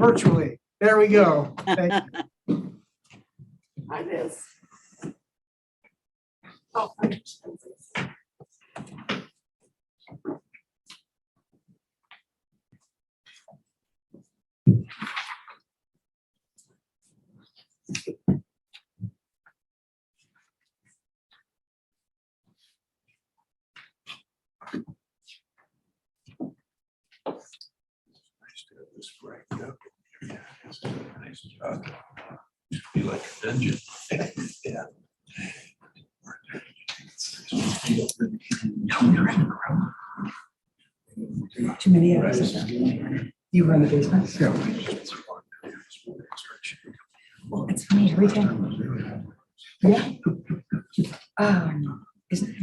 virtually. There we go. Thank you. It is. This right up. Yeah, it's a nice job. Be like a dungeon. Yeah. Too many hours. You run the basement? Well, it's funny every time. Yeah. Isn't it?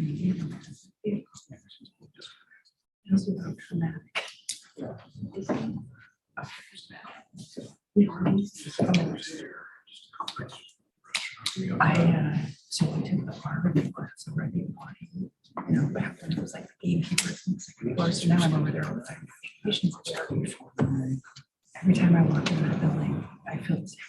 So I took the Harvard class already. You know, back when it was like the gamekeeper. So now I'm over there all the time. Every time I walk in that building, I feel the same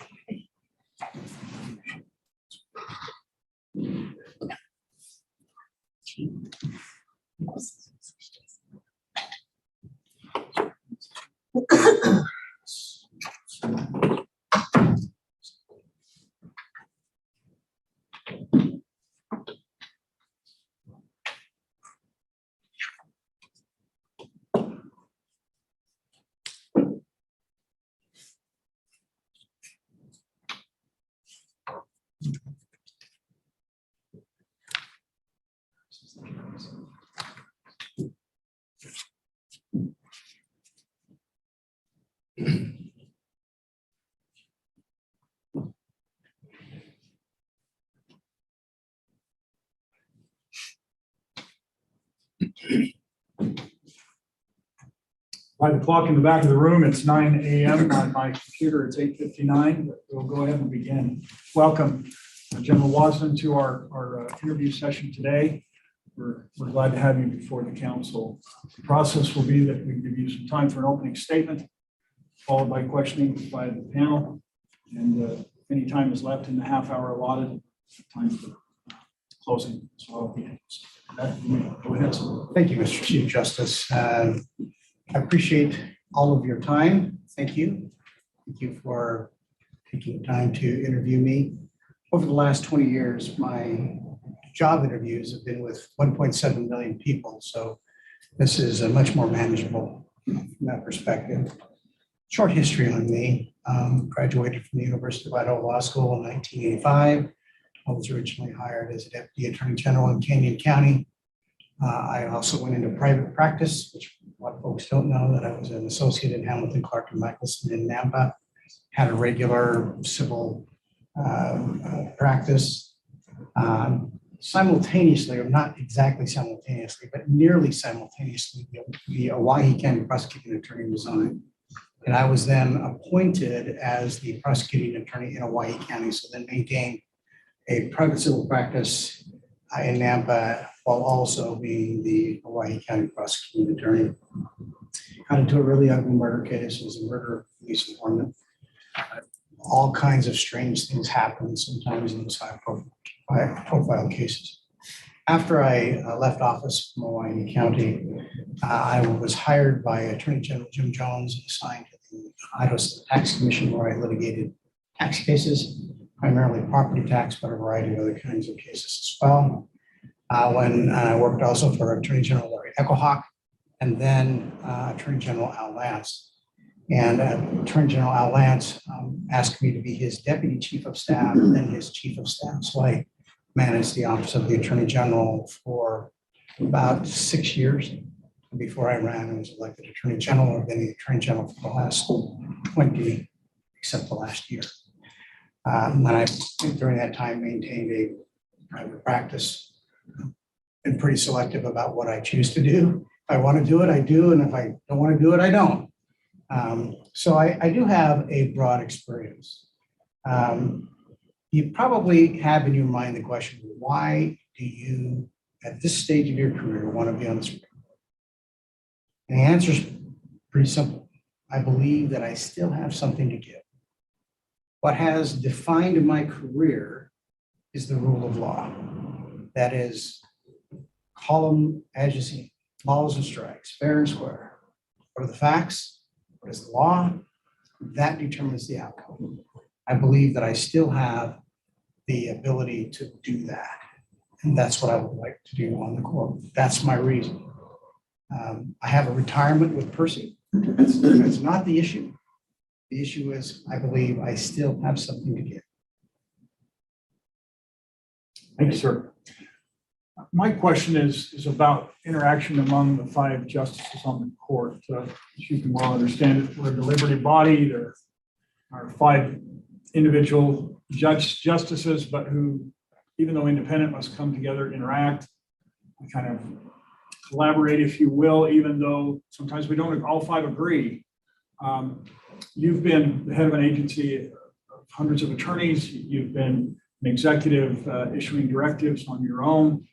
By the clock in the back of the room, it's 9 a.m. On my computer, it's 8:59. We'll go ahead and begin. Welcome, General Wasden, to our interview session today. We're glad to have you before the council. The process will be that we give you some time for an opening statement, followed by questioning by the panel. And if any time is left in the half hour allotted, time for closing. So I'll be go ahead. Thank you, Mr. Chief Justice. I appreciate all of your time. Thank you. Thank you for taking time to interview me. Over the last 20 years, my job interviews have been with 1.7 million people. So this is a much more manageable from that perspective. Short history on me. Graduated from the University of Idaho Law School in 1985. I was originally hired as a Deputy Attorney General in Canyon County. I also went into private practice, which a lot of folks don't know that I was an associate in Hamilton, Clark, and Michelson in Nampa. Had a regular civil practice. Simultaneously, or not exactly simultaneously, but nearly simultaneously, the Owyhee County prosecuting attorney resigned. And I was then appointed as the prosecuting attorney in Owyhee County, so then maintained a private civil practice in Nampa while also being the Owyhee County prosecuting attorney. Got into a really ugly murder case. It was a murder of police informant. All kinds of strange things happen sometimes in those high profile cases. After I left office from Owyhee County, I was hired by Attorney General Jim Jones and assigned to the Idaho State Tax Commission, where I litigated tax cases, primarily property tax, but a variety of other kinds of cases as well. When I worked also for Attorney General Larry Echohawk, and then Attorney General Al Lance. And Attorney General Al Lance asked me to be his deputy chief of staff and then his chief of staff. So I managed the office of the Attorney General for about 6 years before I ran and was elected Attorney General. I've been the Attorney General for the last 20, except the last year. And I, during that time, maintained a private practice. Been pretty selective about what I choose to do. If I want to do it, I do. And if I don't want to do it, I don't. So I do have a broad experience. You probably have in your mind the question, why do you, at this stage of your career, want to be on the Supreme Court? And the answer is pretty simple. I believe that I still have something to give. What has defined my career is the rule of law. That is, call them as you see, laws and strikes, fair and square. What are the facts? What is the law? That determines the outcome. I believe that I still have the ability to do that. And that's what I would like to do on the court. That's my reason. I have a retirement with Percy. That's not the issue. The issue is, I believe I still have something to give. Thank you, sir. My question is about interaction among the 5 justices on the court. As you can well understand it, we're a deliberative body. There are 5 individual justices, but who, even though independent, must come together, interact, kind of collaborate, if you will, even though sometimes we don't all 5 agree. You've been the head of an agency of hundreds of attorneys. You've been an executive issuing directives on your own.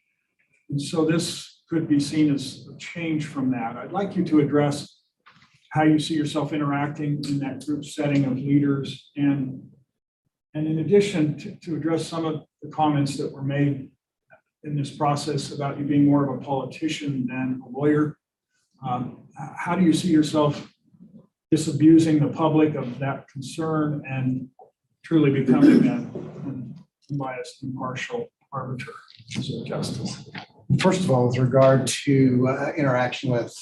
And so this could be seen as a change from that. I'd like you to address how you see yourself interacting in that group setting of leaders, and in addition to address some of the comments that were made in this process about you being more of a politician than a lawyer. How do you see yourself disabusing the public of that concern and truly becoming an unbiased, impartial arbiter as a justice? First of all, with regard to interaction with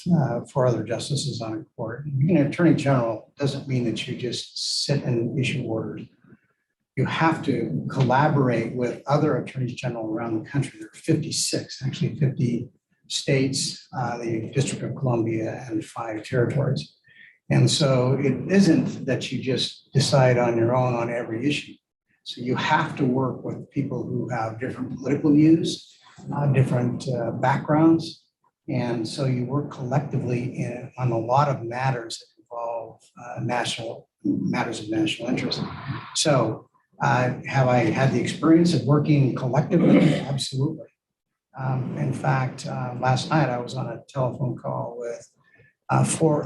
4 other justices on a court, being an attorney general doesn't mean that you just sit and issue orders. You have to collaborate with other attorneys general around the country. There are 56, actually 50 states, the District of Columbia, and 5 territories. And so it isn't that you just decide on your own on every issue. So you have to work with people who have different political views, different backgrounds. And so you work collectively on a lot of matters that involve matters of national interest. So have I had the experience of working collectively? Absolutely. In fact, last night I was on a telephone call with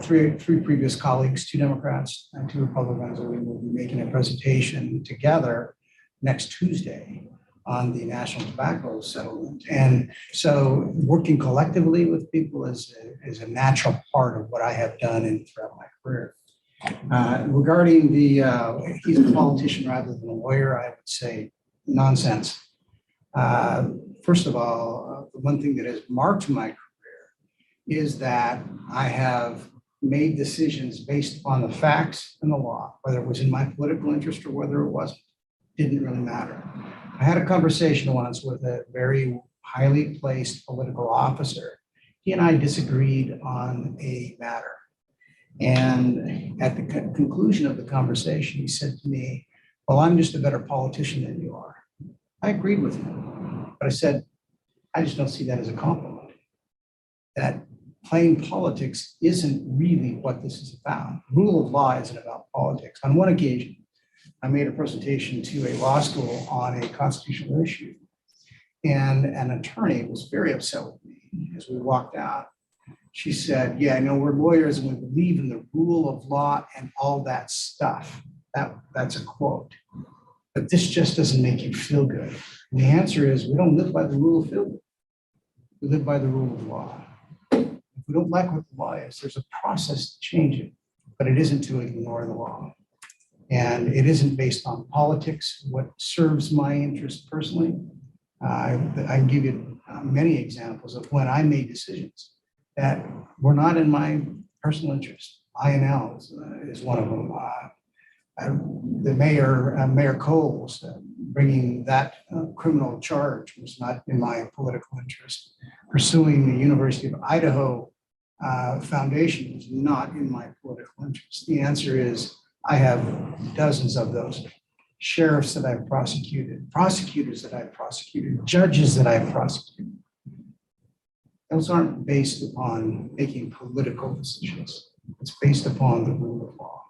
three previous colleagues, 2 Democrats and 2 Republicans, and we will be making a presentation together next Tuesday on the national tobacco settlement. And so working collectively with people is a natural part of what I have done throughout my career. Regarding he's a politician rather than a lawyer, I would say nonsense. First of all, the one thing that has marked my career is that I have made decisions based upon the facts and the law, whether it was in my political interest or whether it wasn't. Didn't really matter. I had a conversation once with a very highly placed political officer. He and I disagreed on a matter. And at the conclusion of the conversation, he said to me, well, I'm just a better politician than you are. I agreed with him, but I said, I just don't see that as a compliment. That playing politics isn't really what this is about. Rule of law isn't about politics. On one occasion, I made a presentation to a law school on a constitutional issue, and an attorney was very upset with me as we walked out. She said, yeah, I know we're lawyers and we believe in the rule of law and all that stuff. That's a quote. But this just doesn't make you feel good. And the answer is we don't live by the rule of feel good. We live by the rule of law. If we don't like what the law is, there's a process to change it, but it isn't to ignore the law. And it isn't based on politics, what serves my interest personally. I can give you many examples of when I made decisions that were not in my personal interest. INL is one of them. The Mayor Coles, bringing that criminal charge was not in my political interest. Pursuing the University of Idaho Foundation was not in my political interest. The answer is I have dozens of those. Sheriffs that I've prosecuted, prosecutors that I've prosecuted, judges that I've prosecuted. Those aren't based upon making political decisions. It's based upon the rule of law.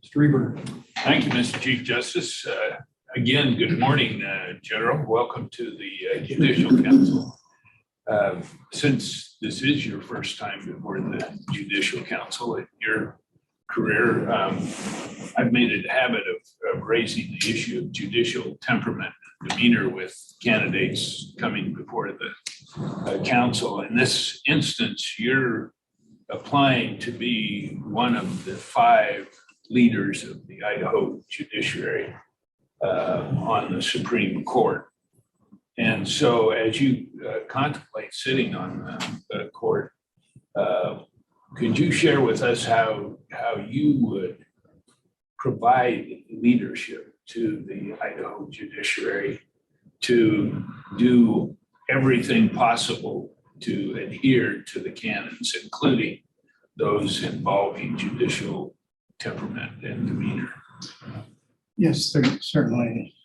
Streber. Thank you, Mr. Chief Justice. Again, good morning, General. Welcome to the Judicial Council. Since this is your first time before the Judicial Council in your career, I've made it a habit of raising the issue of judicial temperament and demeanor with candidates coming before the council. In this instance, you're applying to be one of the 5 leaders of the Idaho judiciary on the Supreme Court. And so as you contemplate sitting on the court, could you share with us how you would provide leadership to the Idaho judiciary to do everything possible to adhere to the canons, including those involving judicial temperament and demeanor? Yes, certainly.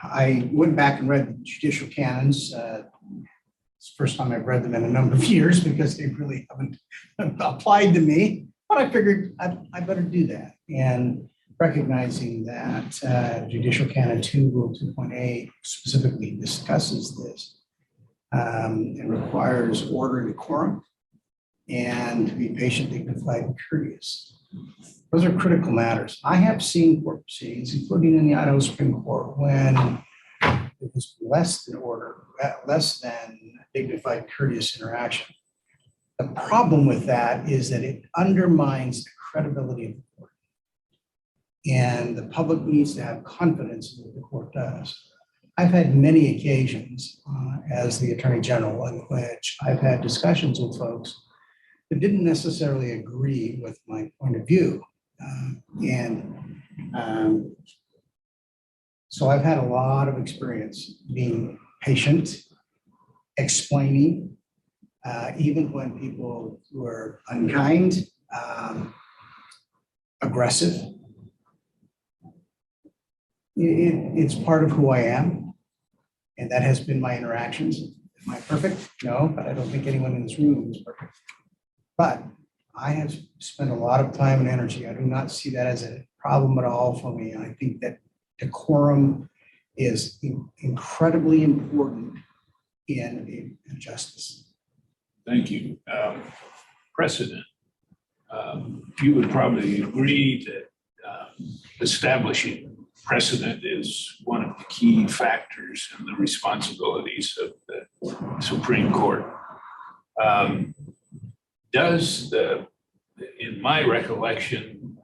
I went back and read the judicial canons. It's the first time I've read them in a number of years because they really haven't applied to me. But I figured I better do that. And recognizing that Judicial Canon 2, Rule 2.8 specifically discusses this and requires order and decorum and to be patient, dignified, and courteous. Those are critical matters. I have seen court proceedings, including in the Idaho Supreme Court, when it was less than order, less than dignified, courteous interaction. The problem with that is that it undermines the credibility of the court. And the public needs to have confidence in what the court does. I've had many occasions as the Attorney General in which I've had discussions with folks that didn't necessarily agree with my point of view. So I've had a lot of experience being patient, explaining, even when people were unkind, aggressive. It's part of who I am, and that has been my interactions. Am I perfect? No, but I don't think anyone in this room is perfect. But I have spent a lot of time and energy. I do not see that as a problem at all for me. I think that decorum is incredibly important in justice. Thank you. Precedent. You would probably agree that establishing precedent is one of the key factors in the responsibilities of the Supreme Court. In my recollection,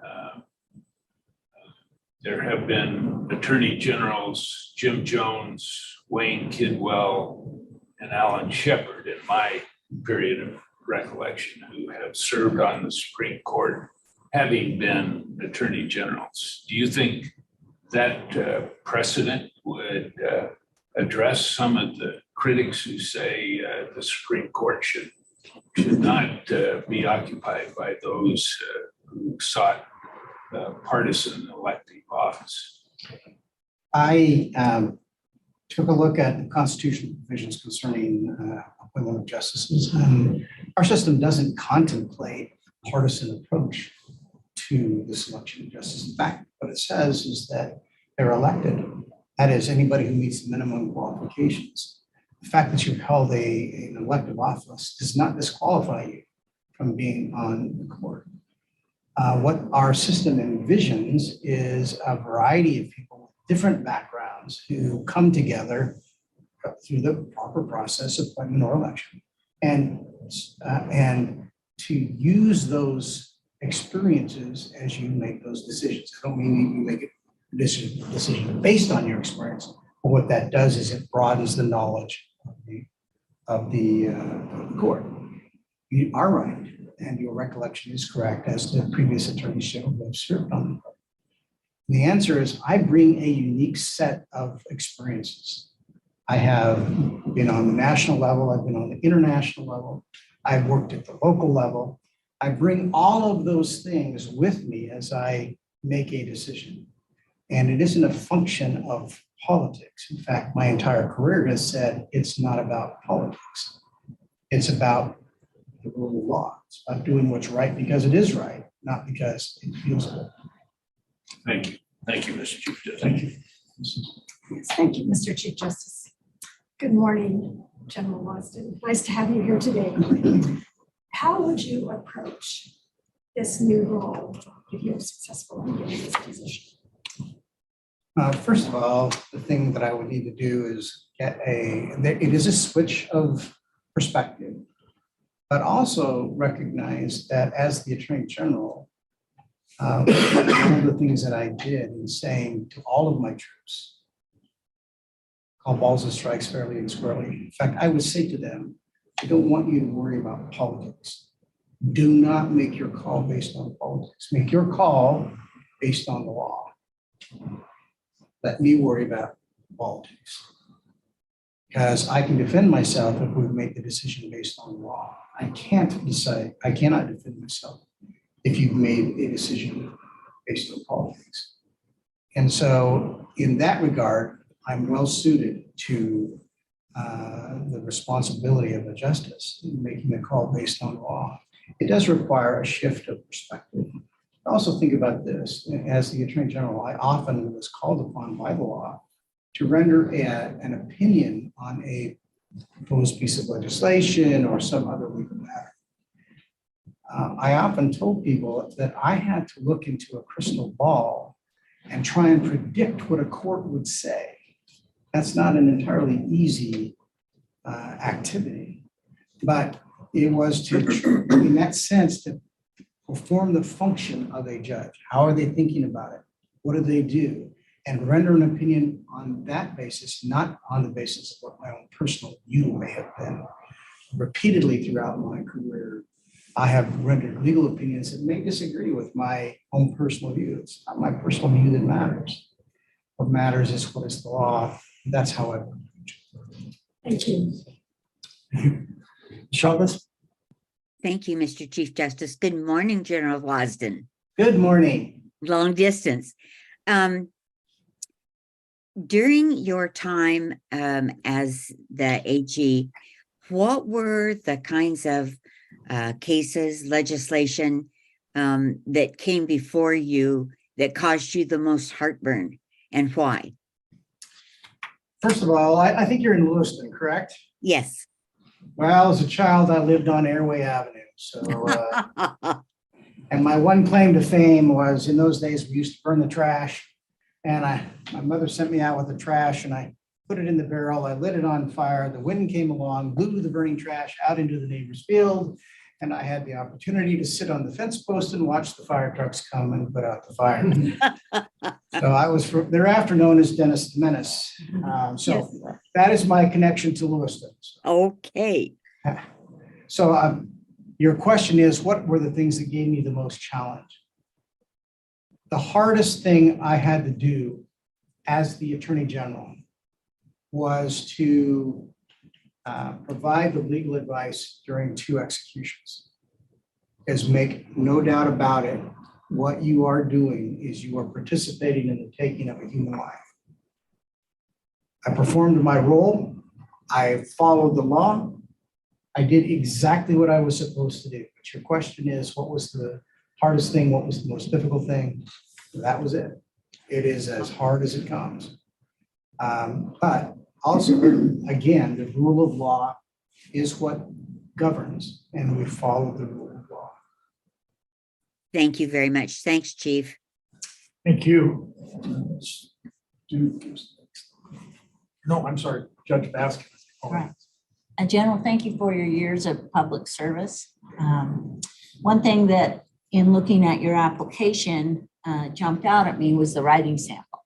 there have been Attorney Generals Jim Jones, Wayne Kidwell, and Alan Shepard in my period of recollection who have served on the Supreme Court, having been Attorney Generals. Do you think that precedent would address some of the critics who say the Supreme Court should not be occupied by those who sought partisan elective office? I took a look at the constitutional provisions concerning appointment of justices, and our system doesn't contemplate a partisan approach to the selection of justice. In fact, what it says is that they're elected. That is, anybody who meets the minimum qualifications. The fact that you've held an elective office does not disqualify you from being on the court. What our system envisions is a variety of people with different backgrounds who come together through the proper process of appointment or election, and to use those experiences as you make those decisions. I don't mean you make a decision based on your experience, but what that does is it broadens the knowledge of the court. You are right, and your recollection is correct, as the previous attorneys general have served on the court. The answer is I bring a unique set of experiences. I have been on the national level, I've been on the international level, I've worked at the local level. I bring all of those things with me as I make a decision. And it isn't a function of politics. In fact, my entire career has said it's not about politics. It's about the rule of law. It's about doing what's right because it is right, not because it feels good. Thank you. Thank you, Mr. Chief Justice. Thank you. Yes, thank you, Mr. Chief Justice. Good morning. General Wasden. Nice to have you here today. How would you approach this new role if you're successful in getting this position? First of all, the thing that I would need to do is it is a switch of perspective, but also recognize that as the Attorney General, one of the things that I did in saying to all of my troops, call balls and strikes fairly and squarely. In fact, I would say to them, I don't want you to worry about politics. Do not make your call based on politics. Make your call based on the law. Let me worry about politics. Because I can defend myself if we make the decision based on law. I cannot defend myself if you've made a decision based on politics. And so in that regard, I'm well suited to the responsibility of a justice in making the call based on law. It does require a shift of perspective. Also think about this, as the Attorney General, I often was called upon by the law to render an opinion on a proposed piece of legislation or some other legal matter. I often told people that I had to look into a crystal ball and try and predict what a court would say. That's not an entirely easy activity, but it was to, in that sense, to perform the function of a judge. How are they thinking about it? What do they do? And render an opinion on that basis, not on the basis of what my own personal view may have been. Repeatedly throughout my career, I have rendered legal opinions that may disagree with my own personal view. It's not my personal view that matters. What matters is what is the law. That's how I approach it. Thank you. Chavez? Thank you, Mr. Chief Justice. Good morning, General Wasden. Good morning. Long distance. During your time as the AG, what were the kinds of cases, legislation that came before you that caused you the most heartburn, and why? First of all, I think you're in Lewiston, correct? Yes. Well, as a child, I lived on Airway Avenue. So, and my one claim to fame was in those days, we used to burn the trash. And my mother sent me out with the trash and I put it in the barrel. I lit it on fire. The wind came along, blew the burning trash out into the neighbor's field. And I had the opportunity to sit on the fence post and watch the fire trucks come and put out the fire. So I was thereafter known as Dennis the Menace. So that is my connection to Lewiston. Okay. So your question is, what were the things that gave me the most challenge? The hardest thing I had to do as the Attorney General was to provide the legal advice during 2 executions. Because make no doubt about it, what you are doing is you are participating in the taking of a human life. I performed my role. I followed the law. I did exactly what I was supposed to do. But your question is, what was the hardest thing? What was the most difficult thing? That was it. It is as hard as it comes. But also, again, the rule of law is what governs, and we follow the rule of law. Thank you very much. Thanks, Chief. Thank you. No, I'm sorry, Judge Baskin. Right. General, thank you for your years of public service. One thing that in looking at your application jumped out at me was the writing sample.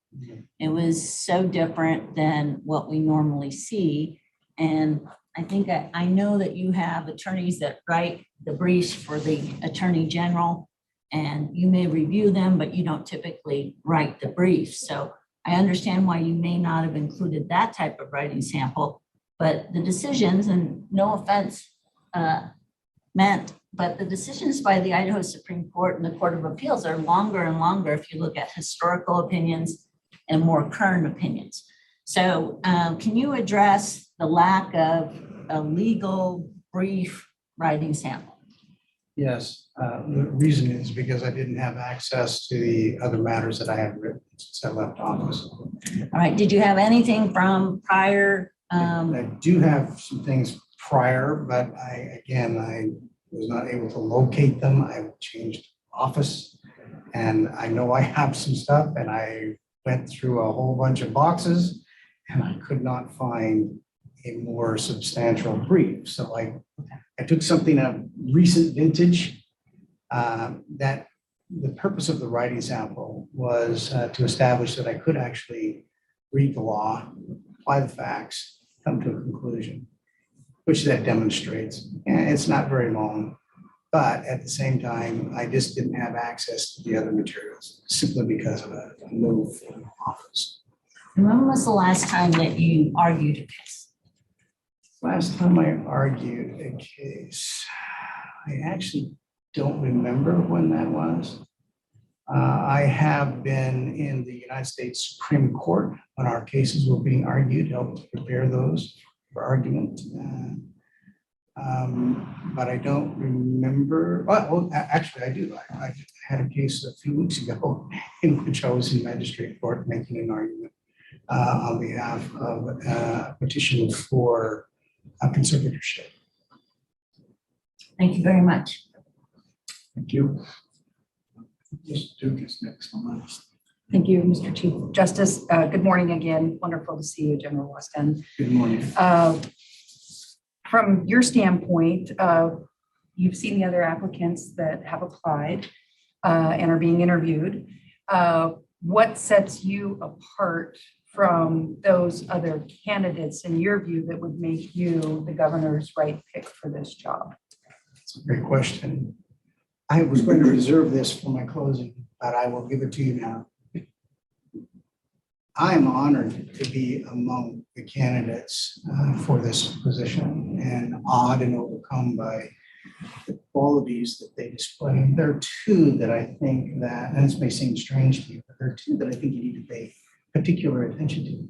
It was so different than what we normally see. And I think I know that you have attorneys that write the briefs for the Attorney General, and you may review them, but you don't typically write the brief. So I understand why you may not have included that type of writing sample, but the decisions, and no offense meant, but the decisions by the Idaho Supreme Court and the Court of Appeals are longer and longer if you look at historical opinions and more current opinions. So can you address the lack of a legal brief writing sample? Yes, the reason is because I didn't have access to the other matters that I had written since I left office. All right, did you have anything from prior I do have some things prior, but I was not able to locate them. I changed office, and I know I have some stuff, and I went through a whole bunch of boxes, and I could not find a more substantial brief. So I took something of recent vintage, that the purpose of the writing sample was to establish that I could actually read the law, apply the facts, come to a conclusion, which that demonstrates. And it's not very long, but at the same time, I just didn't have access to the other materials simply because of a move in office. And when was the last time that you argued a case? Last time I argued a case, I actually don't remember when that was. I have been in the United States Supreme Court when our cases were being argued, helped prepare those for argument. But I don't remember. Well, actually, I do. I had a case a few weeks ago in which I was in magistrate court making an argument on behalf of a petition for a conservatorship. Thank you very much. Thank you. Ms. Duke is next on my list. Thank you, Mr. Chief Justice. Good morning again. Wonderful to see you, General Weston. Good morning. From your standpoint, you've seen the other applicants that have applied and are being interviewed. What sets you apart from those other candidates in your view that would make you the governor's right pick for this job? That's a great question. I was going to reserve this for my closing, but I will give it to you now. I am honored to be among the candidates for this position and awed and overcome by the qualities that they display. There are two that I think that, and this may seem strange to you, but there are two that I think you need to pay particular attention to.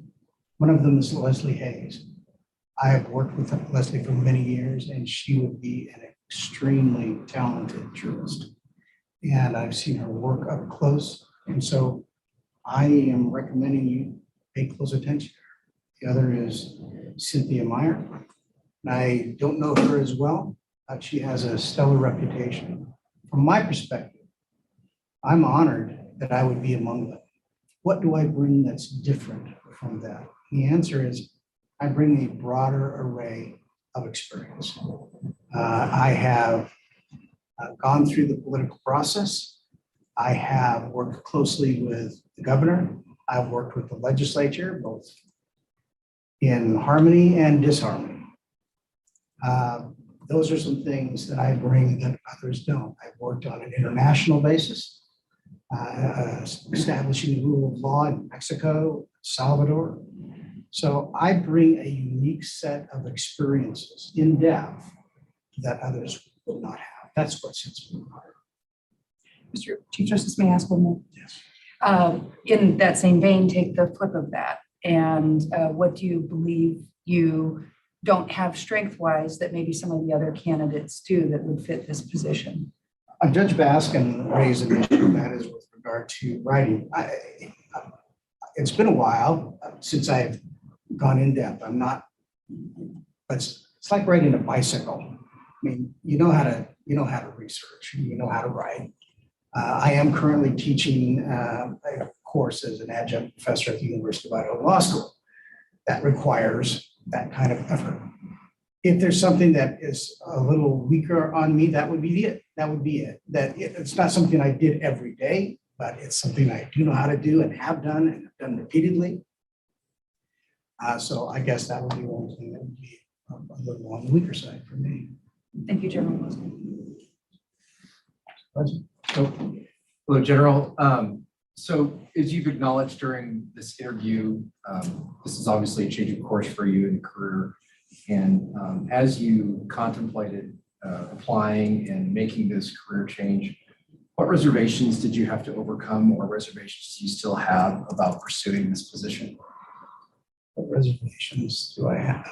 One of them is Leslie Hayes. I have worked with Leslie for many years, and she would be an extremely talented jurist. And I've seen her work up close. And so I am recommending you pay close attention to her. The other is Cynthia Meyer. I don't know her as well, but she has a stellar reputation. From my perspective, I'm honored that I would be among them. What do I bring that's different from that? The answer is I bring a broader array of experience. I have gone through the political process. I have worked closely with the governor. I've worked with the legislature, both in harmony and disharmony. Those are some things that I bring that others don't. I've worked on an international basis, establishing the rule of law in Mexico, Salvador. So I bring a unique set of experiences in depth that others will not have. That's what sets me apart. Mr. Chief Justice, may I ask one more? Yes. In that same vein, take the flip of that. And what do you believe you don't have strength-wise that maybe some of the other candidates do that would fit this position? Judge Baskin raised an issue that is with regard to writing. It's been a while since I've gone in depth. I'm not, but it's like riding a bicycle. I mean, you know how to research, you know how to write. I am currently teaching a course as an adjunct professor at the University of Idaho Law School. That requires that kind of effort. If there's something that is a little weaker on me, that would be it. That would be it. It's not something I did every day, but it's something I do know how to do and have done repeatedly. So I guess that would be one thing that would be a little on the weaker side for me. Thank you, General. Hello, General. So as you've acknowledged during this interview, this is obviously a change of course for you in your career. And as you contemplated applying and making this career change, what reservations did you have to overcome, or reservations do you still have about pursuing this position? What reservations do I have?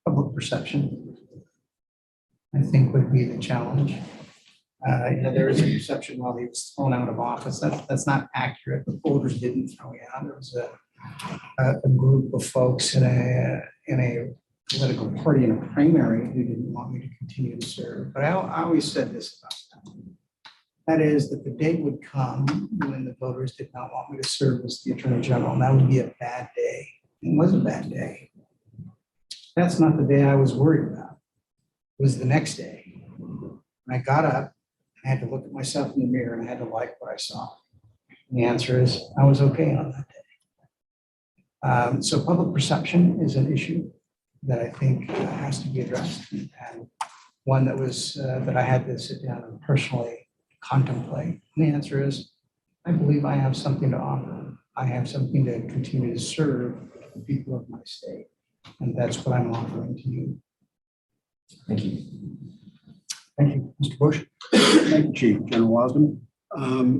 Public perception, I think, would be the challenge. There is a perception while he was thrown out of office. That's not accurate. The voters didn't throw him out. There was a group of folks in a political party in a primary who didn't want me to continue to serve. But I always said this about that. That is that the day would come when the voters did not want me to serve as the Attorney General, and that would be a bad day. It was a bad day. That's not the day I was worried about. It was the next day. When I got up, I had to look at myself in the mirror and I had to like what I saw. And the answer is I was okay on that day. So public perception is an issue that I think has to be addressed, and one that was that I had to sit down and personally contemplate. And the answer is, I believe I have something to offer. I have something to continue to serve the people of my state, and that's what I'm offering to you. Thank you. Thank you, Mr. Bush. Thank you, Chief. General Wasden.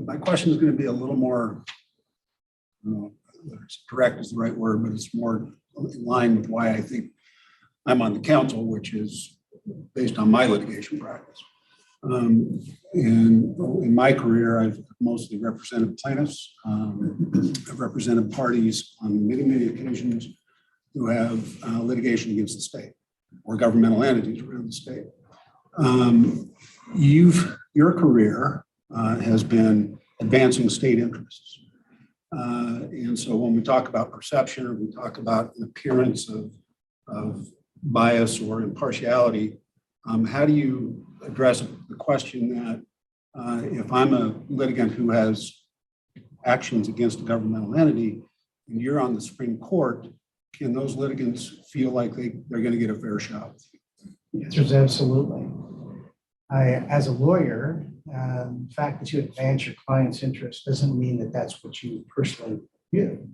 My question is going to be a little more, I don't know whether it's direct is the right word, but it's more in line with why I think I'm on the council, which is based on my litigation practice. And in my career, I've mostly represented plaintiffs. I've represented parties on many, many occasions who have litigation against the state or governmental entities around the state. Your career has been advancing state interests. And so when we talk about perception, or we talk about an appearance of bias or impartiality, how do you address the question that if I'm a litigant who has actions against a governmental entity and you're on the Supreme Court, can those litigants feel like they're going to get a fair shot? The answer is absolutely. As a lawyer, the fact that you advance your client's interest doesn't mean that that's what you personally do.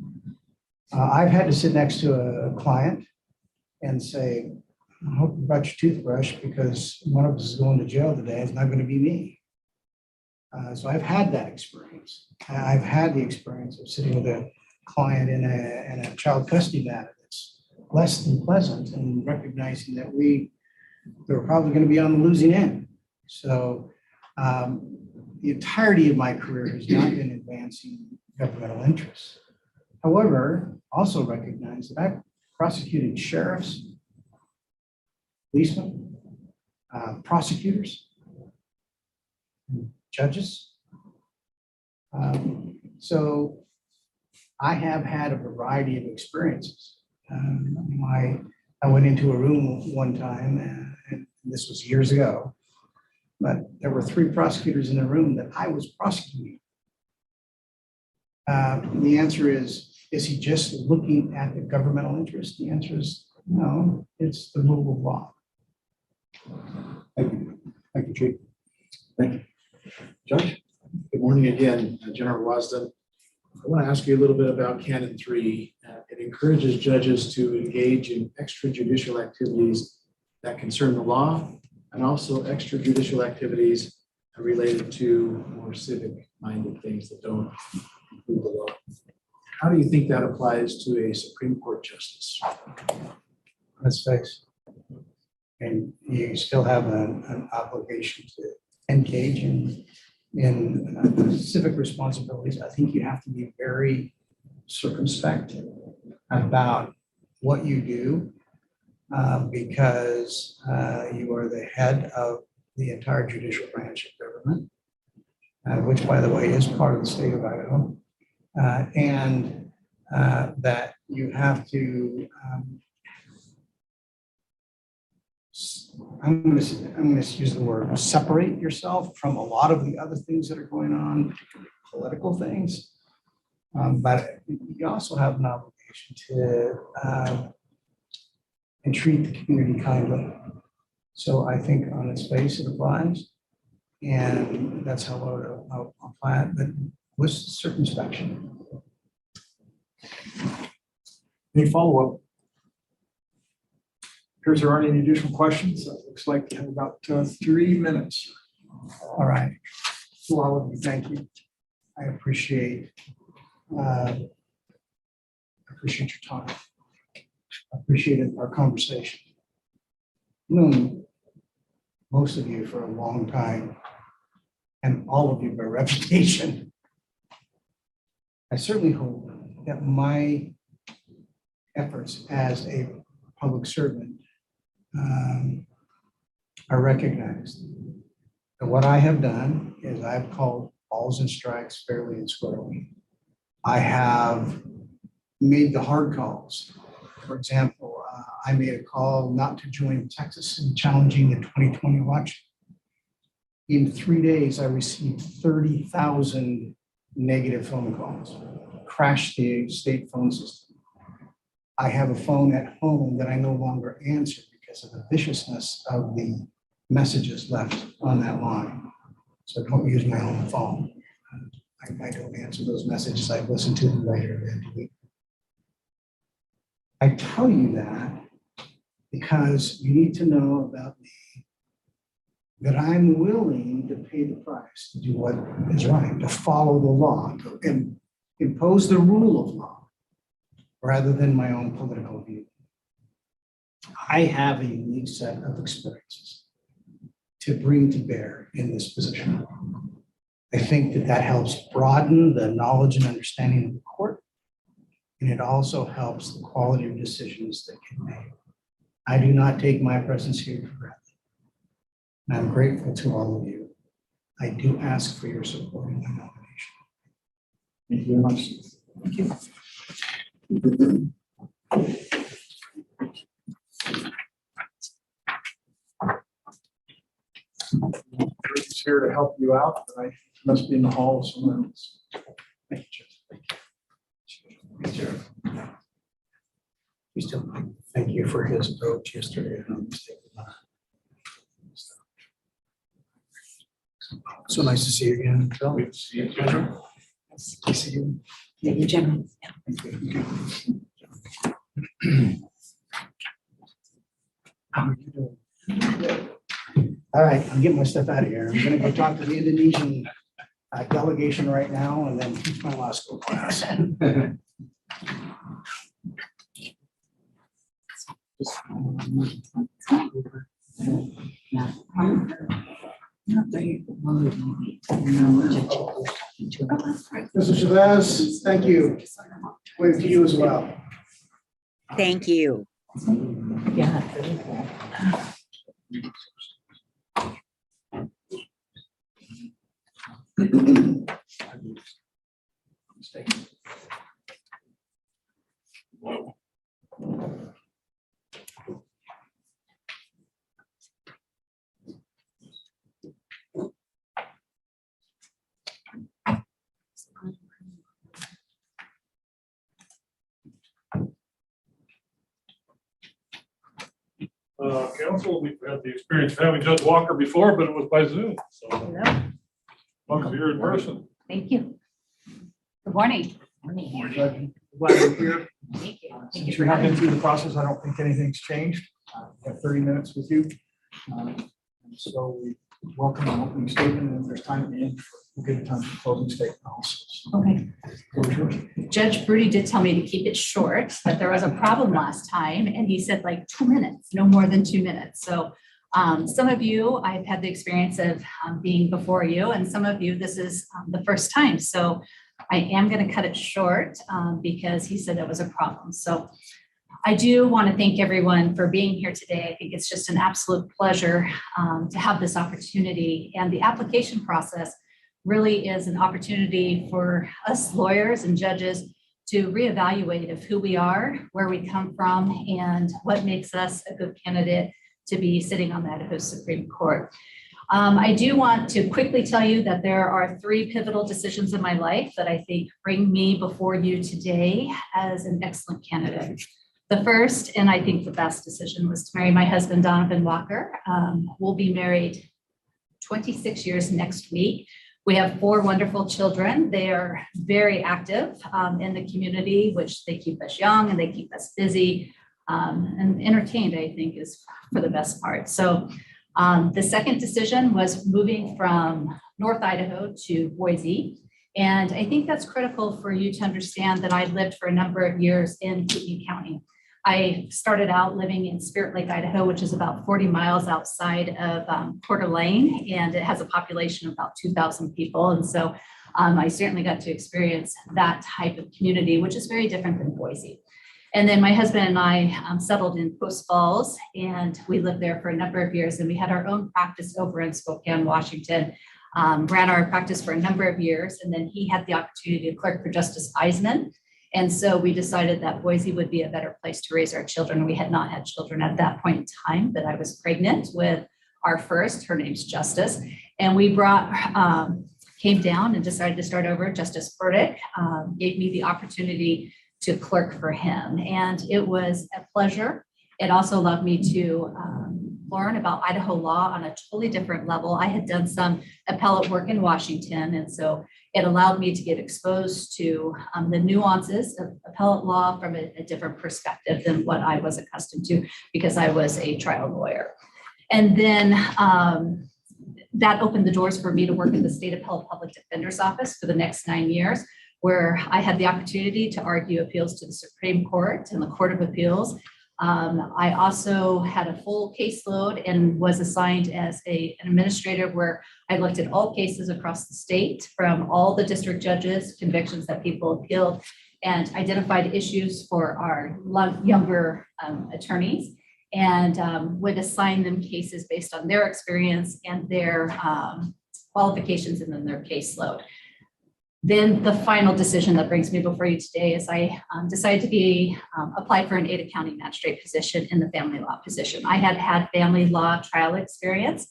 I've had to sit next to a client and say, I hope you brought your toothbrush because one of us is going to jail today. It's not going to be me. So I've had that experience. I've had the experience of sitting with a client in a child custody matter that's less than pleasant, and recognizing that they're probably going to be on the losing end. So the entirety of my career has not been advancing governmental interests. However, also recognize that I've prosecuted sheriffs, policemen, prosecutors, judges. So I have had a variety of experiences. I went into a room one time, and this was years ago, but there were 3 prosecutors in the room that I was prosecuting. The answer is he just looking at the governmental interest? The answer is no, it's the rule of law. Thank you. Thank you, Chief. Thank you. Judge, good morning again, General Wasden. I want to ask you a little bit about Canon 3. It encourages judges to engage in extrajudicial activities that concern the law and also extrajudicial activities related to more civic-minded things that don't include the law. How do you think that applies to a Supreme Court justice? Let's face it. And you still have an obligation to engage in civic responsibilities. I think you have to be very circumspect about what you do because you are the head of the entire judicial branch of government, which, by the way, is part of the state of Idaho, and that you have to I'm going to use the word separate yourself from a lot of the other things that are going on, particularly political things. But you also have an obligation to entreat the community kindly. So I think on its face it applies, and that's how I'll apply it, but with circumspection. Any follow-up? Appears there aren't any additional questions. It looks like you have about 3 minutes. All right. To all of you, thank you. I appreciate your time. I appreciated our conversation. I've known most of you for a long time, and all of you by reputation. I certainly hope that my efforts as a public servant are recognized. And what I have done is I've called balls and strikes fairly and squarely. I have made the hard calls. For example, I made a call not to join Texas in challenging the 2020 election. In 3 days, I received 30,000 negative phone calls, crashed the state phone system. I have a phone at home that I no longer answer because of the viciousness of the messages left on that line. So I don't use my own phone. I don't answer those messages. I listen to them later and delete. I tell you that because you need to know about me, that I'm willing to pay the price to do what is right, to follow the law, to impose the rule of law, rather than my own political view. I have a unique set of experiences to bring to bear in this position. I think that that helps broaden the knowledge and understanding of the court, and it also helps the quality of decisions that get made. I do not take my presence here for granted. And I'm grateful to all of you. I do ask for your support in my nomination. Thank you very much. Thank you. He's here to help you out, but I must be in the hall somewhere else. Thank you, Jeff. We still thank you for his approach yesterday. So nice to see you again, Phil. Good to see you. Nice to see you. Thank you, General. How are you doing? All right, I'm getting my stuff out of here. I'm gonna go talk to the Indonesian delegation right now and then teach my law school class. Mr. Chavez, thank you. Wait to you as well. Thank you. Yeah. Council, we've had the experience of having Judge Walker before, but it was by Zoom. So welcome here in person. Thank you. Good morning. Glad you're here. Thank you. Thank Since you you for have been having me. through the process, I don't think anything's changed. We have 30 minutes with you. And so we welcome an opening statement, and if there's time at the end, we'll give time for closing statement also. So, Okay. floor is yours. Judge Brody did tell me to keep it short, that there was a problem last time, and he said like 2 minutes, no more than 2 minutes. So some of you, I've had the experience of being before you, and some of you, this is the first time. So I am going to cut it short because he said that was a problem. So I do want to thank everyone for being here today. I think it's just an absolute pleasure to have this opportunity, and the application process really is an opportunity for us lawyers and judges to reevaluate of who we are, where we come from, and what makes us a good candidate to be sitting on the Idaho Supreme Court. I do want to quickly tell you that there are 3 pivotal decisions in my life that I think bring me before you today as an excellent candidate. The first, and I think the best decision, was to marry my husband, Donovan Walker. We'll be married 26 years next week. We have 4 wonderful children. They are very active in the community, which they keep us young and they keep us busy and entertained, I think, is for the best part. So the second decision was moving from North Idaho to Boise. And I think that's critical for you to understand that I lived for a number of years in Kootenai County. I started out living in Spirit Lake, Idaho, which is about 40 miles outside of Coeur d'Alene, and it has a population of about 2,000 people. And so I certainly got to experience that type of community, which is very different than Boise. And then my husband and I settled in Post Falls, and we lived there for a number of years, and we had our own practice over in Spokane, Washington. Ran our practice for a number of years, and then he had the opportunity to clerk for Justice Eisman. And so we decided that Boise would be a better place to raise our children. We had not had children at that point in time, but I was pregnant with our first, her name's Justice. And we came down and decided to start over. Justice Burdick gave me the opportunity to clerk for him. And it was a pleasure. It also allowed me to learn about Idaho law on a totally different level. I had done some appellate work in Washington, and so it allowed me to get exposed to the nuances of appellate law from a different perspective than what I was accustomed to, because I was a trial lawyer. And then that opened the doors for me to work in the State Appellate Public Defender's Office for the next 9 years, where I had the opportunity to argue appeals to the Supreme Court and the Court of Appeals. I also had a full caseload and was assigned as an administrator, where I looked at all cases across the state from all the district judges, convictions that people appealed, and identified issues for our younger attorneys, and would assign them cases based on their experience and their qualifications and then their caseload. Then the final decision that brings me before you today is I decided to apply for an Ada County magistrate position in the family law position. I had had family law trial experience.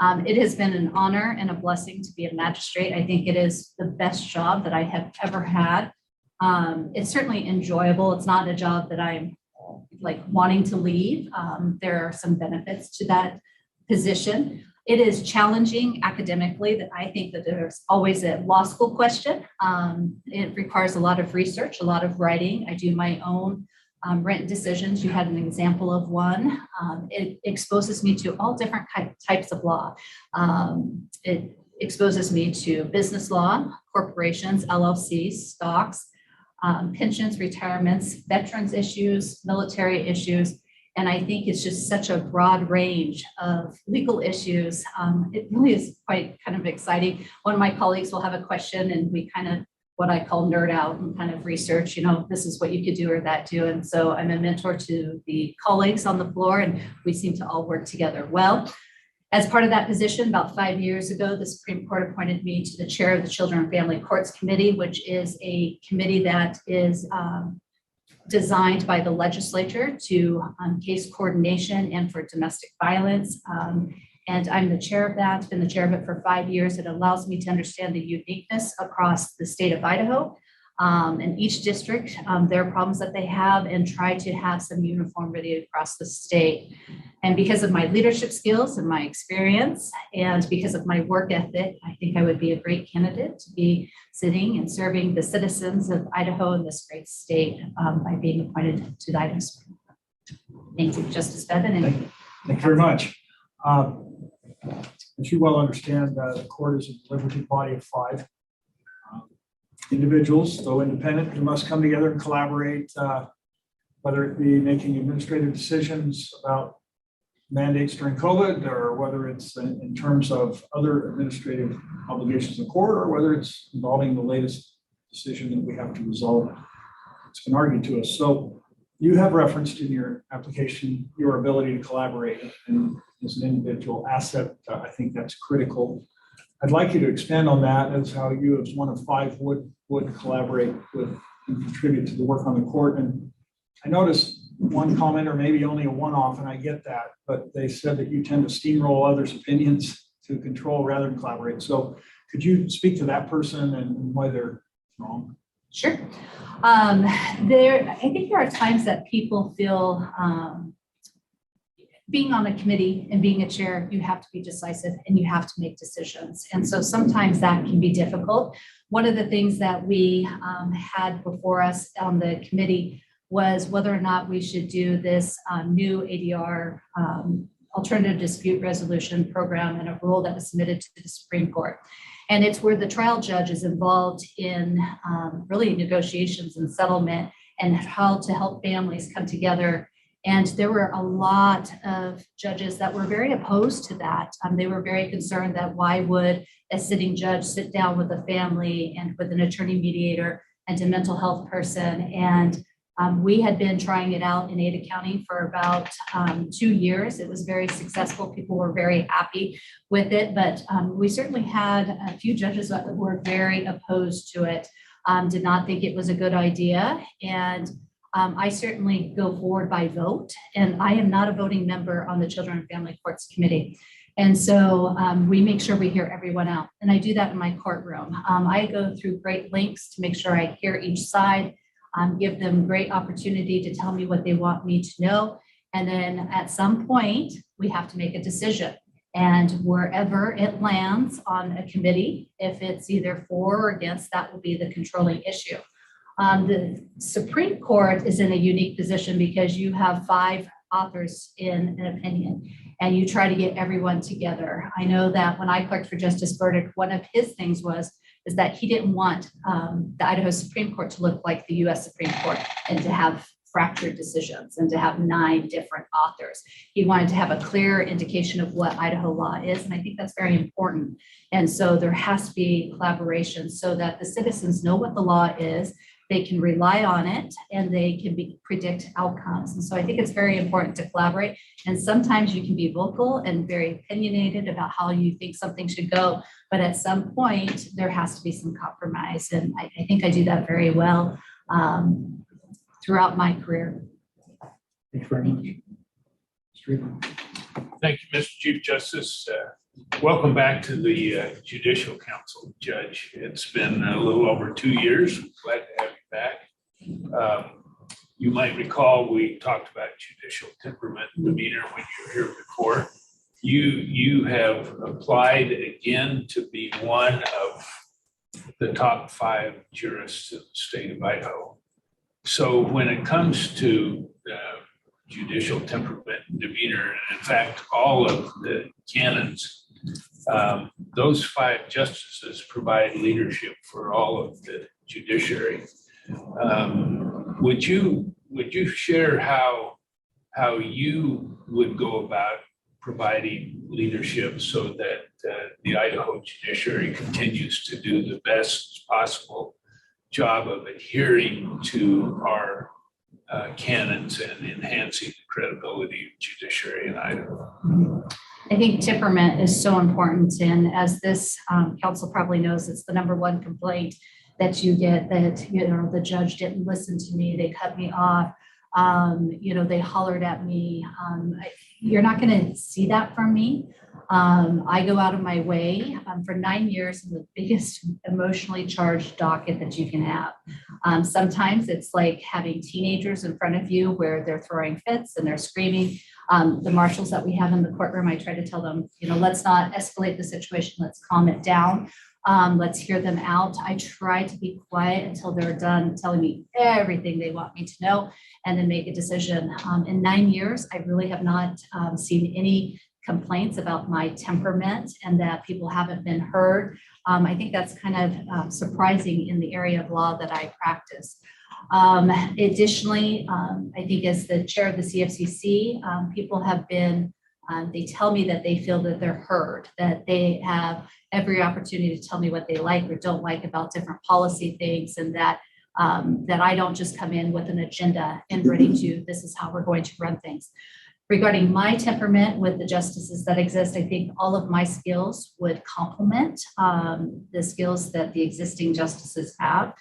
It has been an honor and a blessing to be a magistrate. I think it is the best job that I have ever had. It's certainly enjoyable. It's not a job that I'm like wanting to leave. There are some benefits to that position. It is challenging academically. That I think that there's always a law school question. It requires a lot of research, a lot of writing. I do my own written decisions. You had an example of one. It exposes me to all different types of law. It exposes me to business law, corporations, LLCs, stocks, pensions, retirements, veterans issues, military issues. And I think it's just such a broad range of legal issues. It really is quite kind of exciting. One of my colleagues will have a question, and we kind of, what I call nerd out and kind of research, this is what you could do or that do. And so I'm a mentor to the colleagues on the floor, and we seem to all work together well. As part of that position, about 5 years ago, the Supreme Court appointed me to the chair of the Children and Family Courts Committee, which is a committee that is designed by the legislature to case coordination and for domestic violence. And I'm the chair of that, been the chair of it for 5 years. It allows me to understand the uniqueness across the state of Idaho and each district, their problems that they have, and try to have some uniformity across the state. And because of my leadership skills and my experience, and because of my work ethic, I think I would be a great candidate to be sitting and serving the citizens of Idaho in this great state by being appointed to the Idaho Supreme Court. Thank you, Justice Bevan. Thank you very much. As you well understand, the court is a deliberative body of 5 individuals, though independent, who must come together and collaborate, whether it be making administrative decisions about mandates during COVID, or whether it's in terms of other administrative obligations of the court, or whether it's involving the latest decision that we have to resolve. It's been argued to us. So you have referenced in your application your ability to collaborate, and as an individual asset, I think that's critical. I'd like you to expand on that as how you, as one of 5, would collaborate with and contribute to the work on the court. And I noticed one comment, or maybe only a one-off, and I get that, but they said that you tend to steamroll others' opinions to control rather than collaborate. So could you speak to that person and why they're wrong? Sure. I think there are times that people feel being on a committee and being a chair, you have to be decisive and you have to make decisions. And so sometimes that can be difficult. One of the things that we had before us on the committee was whether or not we should do this new ADR, alternative dispute resolution program, and a rule that was submitted to the Supreme Court. And it's where the trial judge is involved in really negotiations and settlement. and how to help families come together. And there were a lot of judges that were very opposed to that. They were very concerned that why would a sitting judge sit down with a family and with an attorney mediator and a mental health person. And we had been trying it out in Ada County for about 2 years. It was very successful. People were very happy with it, but we certainly had a few judges that were very opposed to it, did not think it was a good idea. And I certainly go forward by vote, and I am not a voting member on the Children and Family Courts Committee. And so we make sure we hear everyone out. And I do that in my courtroom. I go through great lengths to make sure I hear each side, give them great opportunity to tell me what they want me to know. And then at some point, we have to make a decision. And wherever it lands on a committee, if it's either for or against, that will be the controlling issue. The Supreme Court is in a unique position because you have 5 authors in an opinion, and you try to get everyone together. I know that when I clerked for Justice Burdick, one of his things is that he didn't want the Idaho Supreme Court to look like the US Supreme Court and to have fractured decisions and to have 9 different authors. He wanted to have a clear indication of what Idaho law is, and I think that's very important. And so there has to be collaboration so that the citizens know what the law is, they can rely on it, and they can predict outcomes. And so I think it's very important to collaborate. And sometimes you can be vocal and very opinionated about how you think something should go, but at some point there has to be some compromise. And I think I do that very well throughout my career. Thank you very much. Thank you, Mr. Chief Justice. Welcome back to the Judicial Council, Judge. It's been a little over 2 years. Glad to have you back. You might recall we talked about judicial temperament and demeanor when you were here before. You have applied again to be one of the top 5 jurists in the state of Idaho. So when it comes to judicial temperament and demeanor, and in fact, all of the canons, those 5 justices provide leadership for all of the judiciary. Would you share how you would go about providing leadership so that the Idaho judiciary continues to do the best possible job of adhering to our canons and enhancing the credibility of judiciary in Idaho? I think temperament is so important. And as this council probably knows, it's the #1 complaint that you get, that, the judge didn't listen to me, they cut me off, they hollered at me. You're not going to see that from me. I go out of my way. For 9 years, I'm the biggest emotionally charged docket that you can have. Sometimes it's like having teenagers in front of you where they're throwing fits and they're screaming. The marshals that we have in the courtroom, I try to tell them, let's not escalate the situation. Let's calm it down. Let's hear them out. I try to be quiet until they're done telling me everything they want me to know and then make a decision. In 9 years, I really have not seen any complaints about my temperament and that people haven't been heard. I think that's kind of surprising in the area of law that I practice. Additionally, I think as the chair of the CFCC, people have been, they tell me that they feel that they're heard, that they have every opportunity to tell me what they like or don't like about different policy things, and that I don't just come in with an agenda and ready to, this is how we're going to run things. Regarding my temperament with the justices that exist, I think all of my skills would complement the skills that the existing justices have.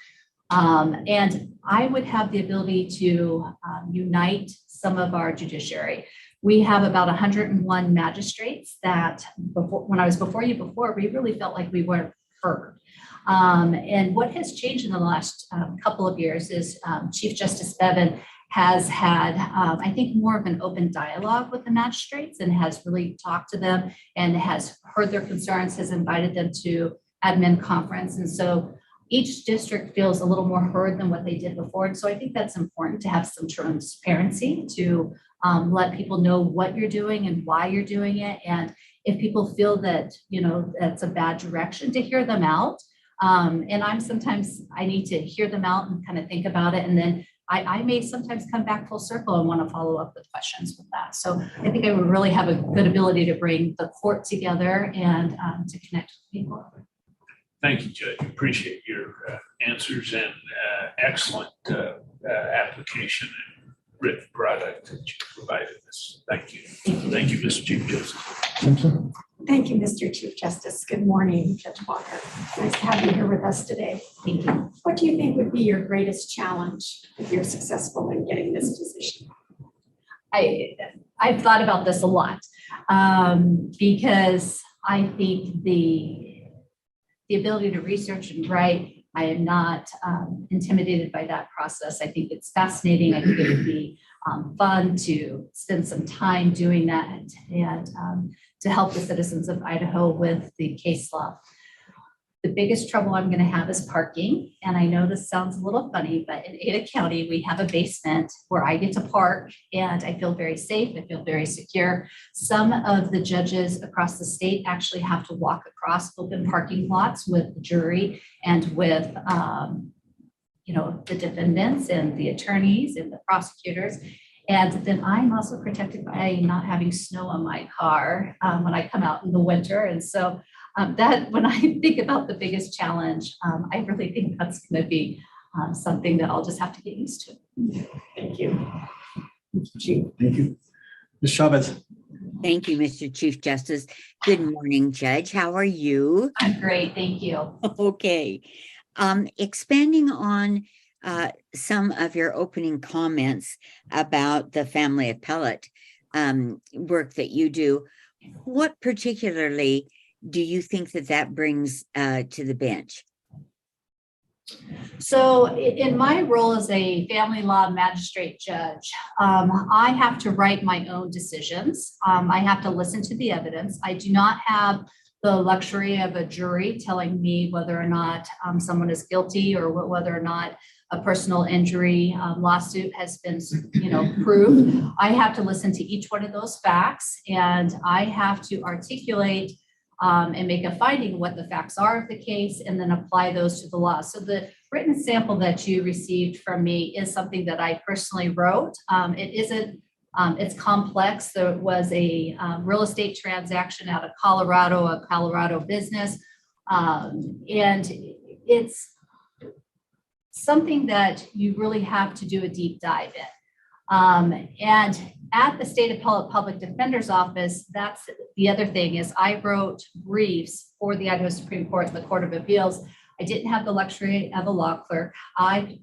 And I would have the ability to unite some of our judiciary. We have about 101 magistrates that when I was before you before, we really felt like we weren't heard. And what has changed in the last couple of years is Chief Justice Bevan has had, I think, more of an open dialogue with the magistrates and has really talked to them and has heard their concerns, has invited them to admin conference. And so each district feels a little more heard than what they did before. And so I think that's important to have some transparency to let people know what you're doing and why you're doing it. And if people feel that, that's a bad direction, to hear them out. And I need to hear them out and kind of think about it. And then I may sometimes come back full circle and want to follow up with questions with that. So I think I would really have a good ability to bring the court together and to connect with people. Thank you, Judge. Appreciate your answers and excellent application and written product that you provided us. Thank you. Thank you, Mr. Chief Justice. Simpson? Thank you, Mr. Chief Justice. Good morning, Judge Walker. Nice to have you here with us today. Thank you. What do you think would be your greatest challenge if you're successful in getting this position? I've thought about this a lot because I think the ability to research and write, I am not intimidated by that process. I think it's fascinating. I think it would be fun to spend some time doing that and to help the citizens of Idaho with the case law. The biggest trouble I'm going to have is parking. And I know this sounds a little funny, but in Ada County, we have a basement where I get to park and I feel very safe. I feel very secure. Some of the judges across the state actually have to walk across open parking lots with the jury and with, the defendants and the attorneys and the prosecutors. And then I'm also protected by not having snow on my car when I come out in the winter. And so that when I think about the biggest challenge, I really think that's going to be something that I'll just have to get used to. Thank you. Thank you. Ms. Chavez? Thank you, Mr. Chief Justice. Good morning, Judge. How are you? I'm great. Thank you. Okay. Expanding on some of your opening comments about the family appellate work that you do, what particularly do you think that brings to the bench? So in my role as a family law magistrate judge, I have to write my own decisions. I have to listen to the evidence. I do not have the luxury of a jury telling me whether or not someone is guilty or whether or not a personal injury lawsuit has been, proved. I have to listen to each one of those facts, and I have to articulate and make a finding what the facts are of the case and then apply those to the law. So the written sample that you received from me is something that I personally wrote. It's complex. There was a real estate transaction out of Colorado, a Colorado business. And it's something that you really have to do a deep dive in. And at the State Appellate Public Defender's Office, that's the other thing is I wrote briefs for the Idaho Supreme Court and the Court of Appeals. I didn't have the luxury of a law clerk. I,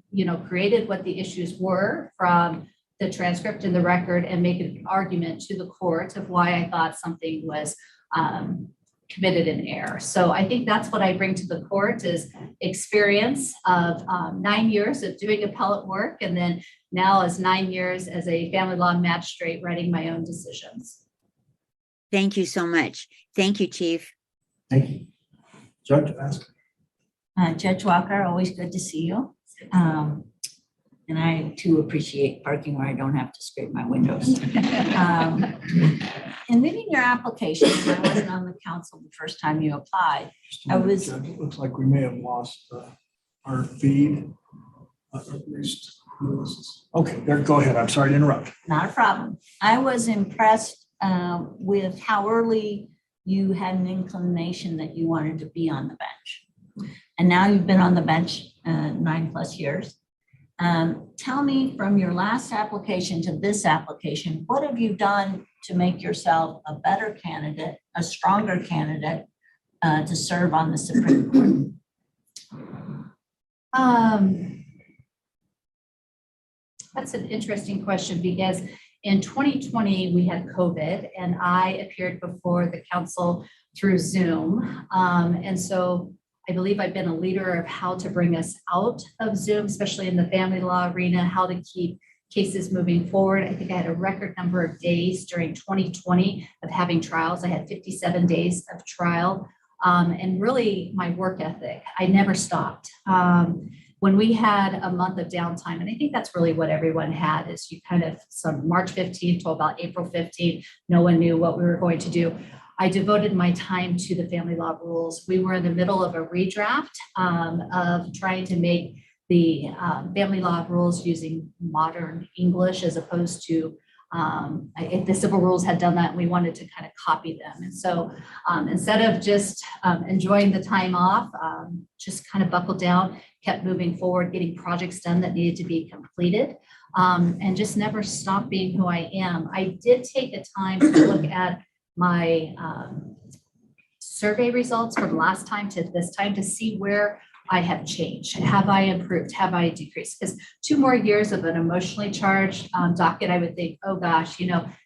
created what the issues were from the transcript and the record and make an argument to the court of why I thought something was committed in error. So I think that's what I bring to the court is experience of 9 years of doing appellate work, and then now as 9 years as a family law magistrate writing my own decisions. Thank you so much. Thank you, Chief. Thank you. Judge, ask. Judge Walker, always good to see you. And I too appreciate parking where I don't have to scrape my windows. In reading your application, I wasn't on the council the first time you applied. Judge, it looks like we may have lost our feed. At least. Okay, there, go ahead. I'm sorry to interrupt. Not a problem. I was impressed with how early you had an inclination that you wanted to be on the bench. And now you've been on the bench 9+ years. Tell me, from your last application to this application, what have you done to make yourself a better candidate, a stronger candidate to serve on the Supreme Court? That's an interesting question because in 2020, we had COVID and I appeared before the council through Zoom. And so I believe I've been a leader of how to bring us out of Zoom, especially in the family law arena, how to keep cases moving forward. I think I had a record number of days during 2020 of having trials. I had 57 days of trial. And really my work ethic, I never stopped. When we had a month of downtime, and I think that's really what everyone had, is you kind of, from March 15th to about April 15th, no one knew what we were going to do. I devoted my time to the family law rules. We were in the middle of a redraft of trying to make the family law rules using modern English as opposed to if the civil rules had done that, and we wanted to kind of copy them. And so instead of just enjoying the time off, just kind of buckled down, kept moving forward, getting projects done that needed to be completed, and just never stopped being who I am. I did take the time to look at my survey results from last time to this time to see where I have changed. Have I improved? Have I decreased? Because 2 more years of an emotionally charged docket, I would think, oh gosh,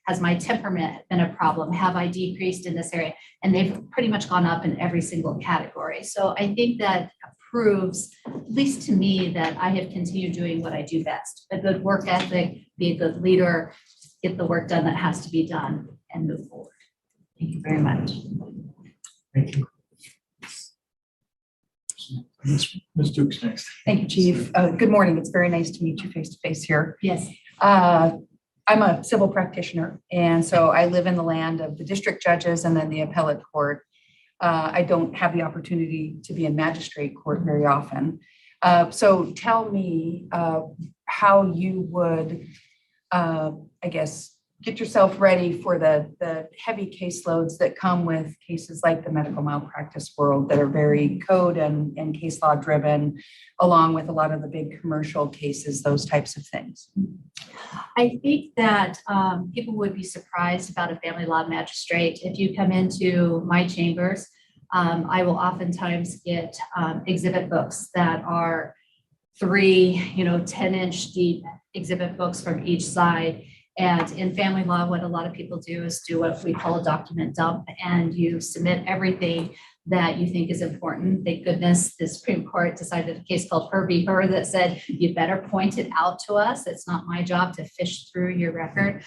has my temperament been a problem? Have I decreased in this area? And they've pretty much gone up in every single category. So I think that proves, at least to me, that I have continued doing what I do best. A good work ethic, be a good leader, get the work done that has to be done, and move forward. Thank you very much. Thank you. Ms. Dukes next. Thank you, Chief. Good morning. It's very nice to meet you face to face here. Yes. I'm a civil practitioner, and so I live in the land of the district judges and then the appellate court. I don't have the opportunity to be in magistrate court very often. So tell me how you would, get yourself ready for the heavy caseloads that come with cases like the medical malpractice world that are very code and case law driven, along with a lot of the big commercial cases, those types of things. I think that people would be surprised about a family law magistrate. If you come into my chambers, I will oftentimes get exhibit books that are 3, 10-inch deep exhibit books from each side. And in family law, what a lot of people do is do what we call a document dump, and you submit everything that you think is important. Thank goodness the Supreme Court decided a case called Her v. Her that said, you better point it out to us. It's not my job to fish through your record.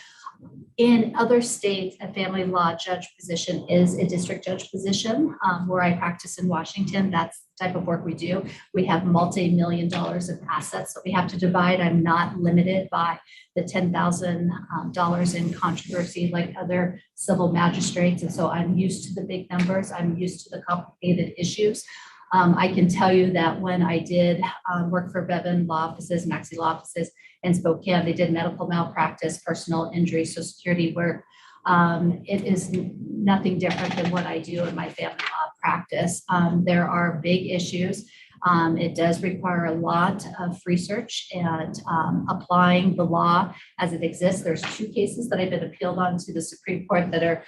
In other states, a family law judge position is a district judge position. Where I practice in Washington, that's the type of work we do. We have multi-million dollars of assets that we have to divide. I'm not limited by the $10,000 in controversy like other civil magistrates. And so I'm used to the big numbers. I'm used to the complicated issues. I can tell you that when I did work for Bevan law offices, Maxey law offices in Spokane, they did medical malpractice, personal injury, Social Security work. It is nothing different than what I do in my family law practice. There are big issues. It does require a lot of research and applying the law as it exists. There's 2 cases that have been appealed on to the Supreme Court that are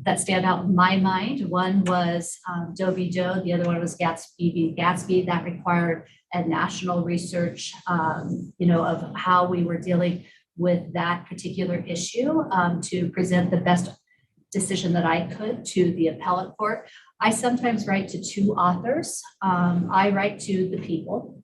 that stand out in my mind. One was Doe v. Doe. The other one was Gatsby v. Gatsby. That required a national research, of how we were dealing with that particular issue to present the best decision that I could to the appellate court. I sometimes write to 2 authors. I write to the people,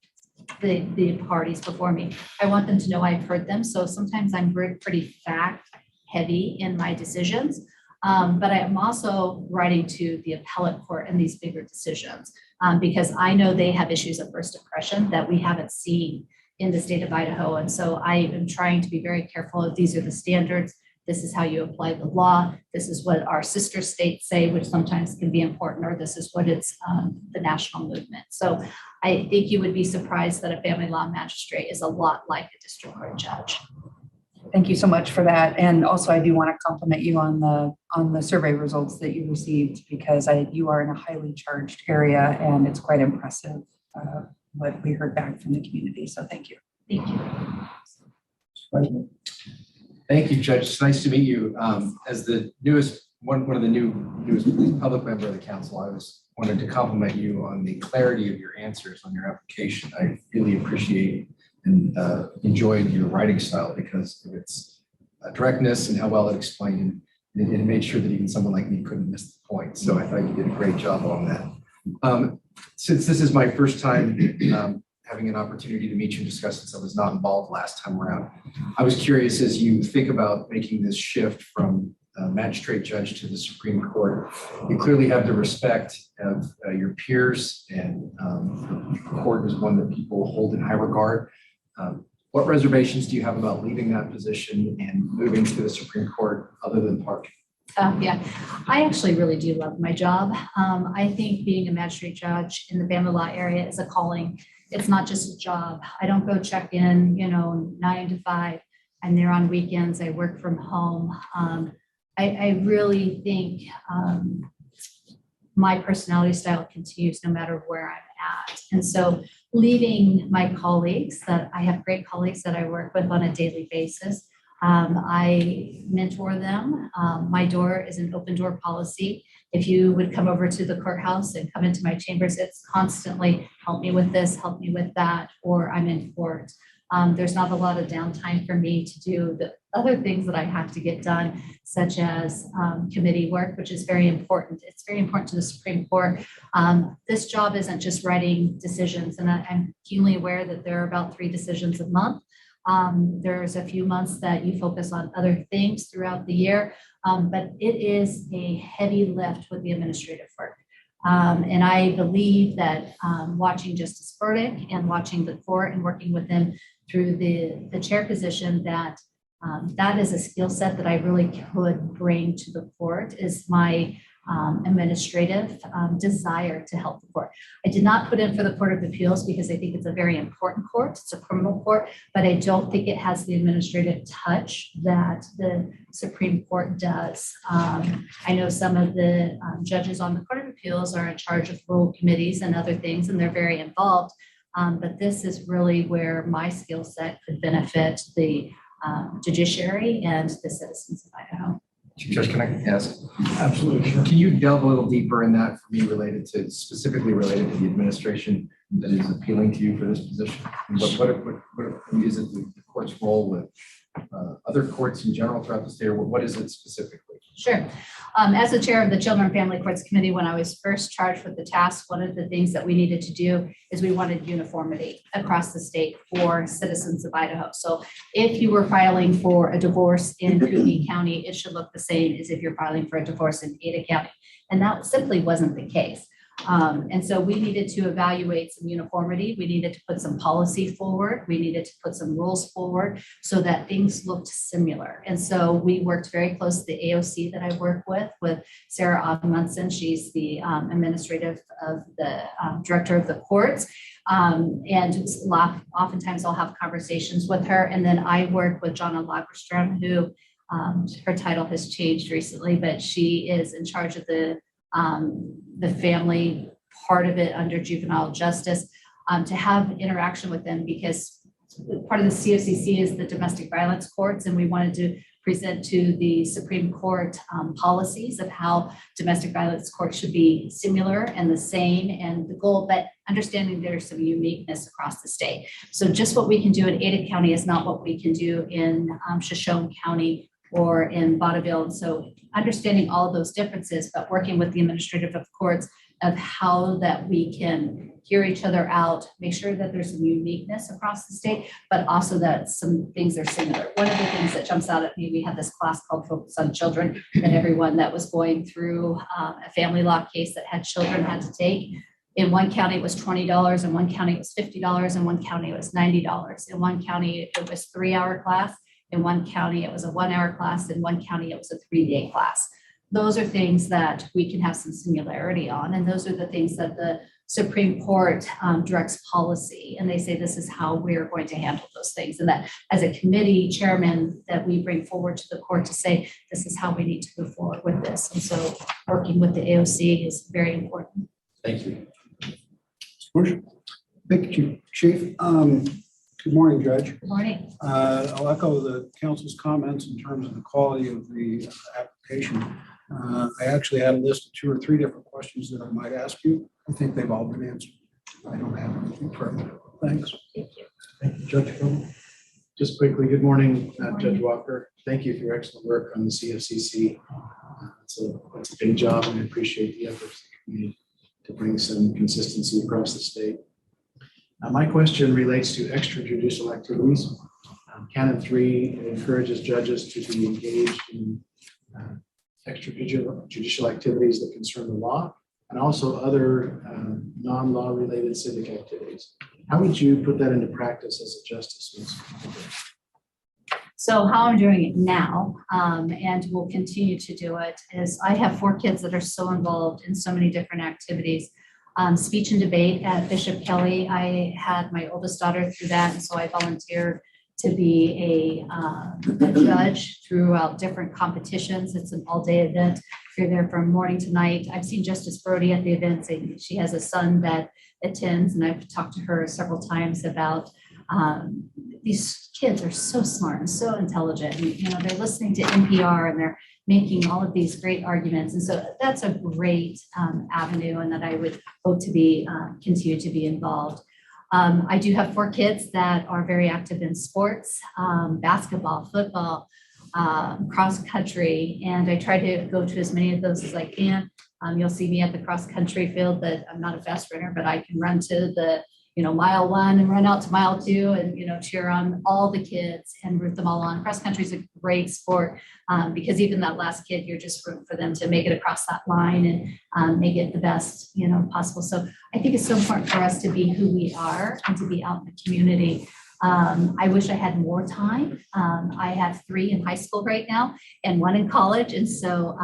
the parties before me. I want them to know I've heard them. So sometimes I'm pretty fact heavy in my decisions. But I am also writing to the appellate court in these bigger decisions because I know they have issues of first impression that we haven't seen in the state of Idaho. And so I am trying to be very careful of these are the standards. This is how you apply the law. This is what our sister states say, which sometimes can be important, or this is what it's the national movement. So I think you would be surprised that a family law magistrate is a lot like a district court judge. Thank you so much for that. And also I do want to compliment you on the survey results that you received because you are in a highly charged area and it's quite impressive what we heard back from the community. So thank you. Thank you. Thank you, Judge. It's nice to meet you. As the one of the newest public member of the council, I wanted to compliment you on the clarity of your answers on your application. I really appreciate and enjoyed your writing style because of its directness and how well it explained and it made sure that even someone like me couldn't miss the point. So I thought you did a great job on that. Since this is my first time having an opportunity to meet you and discuss since I was not involved last time around, I was curious as you think about making this shift from magistrate judge to the Supreme Court, you clearly have the respect of your peers and the court is one that people hold in high regard. What reservations do you have about leaving that position and moving to the Supreme Court other than parking? Yeah, I actually really do love my job. I think being a magistrate judge in the family law area is a calling it's not just a job. I don't go check in, 9 to 5. I'm there on weekends. I work from home. I really think my personality style continues no matter where I'm at. And so leading my colleagues, that I have great colleagues that I work with on a daily basis. I mentor them. My door is an open door policy. If you would come over to the courthouse and come into my chambers, it's constantly help me with this, help me with that, or I'm in court. There's not a lot of downtime for me to do the other things that I have to get done, such as committee work, which is very important. It's very important to the Supreme Court. This job isn't just writing decisions, and I'm keenly aware that there are about 3 decisions a month. There's a few months that you focus on other things throughout the year, but it is a heavy lift with the administrative work. And I believe that watching Justice Burdick and watching the court and working with them through the chair position, that is a skill set that I really could bring to the court, is my administrative desire to help the court. I did not put in for the Court of Appeals because I think it's a very important court. It's a criminal court, but I don't think it has the administrative touch that the Supreme Court does. I know some of the judges on the Court of Appeals are in charge of rule committees and other things, and they're very involved. But this is really where my skill set could benefit the judiciary and the citizens of Idaho. Chief Judge, can I ask? Absolutely, sure. Can you delve a little deeper in that for me, specifically related to the administration that is appealing to you for this position? What is it the court's role with other courts in general throughout the state, or what is it specifically? Sure. As the chair of the Children and Family Courts Committee, when I was first charged with the task, one of the things that we needed to do is we wanted uniformity across the state for citizens of Idaho. So if you were filing for a divorce in Kootenai County, it should look the same as if you're filing for a divorce in Ada County. And that simply wasn't the case. And so we needed to evaluate some uniformity. We needed to put some policy forward. We needed to put some rules forward so that things looked similar. And so we worked very close to the AOC that I work with Sarah Amundsen. She's the administrative of the director of the courts. And oftentimes I'll have conversations with her. And then I work with Jonna Lagerstrom, who her title has changed recently, but she is in charge of the family part of it under juvenile justice, to have interaction with them, because part of the COCC is the domestic violence courts, and we wanted to present to the Supreme Court policies of how domestic violence courts should be similar and the same, and the goal, but understanding there's some uniqueness across the state. So just what we can do in Ada County is not what we can do in Shoshone County or in Vaudeville. And so understanding all of those differences, but working with the administrative of courts of how that we can hear each other out, make sure that there's some uniqueness across the state, but also that some things are similar. One of the things that jumps out at me, we had this class called Focus on Children, and everyone that was going through a family law case that had children had to take. In one county, it was $20, in one county, it was $50, in one county, it was $90. In one county, it was a 3-hour class. In one county, it was a 1-hour class. In one county, it was a 3-day class. Those are things that we can have some similarity on. And those are the things that the Supreme Court directs policy. And they say, this is how we're going to handle those things. And that as a committee chairman, that we bring forward to the court to say, this is how we need to move forward with this. And so working with the AOC is very important. Thank you. Thank you, Chief. Good morning, Judge. Good morning. I'll echo the council's comments in terms of the quality of the application. I actually had a list of 2 or 3 different questions that I might ask you. I think they've all been answered. I don't have anything further. Thanks. Thank you. Thank you, Judge Phil. Just quickly, good morning, Judge Walker. Thank you for your excellent work on the CFCC. It's a big job, and I appreciate the efforts that you made to bring some consistency across the state. My question relates to extrajudicial activities. Canon 3 encourages judges to be engaged in extrajudicial activities that concern the law, and also other non-law related civic activities. How would you put that into practice as a justice? So how I'm doing it now, and will continue to do it, is I have 4 kids that are so involved in so many different activities. speech and debate at Bishop Kelly. I had my oldest daughter through that, and so I volunteered to be a judge throughout different competitions. It's an all-day event. You're there from morning to night. I've seen Justice Brody at the events. She has a son that attends, and I've talked to her several times about these kids are so smart and so intelligent. And, you know, they're listening to NPR and they're making all of these great arguments. And so that's a great avenue, and that I would hope to be continue to be involved. I do have 4 kids that are very active in sports, basketball, football, cross country, and I try to go to as many of those as I can. You'll see me at the cross country field, but I'm not a fast runner, but I can run to the, you know, mile 1 and run out to mile 2 and, you know, cheer on all the kids and root them all on. Cross country is a great sport because even that last kid, you're just rooting for them to make it across that line and make it the best, you know, possible. So I think it's so important for us to be who we are and to be out in the community. I wish I had more time. I have 3 in high school right now and 1 in college. And so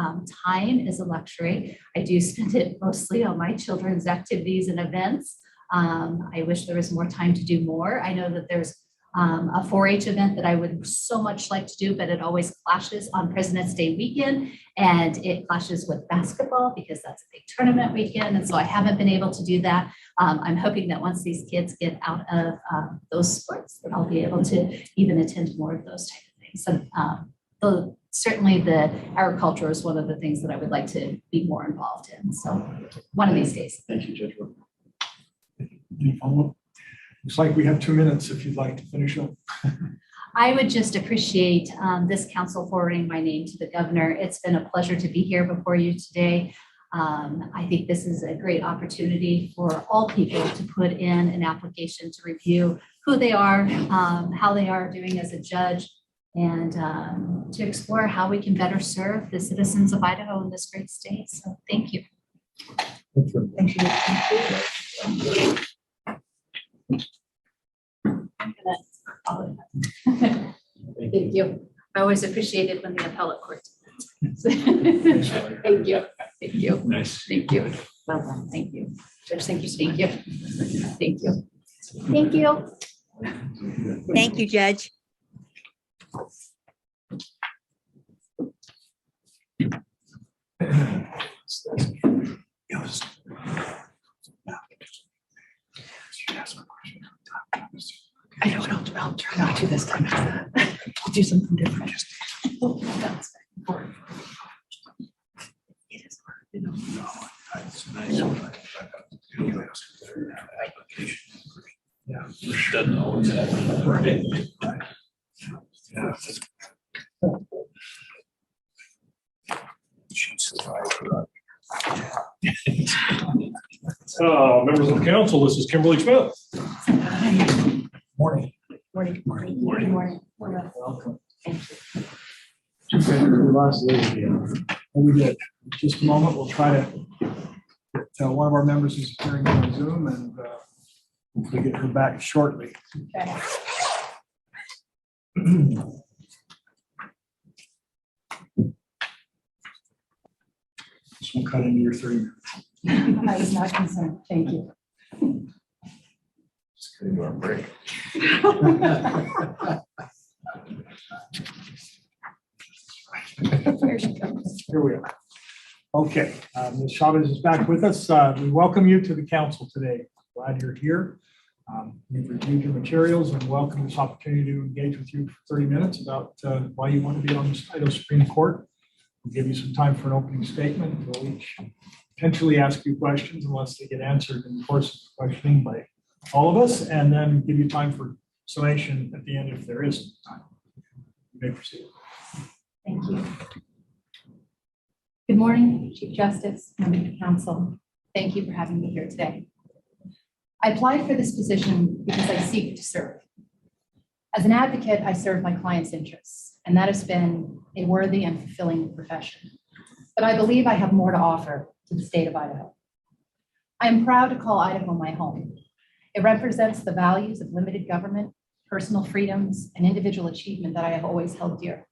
time is a luxury. I do spend it mostly on my children's activities and events. I wish there was more time to do more. I know that there's a 4-H event that I would so much like to do, but it always clashes on President's Day weekend, and it clashes with basketball because that's a big tournament weekend. And so I haven't been able to do that. I'm hoping that once these kids get out of those sports, that I'll be able to even attend more of those type of things. So certainly the agriculture is one of the things that I would like to be more involved in. So one of these days. Thank you, Judge. Any follow-up? Looks like we have 2 minutes if you'd like to finish up. I would just appreciate this council forwarding my name to the governor. It's been a pleasure to be here before you today. I think this is a great opportunity for all people to put in an application to review who they are, how they are doing as a judge, and to explore how we can better serve the citizens of Idaho in this great state. So thank you. Thank you. Thank you. I always appreciate it when the appellate court. Thank you. Thank you. Nice. Thank you. Well done. Thank you. Judge, thank you. Thank you. Thank you. Thank you. Thank you, Judge. I don't know, I'll try not to this time. I'll do something different. Oh, that's important. It is hard, you know. It's nice. Yeah. Doesn't always happen. Right. Yeah. Members of the council, this is Kimberly Smith. Morning. Morning. Morning. Morning. Morning. Welcome. Thank Well, we did. Just a moment, we'll try to get one of our members who's appearing on Zoom and hopefully get her back shortly. Okay. This will cut into your 3 minutes. I was not concerned, thank you. Just gonna do our break. Here we are. Okay, Ms. Chavez is back with us. We welcome you to the council today. Glad you're here. We've reviewed your materials and welcome this opportunity to engage with you for 30 minutes about why you want to be on the Idaho Supreme Court. We'll give you some time for an opening statement. We'll each potentially ask you questions unless they get answered in the course of questioning by all of us, and then give you time for summation at the end if there is time. You may proceed. Thank you. Good morning, Chief Justice, members of the council. Thank you for having me here today. I applied for this position because I seek to serve. As an advocate, I serve my clients' interests, and that has been a worthy and fulfilling profession. But I believe I have more to offer to the state of Idaho. I am proud to call Idaho my home. It represents the values of limited government, personal freedoms, and individual achievement that I have always held dear.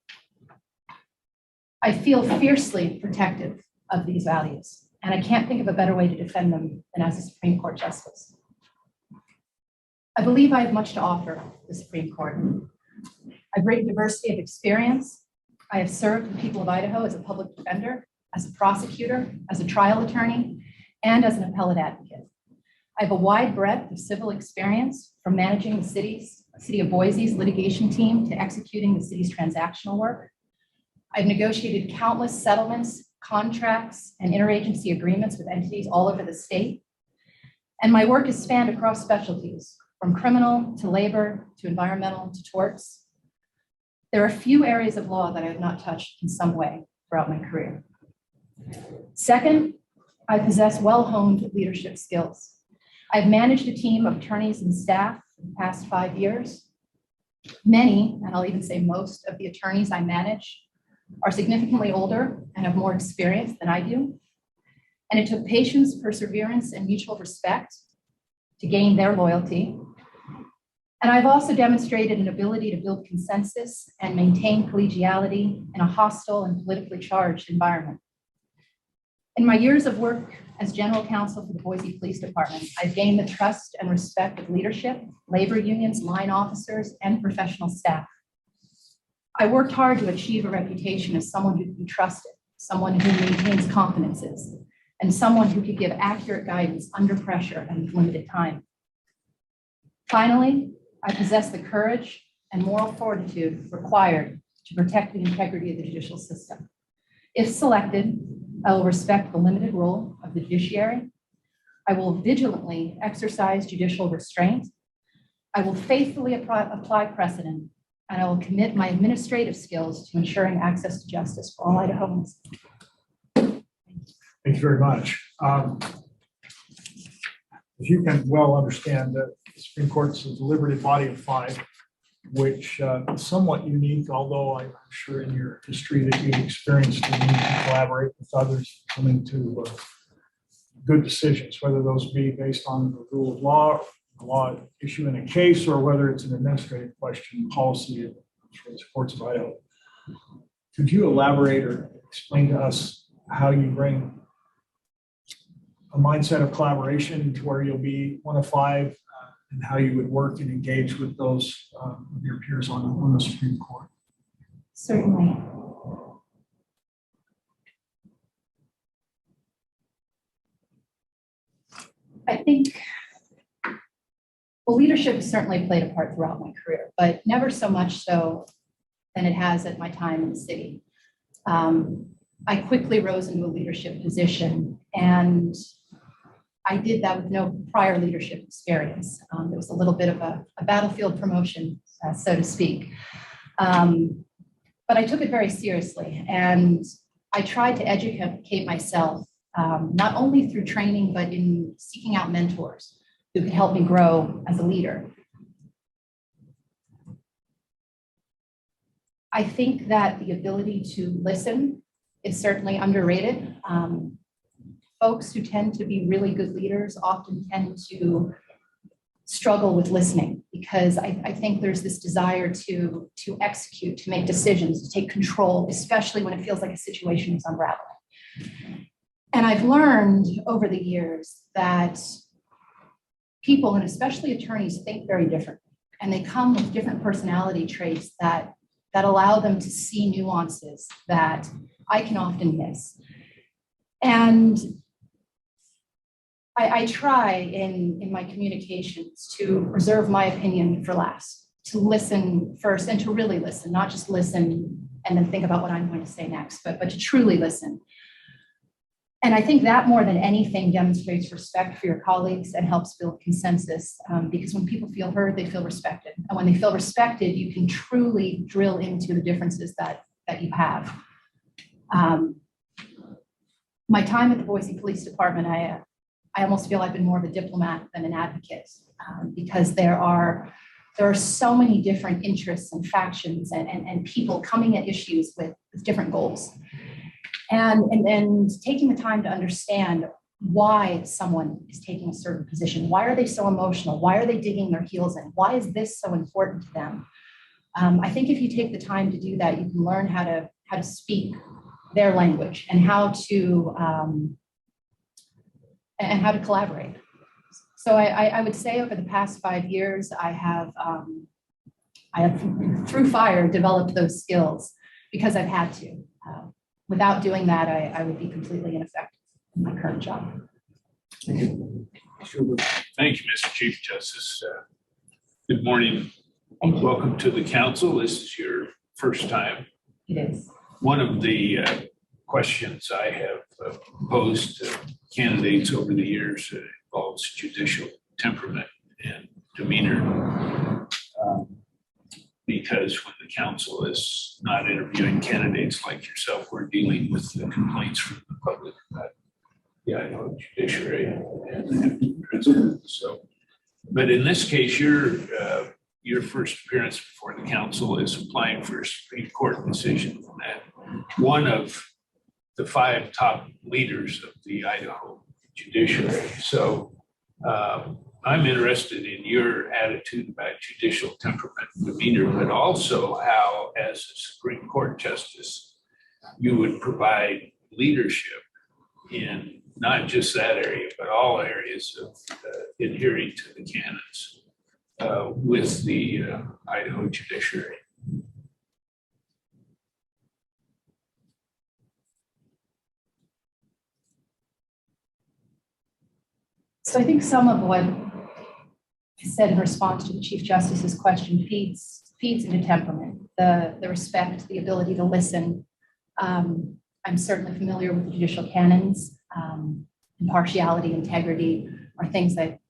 I feel fiercely protective of these values. and I can't think of a better way to defend them than as a Supreme Court justice. I believe I have much to offer the Supreme Court. I bring diversity of experience. I have served the people of Idaho as a public defender, as a prosecutor, as a trial attorney, and as an appellate advocate. I have a wide breadth of civil experience, from managing the city of Boise's litigation team to executing the city's transactional work. I've negotiated countless settlements, contracts, and interagency agreements with entities all over the state. And my work has spanned across specialties, from criminal to labor to environmental to torts. There are few areas of law that I have not touched in some way throughout my career. Second, I possess well-honed leadership skills. I've managed a team of attorneys and staff for the past 5 years. Many, and I'll even say most, of the attorneys I manage are significantly older and have more experience than I do. And it took patience, perseverance, and mutual respect to gain their loyalty. And I've also demonstrated an ability to build consensus and maintain collegiality in a hostile and politically charged environment. In my years of work as general counsel for the Boise Police Department, I've gained the trust and respect of leadership, labor unions, line officers, and professional staff. I worked hard to achieve a reputation as someone who can be trusted, someone who maintains confidences, and someone who could give accurate guidance under pressure and with limited time. Finally, I possess the courage and moral fortitude required to protect the integrity of the judicial system. If selected, I will respect the limited role of the judiciary. I will vigilantly exercise judicial restraint. I will faithfully apply precedent, and I will commit my administrative skills to ensuring access to justice for all Idahoans. Thank you very much. As you can well understand, the Supreme Court's a deliberative body of 5, which is somewhat unique, although I'm sure in your history that you've experienced the need to collaborate with others coming to good decisions, whether those be based on the rule of law, a law issue in a case, or whether it's an administrative question, policy for the courts of Idaho. Could you elaborate or explain to us how you bring a mindset of collaboration to where you'll be one of 5, and how you would work and engage with those of your peers on the Supreme Court? Certainly. I think, well, leadership has certainly played a part throughout my career, but never so much so than it has at my time in the city. I quickly rose into a leadership position, and I did that with no prior leadership experience. There was a little bit of a battlefield promotion, so to speak. But I took it very seriously, and I tried to educate myself, not only through training, but in seeking out mentors who could help me grow as a leader. I think that the ability to listen is certainly underrated. Folks who tend to be really good leaders often tend to struggle with listening, because I think there's this desire to execute, to make decisions, to take control, especially when it feels like a situation is unraveling. And I've learned over the years that people, and especially attorneys, think very differently, and they come with different personality traits that allow them to see nuances that I can often miss. And I try in my communications to reserve my opinion for last, to listen first, and to really listen, not just listen and then think about what I'm going to say next, but to truly listen. And I think that more than anything demonstrates respect for your colleagues and helps build consensus, because when people feel heard, they feel respected. And when they feel respected, you can truly drill into the differences that you have. My time at the Boise Police Department, I almost feel I've been more of a diplomat than an advocate, because there are so many different interests and factions and people coming at issues with different goals. And taking the time to understand why someone is taking a certain position. Why are they so emotional? Why are they digging their heels in? Why is this so important to them? I think if you take the time to do that, you can learn how to speak their language and how to and how to collaborate. So I would say over the past 5 years, I have through fire developed those skills because I've had to. Without doing that, I would be completely ineffective in my current job. Thank you, Mr. Chief Justice. Good morning. Thank you. Welcome to the council. This is your first time. It is. One of the questions I have posed to candidates over the years involves judicial temperament and demeanor. Because when the council is not interviewing candidates like yourself, we're dealing with the complaints from the public about the Idaho judiciary and principles. So, but in this case, your first appearance before the council is applying for a Supreme Court decision that one of the 5 top leaders of the Idaho judiciary. So I'm interested in your attitude about judicial temperament and demeanor, but also how, as a Supreme Court justice, you would provide leadership in not just that area, but all areas of adhering to the canons with the Idaho judiciary. So I think some of what I said in response to the Chief Justice's question feeds into temperament, the respect, the ability to listen. I'm certainly familiar with the judicial canons. Impartiality, integrity are things that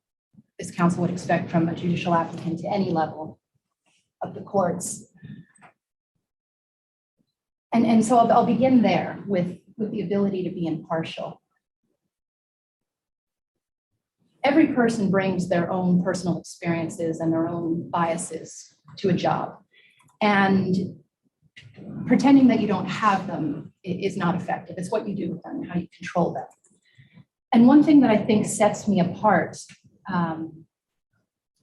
this council would expect from a judicial applicant to any level of the courts. And so I'll begin there with the ability to be impartial. Every person brings their own personal experiences and their own biases to a job. And pretending that you don't have them is not effective. It's what you do with them and how you control them. And one thing that I think sets me apart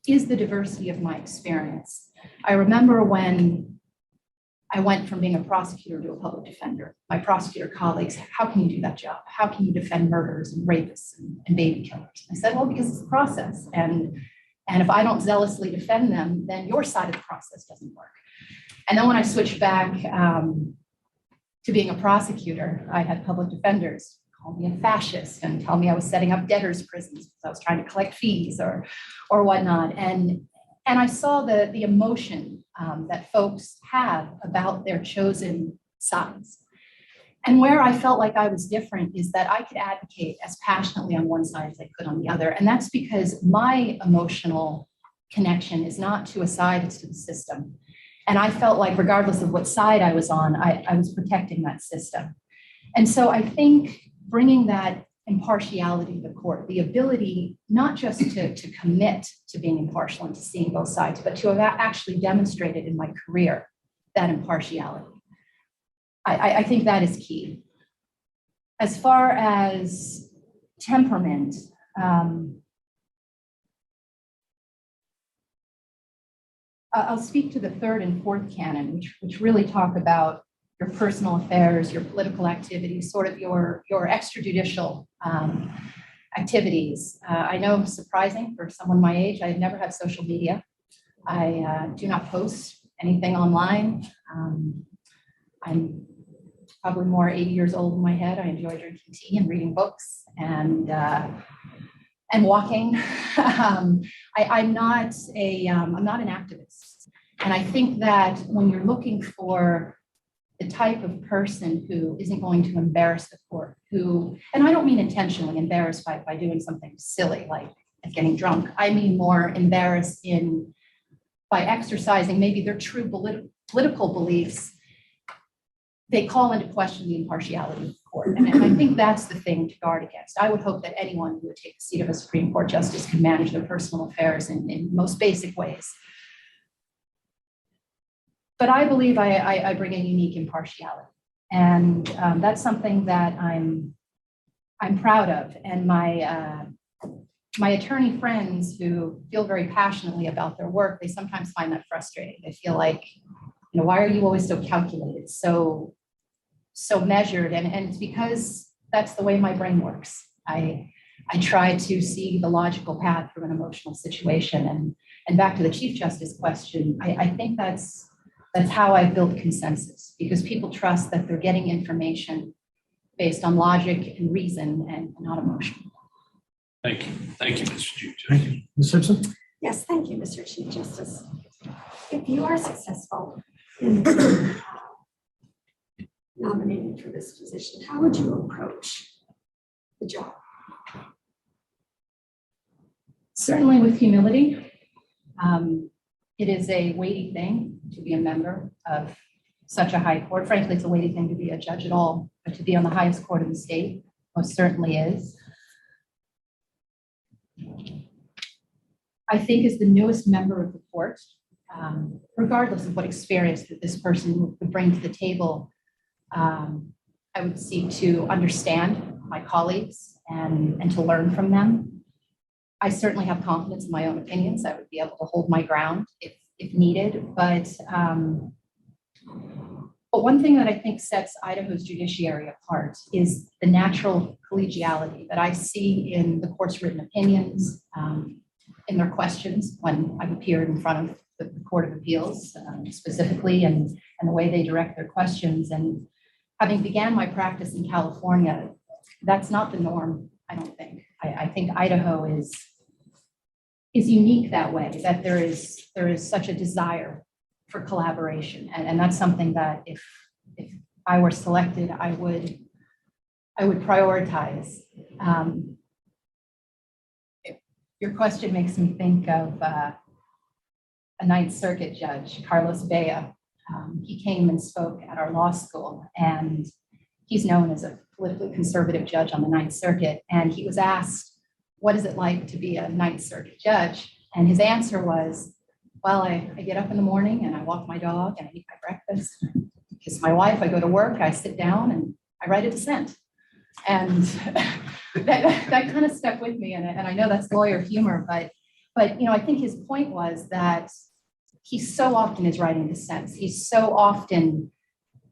is the diversity of my experience. I remember when I went from being a prosecutor to a public defender. My prosecutor colleagues, how can you do that job? How can you defend murderers and rapists and baby killers? I said, well, because it's a process. And if I don't zealously defend them, then your side of the process doesn't work. And then when I switched back to being a prosecutor, I had public defenders call me a fascist and tell me I was setting up debtors' prisons because I was trying to collect fees or whatnot. And I saw the emotion that folks have about their chosen sides. And where I felt like I was different is that I could advocate as passionately on one side as I could on the other. And that's because my emotional connection is not to a side, it's to the system. And I felt like regardless of what side I was on, I was protecting that system. And so I think bringing that impartiality to the court, the ability not just to commit to being impartial and to seeing both sides, but to have actually demonstrated in my career that impartiality. I think that is key. As far as temperament, I'll speak to the 3rd and 4th canon, which really talk about your personal affairs, your political activities, sort of your extrajudicial activities. I know, surprising for someone my age, I never had social media. I do not post anything online. I'm probably more 80 years old in my head. I enjoy drinking tea and reading books and walking. I'm not an activist. And I think that when you're looking for the type of person who isn't going to embarrass the court, and I don't mean intentionally embarrassed by doing something silly like getting drunk. I mean more embarrassed by exercising maybe their true political beliefs. They call into question the impartiality of the court. And I think that's the thing to guard against. I would hope that anyone who would take the seat of a Supreme Court justice can manage their personal affairs in most basic ways. But I believe I bring a unique impartiality. And that's something that I'm proud of. And my attorney friends who feel very passionately about their work, they sometimes find that frustrating. They feel like, why are you always so calculated, so measured? And it's because that's the way my brain works. I I try to see the logical path through an emotional situation. And back to the Chief Justice question, I think that's how I've built consensus, because people trust that they're getting information based on logic and reason and not emotion. Thank you. Thank you, Mr. Chief Thank Justice. you. Ms. Simpson? Yes, thank you, Mr. Chief Justice. If you are successful in nominated for this position, how would you approach the job? Certainly with humility. It is a weighty thing to be a member of such a high court. Frankly, it's a weighty thing to be a judge at all, but to be on the highest court in the state most certainly is. I think as the newest member of the court, regardless of what experience that this person would bring to the table, I would seek to understand my colleagues and to learn from them. I certainly have confidence in my own opinions. I would be able to hold my ground if needed, but one thing that I think sets Idaho's judiciary apart is the natural collegiality that I see in the court's written opinions, in their questions when I've appeared in front of the Court of Appeals specifically, and the way they direct their questions. And having began my practice in California, that's not the norm, I don't think. I think Idaho is unique that way, that there is such a desire for collaboration. And that's something that if I were selected, I would prioritize. Your question makes me think of a Ninth Circuit judge, Carlos Bea. He came and spoke at our law school, and he's known as a politically conservative judge on the Ninth Circuit. And he was asked, what is it like to be a Ninth Circuit judge? And his answer was, well, I get up in the morning and I walk my dog and I eat my breakfast, kiss my wife, I go to work, I sit down and I write a dissent. And that kind of stuck with me. And I know that's lawyer humor, but I think his point was that he so often is writing dissents. He's so often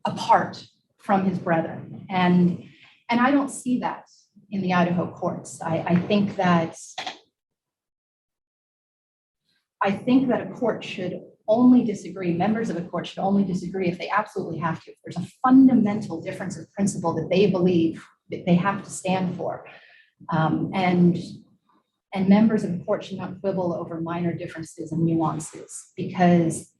apart from his brethren. And I don't see that in the Idaho courts. I think that a court should only disagree, members of a court should only disagree if they absolutely have to. If there's a fundamental difference of principle that they believe that they have to stand for. And members of the court should not quibble over minor differences and nuances, because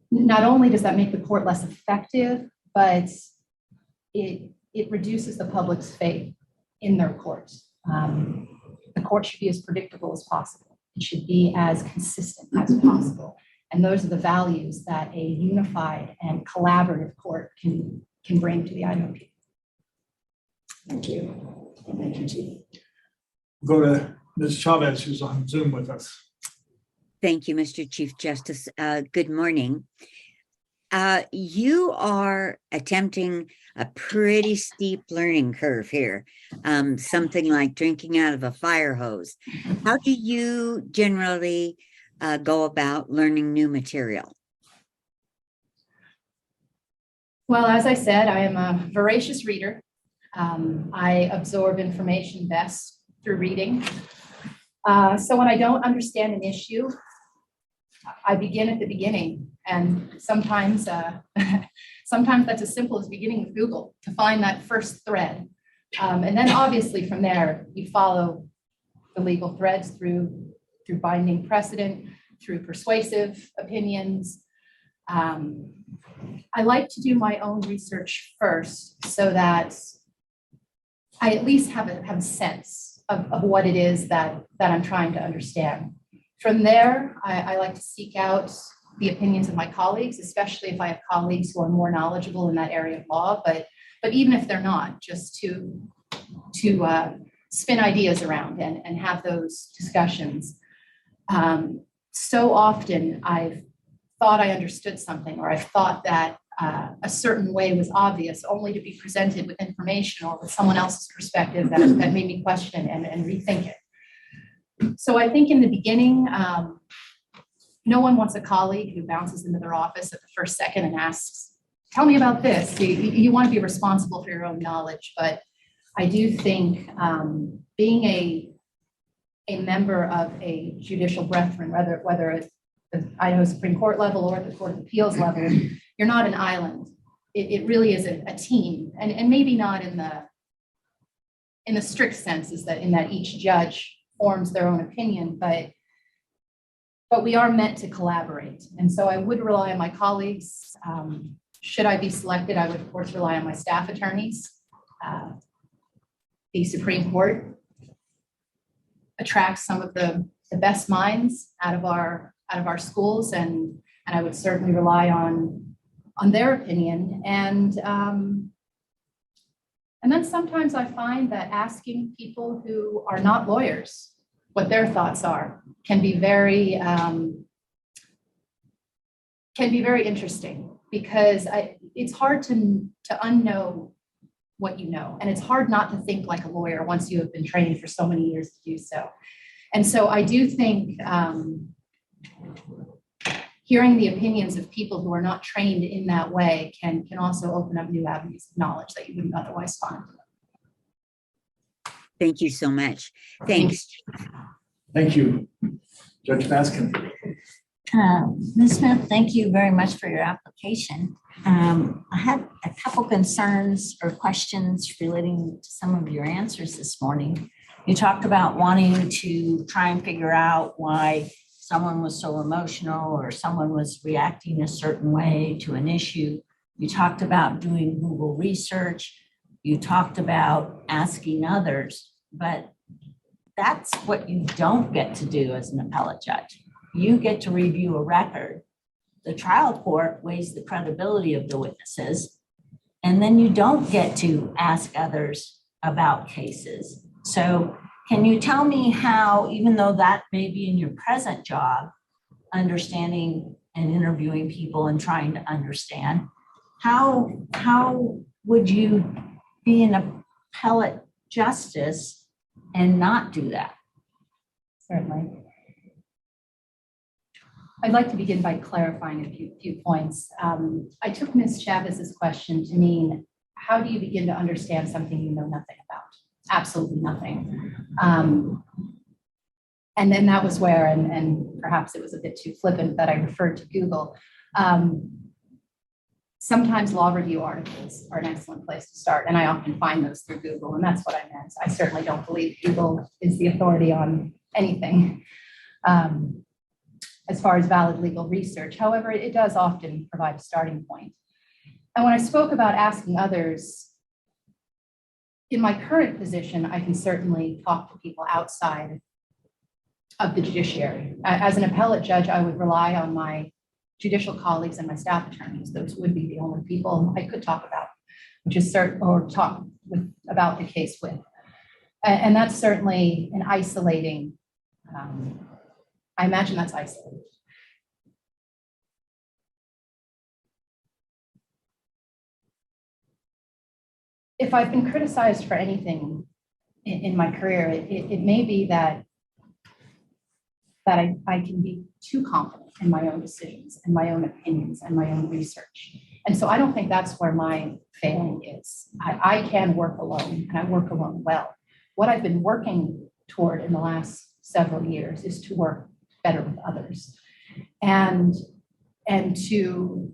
not only does that make the court less effective, but it reduces the public's faith in their court. The court should be as predictable as possible. It should be as consistent as possible. And those are the values that a unified and collaborative court can bring to the Idaho people. Thank you. Thank you, Chief. We'll go to Ms. Chavez, who's on Zoom with us. Thank you, Mr. Chief Justice. Good morning. You are attempting a pretty steep learning curve here, something like drinking out of a fire hose. How do you generally go about learning new material? Well, as I said, I am a voracious reader. I absorb information best through reading. So when I don't understand an issue, I begin at the beginning, and sometimes that's as simple as beginning with Google to find that first thread. And then obviously from there, you follow the legal threads through binding precedent, through persuasive opinions. I like to do my own research first so that I at least have a sense of what it is that I'm trying to understand. From there, I like to seek out the opinions of my colleagues, especially if I have colleagues who are more knowledgeable in that area of law, but even if they're not, just to spin ideas around and have those discussions. So often I've thought I understood something, or I've thought that a certain way was obvious, only to be presented with information or with someone else's perspective that made me question and rethink it. So I think in the beginning, no one wants a colleague who bounces into their office at the first second and asks, tell me about this. You want to be responsible for your own knowledge, but I do think being a member of a judicial brethren, whether it's the Idaho Supreme Court level or at the Court of Appeals level, you're not an island. It really is a team, and maybe not in the strict sense, is that in that each judge forms their own opinion, but we are meant to collaborate. And so I would rely on my colleagues. Should I be selected, I would of course rely on my staff attorneys. The Supreme Court attracts some of the best minds out of our schools, and I would certainly rely on their opinion. And then sometimes I find that asking people who are not lawyers what their thoughts are can be very interesting, because it's hard to unknow what you know, and it's hard not to think like a lawyer once you have been trained for so many years to do so. And so I do think hearing the opinions of people who are not trained in that way can also open up new avenues of knowledge that you wouldn't otherwise find. Thank you so much. Thanks. Thank you. Judge Baskin. Ms. Smith, thank you very much for your application. I had a couple concerns or questions relating to some of your answers this morning. You talked about wanting to try and figure out why someone was so emotional or someone was reacting a certain way to an issue. You talked about doing Google research. You talked about asking others, but that's what you don't get to do as an appellate judge. You get to review a record. The trial court weighs the credibility of the witnesses, and then you don't get to ask others about cases. So can you tell me how, even though that may be in your present job, understanding and interviewing people and trying to understand, how would you be an appellate justice and not do that? Certainly. I'd like to begin by clarifying a few points. I took Ms. Chavez's question to mean, how do you begin to understand something you know nothing about? Absolutely nothing. And then that was where, and perhaps it was a bit too flippant that I referred to Google. Sometimes law review articles are an excellent place to start, and I often find those through Google, and that's what I meant. I certainly don't believe Google is the authority on anything as far as valid legal research. However, it does often provide a starting point. And when I spoke about asking others, in my current position, I can certainly talk to people outside of the judiciary. As an appellate judge, I would rely on my judicial colleagues and my staff attorneys. Those would be the only people I could talk about, about the case with. And that's certainly an isolating, I imagine that's isolating. If I've been criticized for anything in my career, it may be that I can be too confident in my own decisions and my own opinions and my own research. And so I don't think that's where my failing is. I can work alone, and I work alone well. What I've been working toward in the last several years is to work better with others and to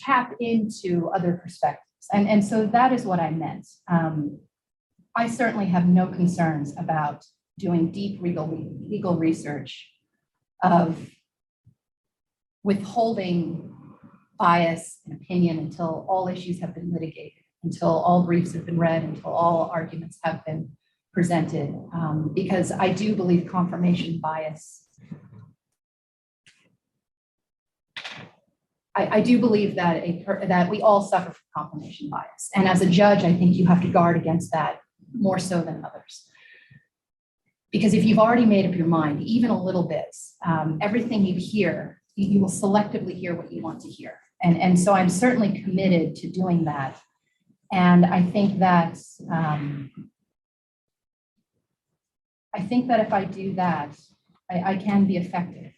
tap into other perspectives. And so that is what I meant. I certainly have no concerns about doing deep legal research of withholding bias and opinion until all issues have been litigated, until all briefs have been read, until all arguments have been presented, because I do believe confirmation bias. I do believe that that we all suffer from confirmation bias. And as a judge, I think you have to guard against that more so than others. Because if you've already made up your mind, even a little bit, everything you hear, you will selectively hear what you want to hear. And so I'm certainly committed to doing that. And I think that if I do that, I can be effective.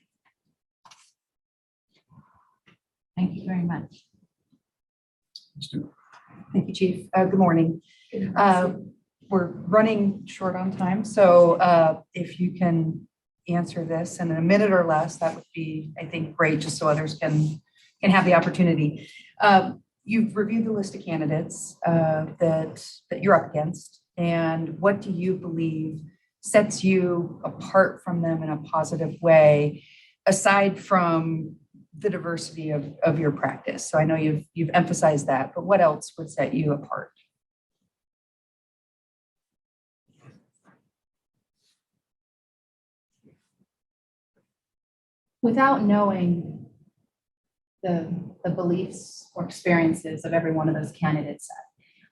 Thank you very much. Thank you, Chief. Good morning. We're running short on time, so if you can answer this in a minute or less, that would be, I think, great, just so others can have the opportunity. You've reviewed the list of candidates that you're up against, and what do you believe sets you apart from them in a positive way, aside from the diversity of your practice? So I know you've emphasized that, but what else would set you apart? Without knowing the beliefs or experiences of every one of those candidates,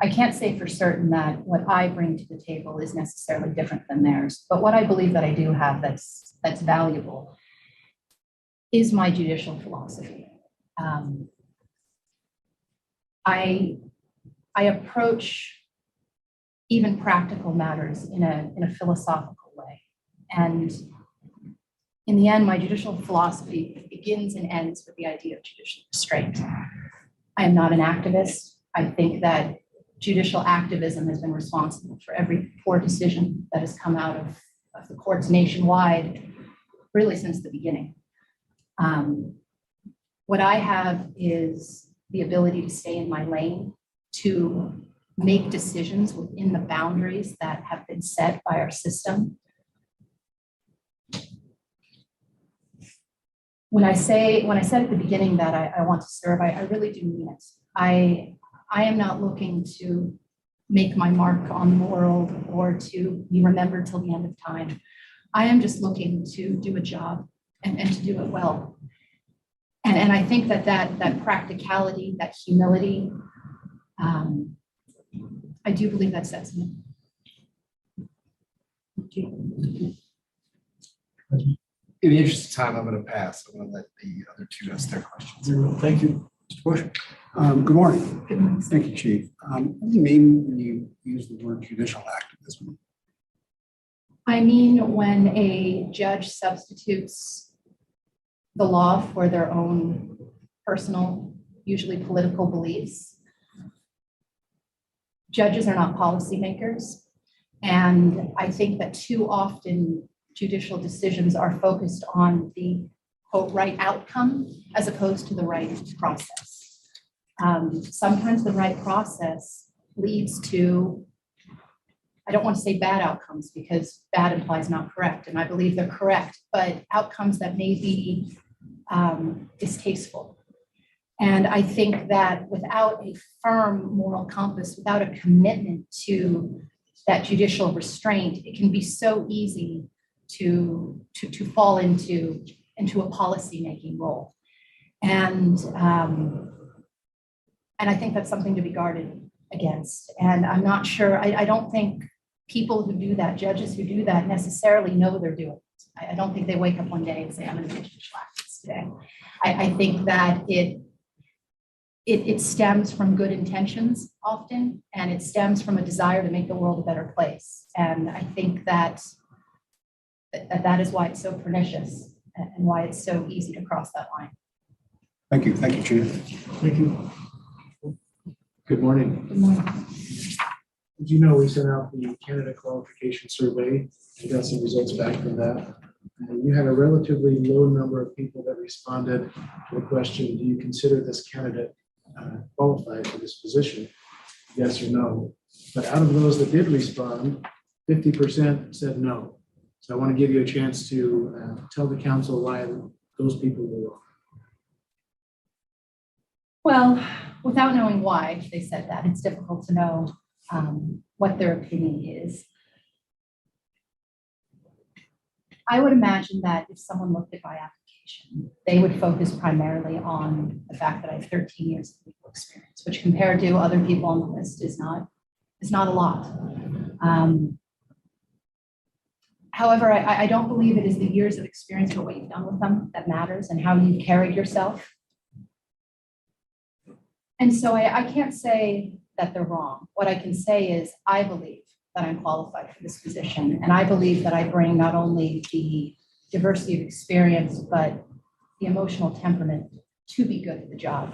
I can't say for certain that what I bring to the table is necessarily different than theirs. But what I believe that I do have that's valuable is my judicial philosophy. I approach even practical matters in a philosophical way. And in the end, my judicial philosophy begins and ends with the idea of judicial restraint. I am not an activist. I think that judicial activism has been responsible for every poor decision that has come out of the courts nationwide, really since the beginning. What I have is the ability to stay in my lane, to make decisions within the boundaries that have been set by our system. When I said at the beginning that I want to serve, I really do mean it. I am not looking to make my mark on the world or to be remembered till the end of time. I am just looking to do a job and to do it well. And I think that practicality, that humility, I do believe that sets me. In the interest of time, I'm going to pass. I'm going to let the other two ask their questions. Thank you. Mr. Bush. Good morning. Good morning. Thank you, Chief. What do you mean when you use the word judicial activism? I mean, when a judge substitutes the law for their own personal, usually political beliefs. Judges are not policymakers. And I think that too often judicial decisions are focused on the quote right outcome as opposed to the right process. Sometimes the right process leads to, I don't want to say bad outcomes because bad implies not correct, and I believe they're correct, but outcomes that may be distasteful. And I think that without a firm moral compass, without a commitment to that judicial restraint, it can be so easy to fall into a policy-making role. And I think that's something to be guarded against. And I'm not sure, I don't think people who do that, judges who do that necessarily know they're doing it. I don't think they wake up one day and say, I'm going to be a judicial activist today. I think that it stems from good intentions often, and it stems from a desire to make the world a better place. And I think that is why it's so pernicious and why it's so easy to cross that line. Thank you. Thank you, Chief. Thank you. Good morning. Good morning. As you know, we sent out the candidate qualification survey and got some results back from that. And you had a relatively low number of people that responded to the question, do you consider this candidate qualified for this position? Yes or no. But out of those that did respond, 50% said no. So I want to give you a chance to tell the council why those people were wrong. Well, without knowing why they said that, it's difficult to know what their opinion is. I would imagine that if someone looked at my application, they would focus primarily on the fact that I have 13 years of legal experience, which compared to other people on the list is not a lot. However, I don't believe it is the years of experience or what you've done with them that matters and how you've carried yourself. And so I can't say that they're wrong. What I can say is I believe that I'm qualified for this position. And I believe that I bring not only the diversity of experience, but the emotional temperament to be good at the job.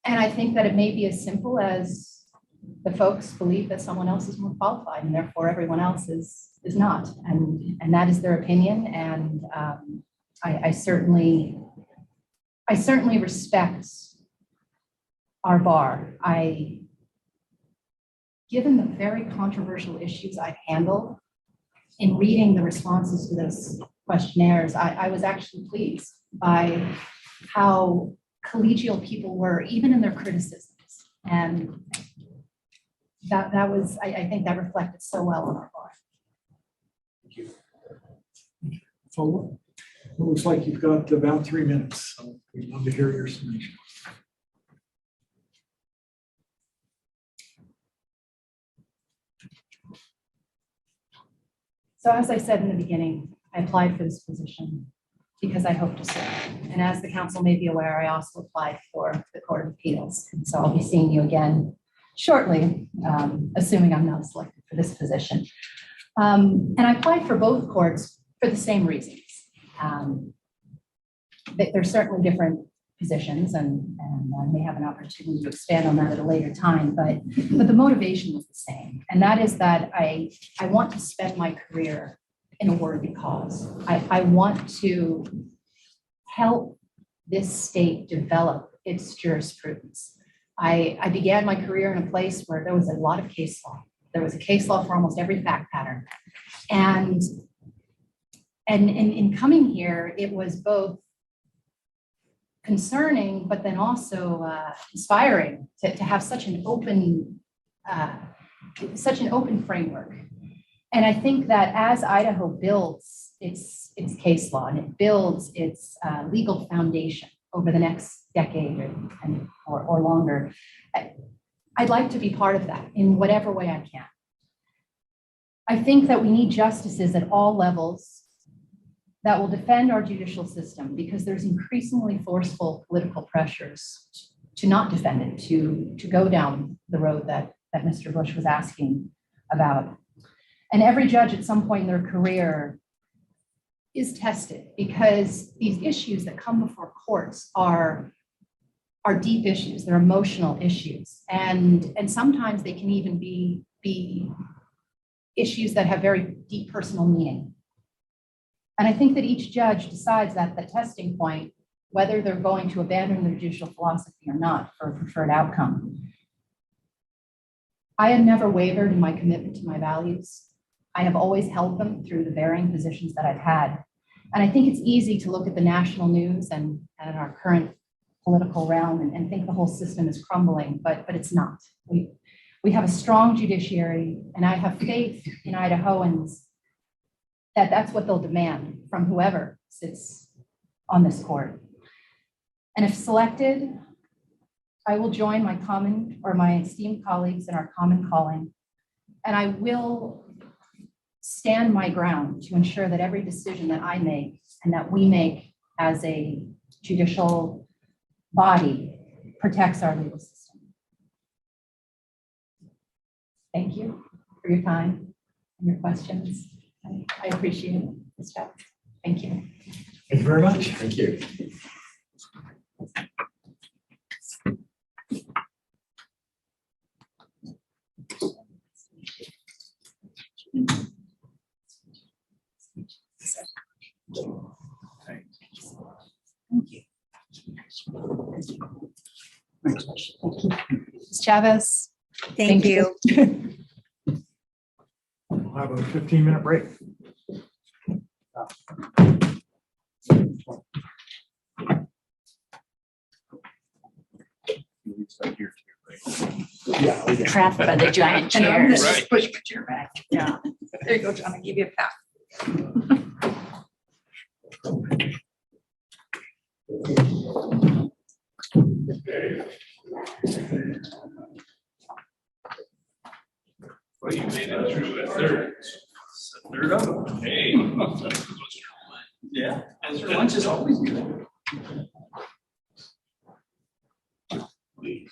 And I think that it may be as simple as the folks believe that someone else is more qualified and therefore everyone else is not. And that is their opinion. And I certainly respect our bar. Given the very controversial issues I've handled in reading the responses to those questionnaires, I was actually pleased by how collegial people were, even in their criticisms. And that was, I think that reflected so well on our bar. Thank you. Follow-up? It looks like you've got about 3 minutes, so we'd love to hear your summation. So as I said in the beginning, I applied for this position because I hope to serve. And as the council may be aware, I also applied for the Court of Appeals. And so I'll be seeing you again shortly, assuming I'm not selected for this position. And I applied for both courts for the same reasons. They're certainly different positions, and I may have an opportunity to expand on that at a later time, but the motivation was the same. And that is that I want to spend my career in a worthy cause. I want to help this state develop its jurisprudence. I began my career in a place where there was a lot of case law. There was a case law for almost every fact pattern. And in coming here, it was both concerning, but then also inspiring to have such an open framework. And I think that as Idaho builds its case law and it builds its legal foundation over the next decade or longer, I'd like to be part of that in whatever way I can. I think that we need justices at all levels that will defend our judicial system, because there's increasingly forceful political pressures to not defend it, to go down the road that Mr. Bush was asking about. And every judge at some point in their career is tested, because these issues that come before courts are deep issues, they're emotional issues. And sometimes they can even be issues that have very deep personal meaning. And I think that each judge decides at the testing point whether they're going to abandon their judicial philosophy or not for a preferred outcome. I have never wavered in my commitment to my values. I have always held them through the varying positions that I've had. And I think it's easy to look at the national news and our current political realm and think the whole system is crumbling, but it's not. We have a strong judiciary, and I have faith in Idahoans that that's what they'll demand from whoever sits on this court. And if selected, I will join my esteemed colleagues in our common calling, and I will stand my ground to ensure that every decision that I make and that we make as a judicial body protects our legal system. Thank you for your time and your questions. I appreciate it, Ms. Jack. Thank you. Thank you very much. Thank you. Ms. Chavez. Thank you. We'll have a 15-minute break. Yeah. Trapped by the giant And I'm gonna chairs. just push my chair back. Yeah. There you go, John. I give you a pat. Well, you made it through a third. Third of them. Hey. Yeah. And your lunch is always good. Please.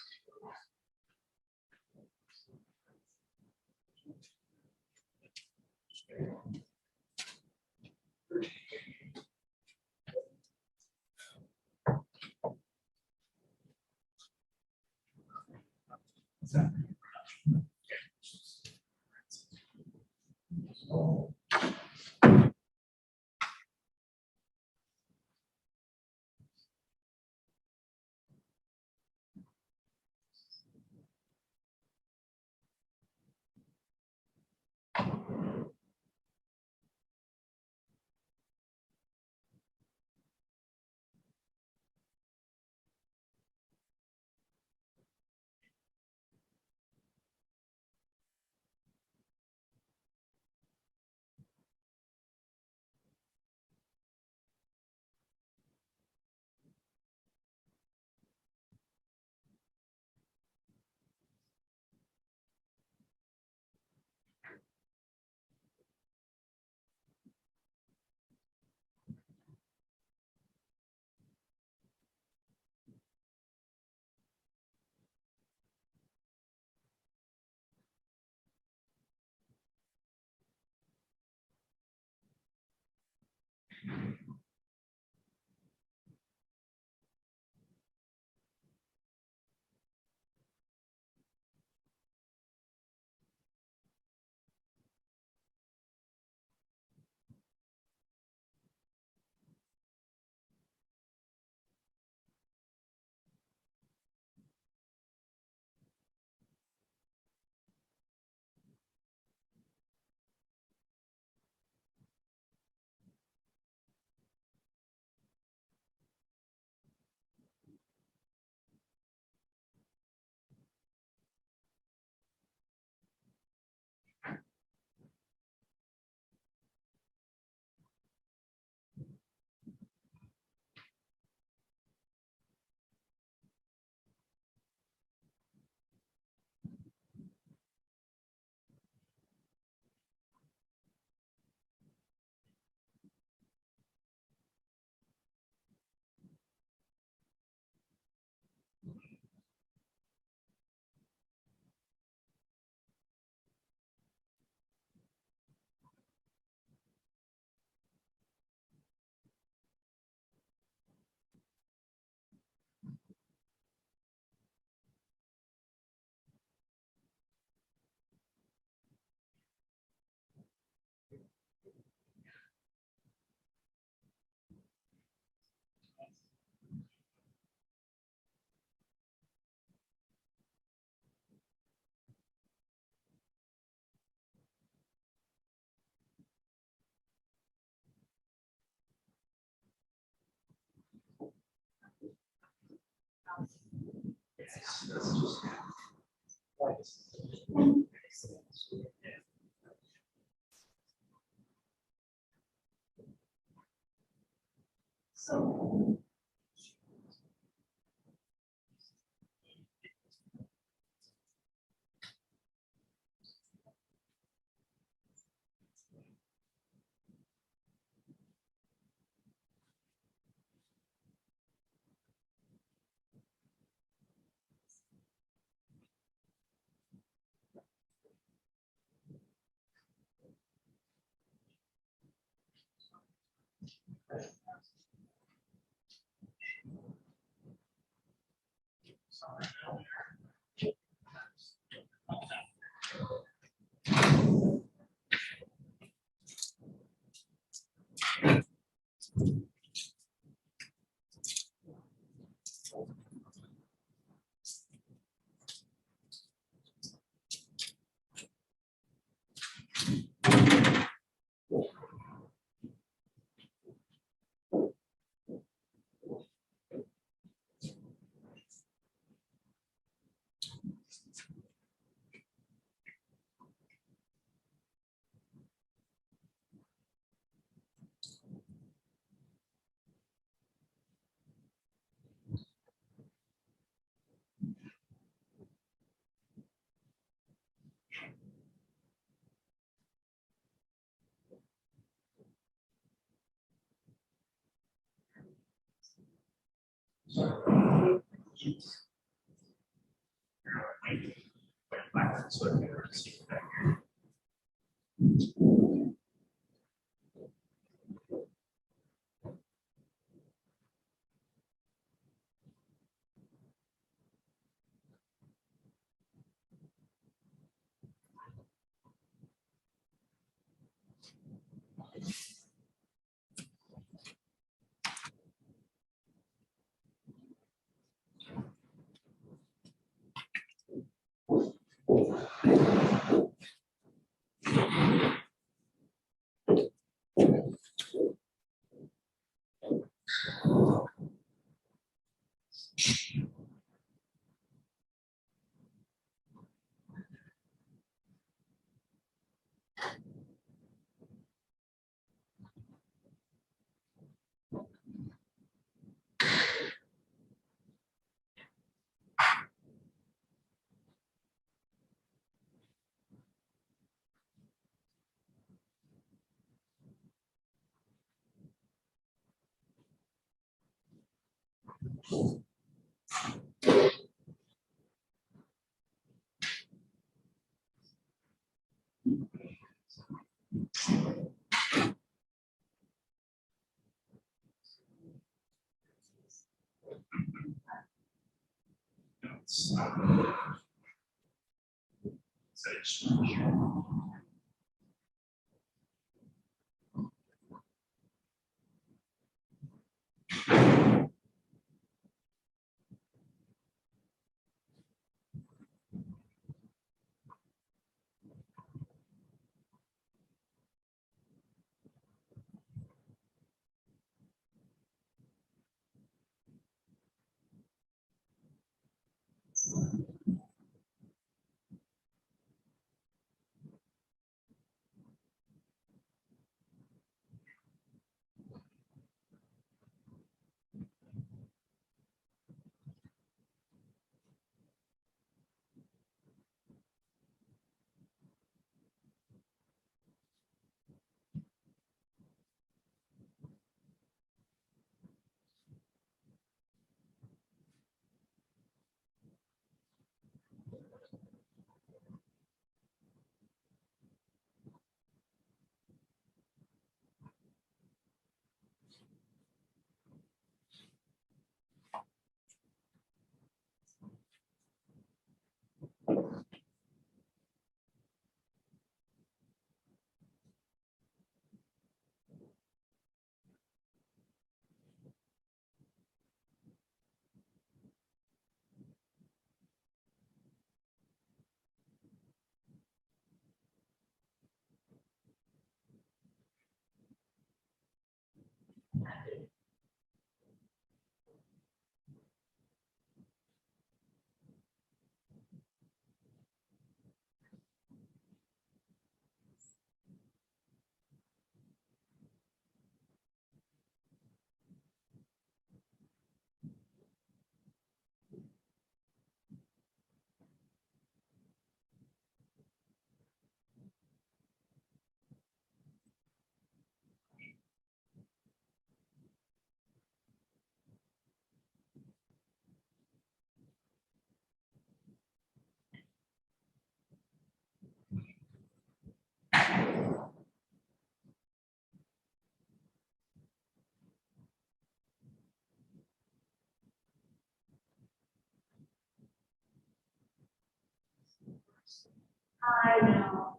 I know.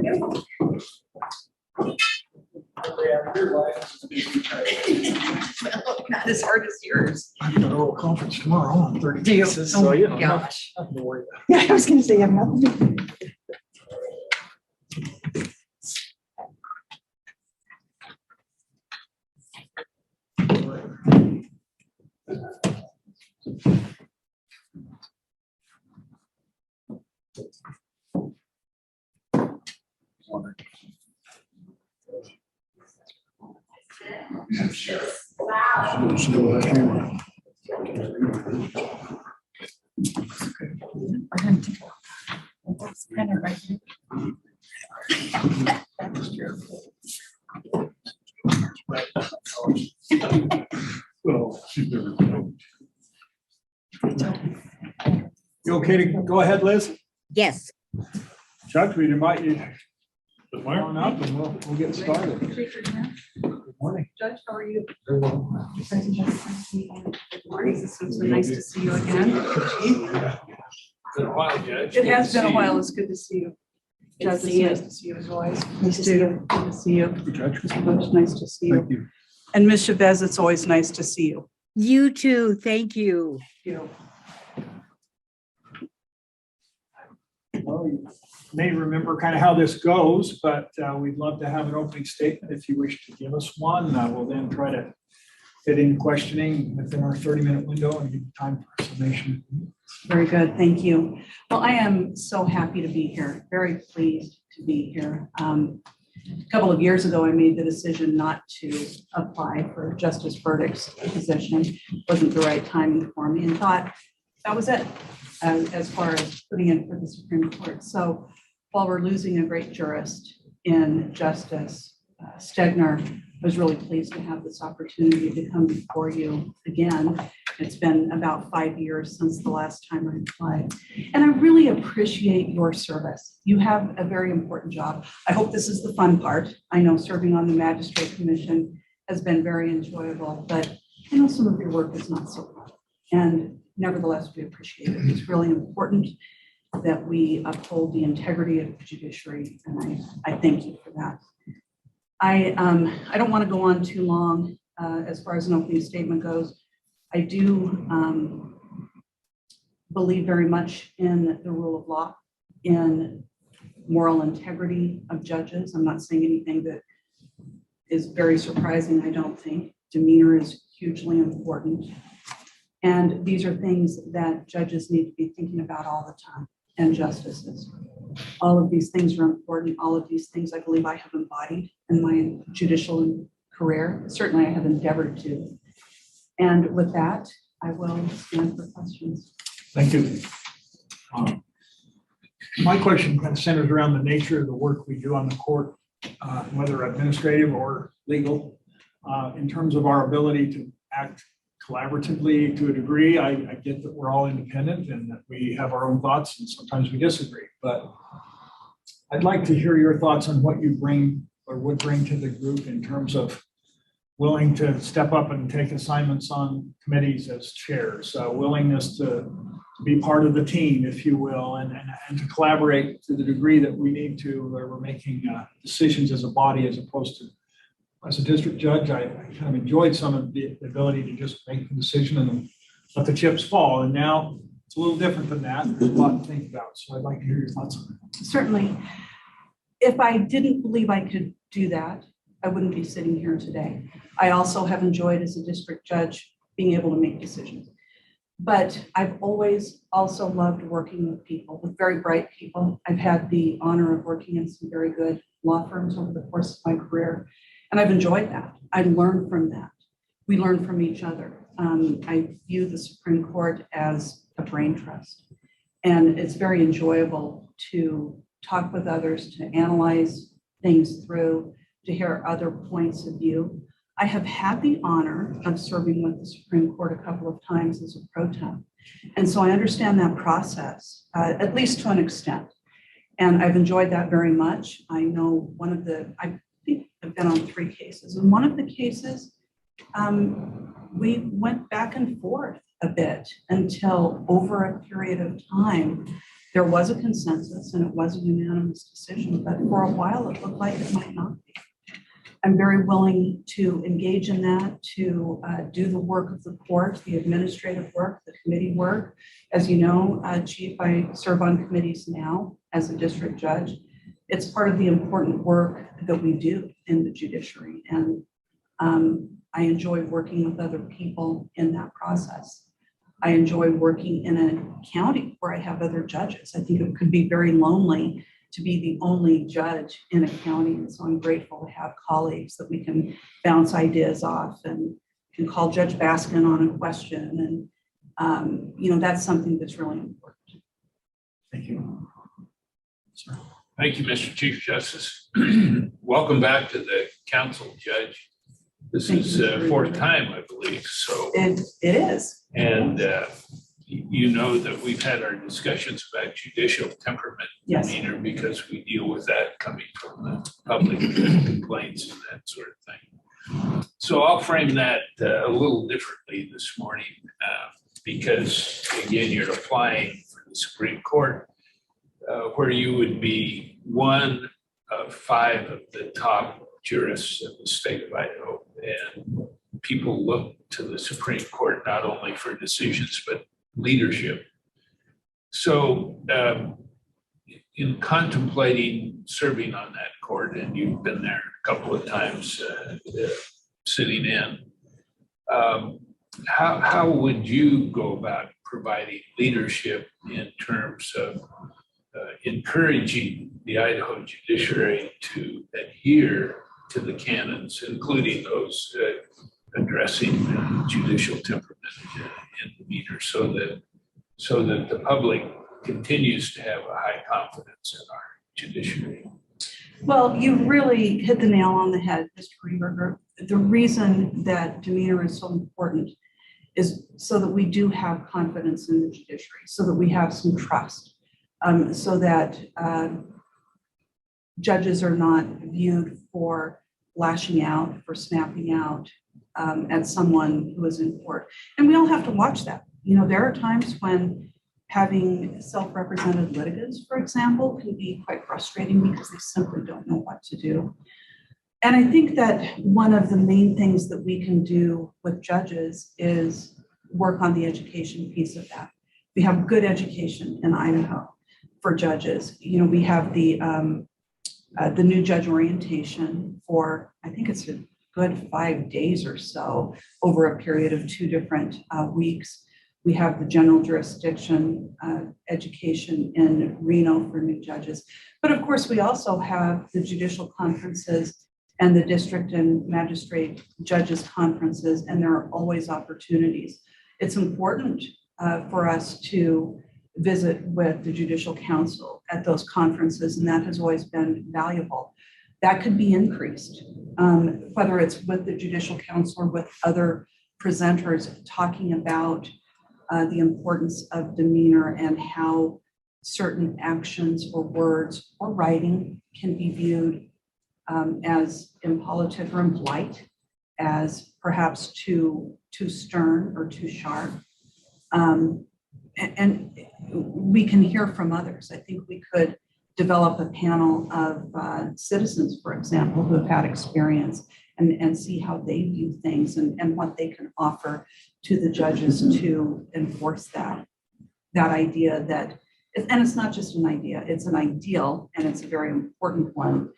Not as hard as yours. I've got an oral conference tomorrow on 30 Do you? cases, Oh so my you know, gosh. nothing to worry about. Yeah, I was gonna say, you have nothing. Show the camera. Well, she's never been. You okay to go ahead, Liz? Yes, Chuck, we'd invite you Good morning. on up and we'll get started. Good morning. Judge, how are you? Good morning. It's so nice to see you again. Been a while, Judge. It has been a Good to see while. you. It's good to see you. Good to Judge, see you. it's nice to see you as always. Nice to see you. Good to see you. Judge. Mr. Bush, nice to see Thank you. you. And Ms. Chavez, it's always nice to see you. you too. Thank you. Well, you may remember kind of how this goes, but we'd love to have an opening statement if you wish to give us one. We'll then try to fit in questioning within our 30-minute window and give time for summation. Very good, thank you. Well, I am so happy to be here, very pleased to be here. A couple of years ago, I made the decision not to apply for Justice Verdict's position. Wasn't the right timing for me, and thought that was it as far as putting in for the Supreme Court. So while we're losing a great jurist in Justice Stegner, I was really pleased to have this opportunity to come before you again. It's been about 5 years since the last time I applied. And I really appreciate your service. You have a very important job. I hope this is the fun part. I know serving on the Magistrate Commission has been very enjoyable, but I know some of your work is not so fun. And nevertheless, we appreciate it. It's really important that we uphold the integrity of the judiciary, and I thank you for that. I don't want to go on too long as far as an opening statement goes. I do believe very much in the rule of law, in moral integrity of judges. I'm not saying anything that is very surprising, I don't think. Demeanor is hugely important. And these are things that judges need to be thinking about all the time, and justices. All of these things are important. All of these things I believe I have embodied in my judicial career. Certainly I have endeavored to. And with that, I will stand for questions. Thank you. My question kind of centers around the nature of the work we do on the court, whether administrative or legal, in terms of our ability to act collaboratively to a degree. I get that we're all independent and that we have our own thoughts and sometimes we disagree, but I'd like to hear your thoughts on what you bring or would bring to the group in terms of willing to step up and take assignments on committees as chairs, willingness to be part of the team, if you will, and to collaborate to the degree that we need to, where we're making decisions as a body as opposed to. As a district judge, I kind of enjoyed some of the ability to just make the decision and then let the chips fall. And now it's a little different than that. There's a lot to think about. So I'd like to hear your thoughts on that. Certainly. If I didn't believe I could do that, I wouldn't be sitting here today. I also have enjoyed as a district judge being able to make decisions. But I've always also loved working with people, with very bright people. I've had the honor of working in some very good law firms over the course of my career. And I've enjoyed that. I learned from that. We learn from each other. I view the Supreme Court as a brain trust. And it's very enjoyable to talk with others, to analyze things through, to hear other points of view. I have had the honor of serving with the Supreme Court a couple of times as a pro tem. And so I understand that process, at least to an extent. And I've enjoyed that very much. I know I think I've been on 3 cases. And one of the cases, we went back and forth a bit until over a period of time, There was a consensus and it was a unanimous decision, but for a while it looked like it might not be. I'm very willing to engage in that, to do the work of the court, the administrative work, the committee work. As you know, Chief, I serve on committees now as a district judge. It's part of the important work that we do in the judiciary. And I enjoy working with other people in that process. I enjoy working in a county where I have other judges. I think it could be very lonely to be the only judge in a county. And so I'm grateful to have colleagues that we can bounce ideas off and can call Judge Baskin on a question. And, you know, that's something that's really important. Thank you. Sir. Thank you, Mr. Chief Justice. Welcome back to the council, Judge. This is fourth time, I believe, so. It is. And you know that we've had our discussions about judicial temperament Yes. demeanor because we deal with that coming from the public complaints and that sort of thing. So I'll frame that a little differently this morning because, again, you're applying for the Supreme Court where you would be one of 5 of the top jurists in the state of Idaho. And people look to the Supreme Court not only for decisions, but leadership. So in contemplating serving on that court, and you've been there a couple of times sitting in, how would you go about providing leadership in terms of encouraging the Idaho judiciary to adhere to the canons, including those addressing judicial temperament and demeanor, so that the public continues to have a high confidence in our judiciary? Well, you really hit the nail on the head, Mr. Greenberger. The reason that demeanor is so important is so that we do have confidence in the judiciary, so that we have some trust, so that judges are not viewed for lashing out, for snapping out at someone who is in court. And we all have to watch that. You know, there are times when having self-represented litigants, for example, can be quite frustrating because they simply don't know what to do. And I think that one of the main things that we can do with judges is work on the education piece of that. We have good education in Idaho for judges. You know, we have the new judge orientation for, I think it's a good 5 days or so over a period of 2 different weeks. We have the general jurisdiction education in Reno for new judges. But of course, we also have the judicial conferences and the district and magistrate judges conferences, and there are always opportunities. It's important for us to visit with the Judicial Council at those conferences, and that has always been valuable. That could be increased, whether it's with the Judicial Council or with other presenters talking about the importance of demeanor and how certain actions or words or writing can be viewed as impolitic or impolite, as perhaps too stern or too sharp. And we can hear from others. I think we could develop a panel of citizens, for example, who have had experience and see how they view things and what they can offer to the judges to enforce that idea that, and it's not just an idea, it's an ideal, and it's a very important one,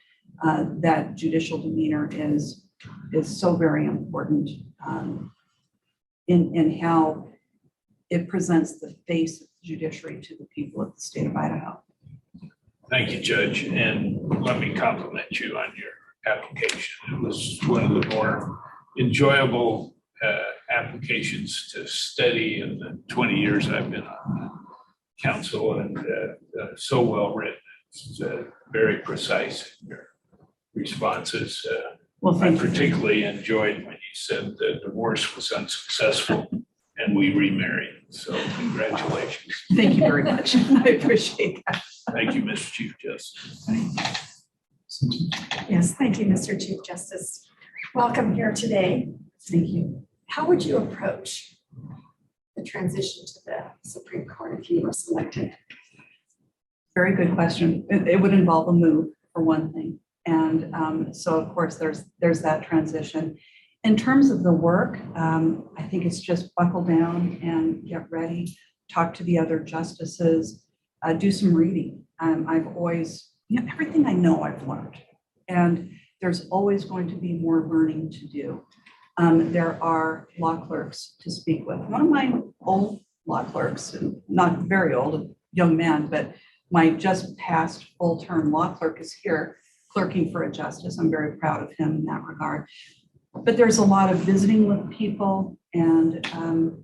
that judicial demeanor is so very important in how it presents the face of the judiciary to the people of the state of Idaho. Thank you, Judge, and let me compliment you on your application. It was one of the more enjoyable applications to study in the 20 years I've been on the council, and so well written. It's very precise in your responses. Well, I thank you. particularly enjoyed when you said the divorce was unsuccessful and we remarried. So congratulations. Thank you very much. I appreciate that. Thank you, Mr. Chief Justice. Yes, thank you, Mr. Chief Justice. Welcome here today. Thank you. How would you approach the transition to the Supreme Court if you were selected? Very good question. It would involve a move for one thing. And so of course, there's that transition. In terms of the work, I think it's just buckle down and get ready, talk to the other justices, do some reading. I've always, everything I know I've learned. And there's always going to be more learning to do. There are law clerks to speak with. One of my old law clerks, not very old, a young man, but my just passed full-term law clerk is here clerking for a justice. I'm very proud of him in that regard. But there's a lot of visiting with people and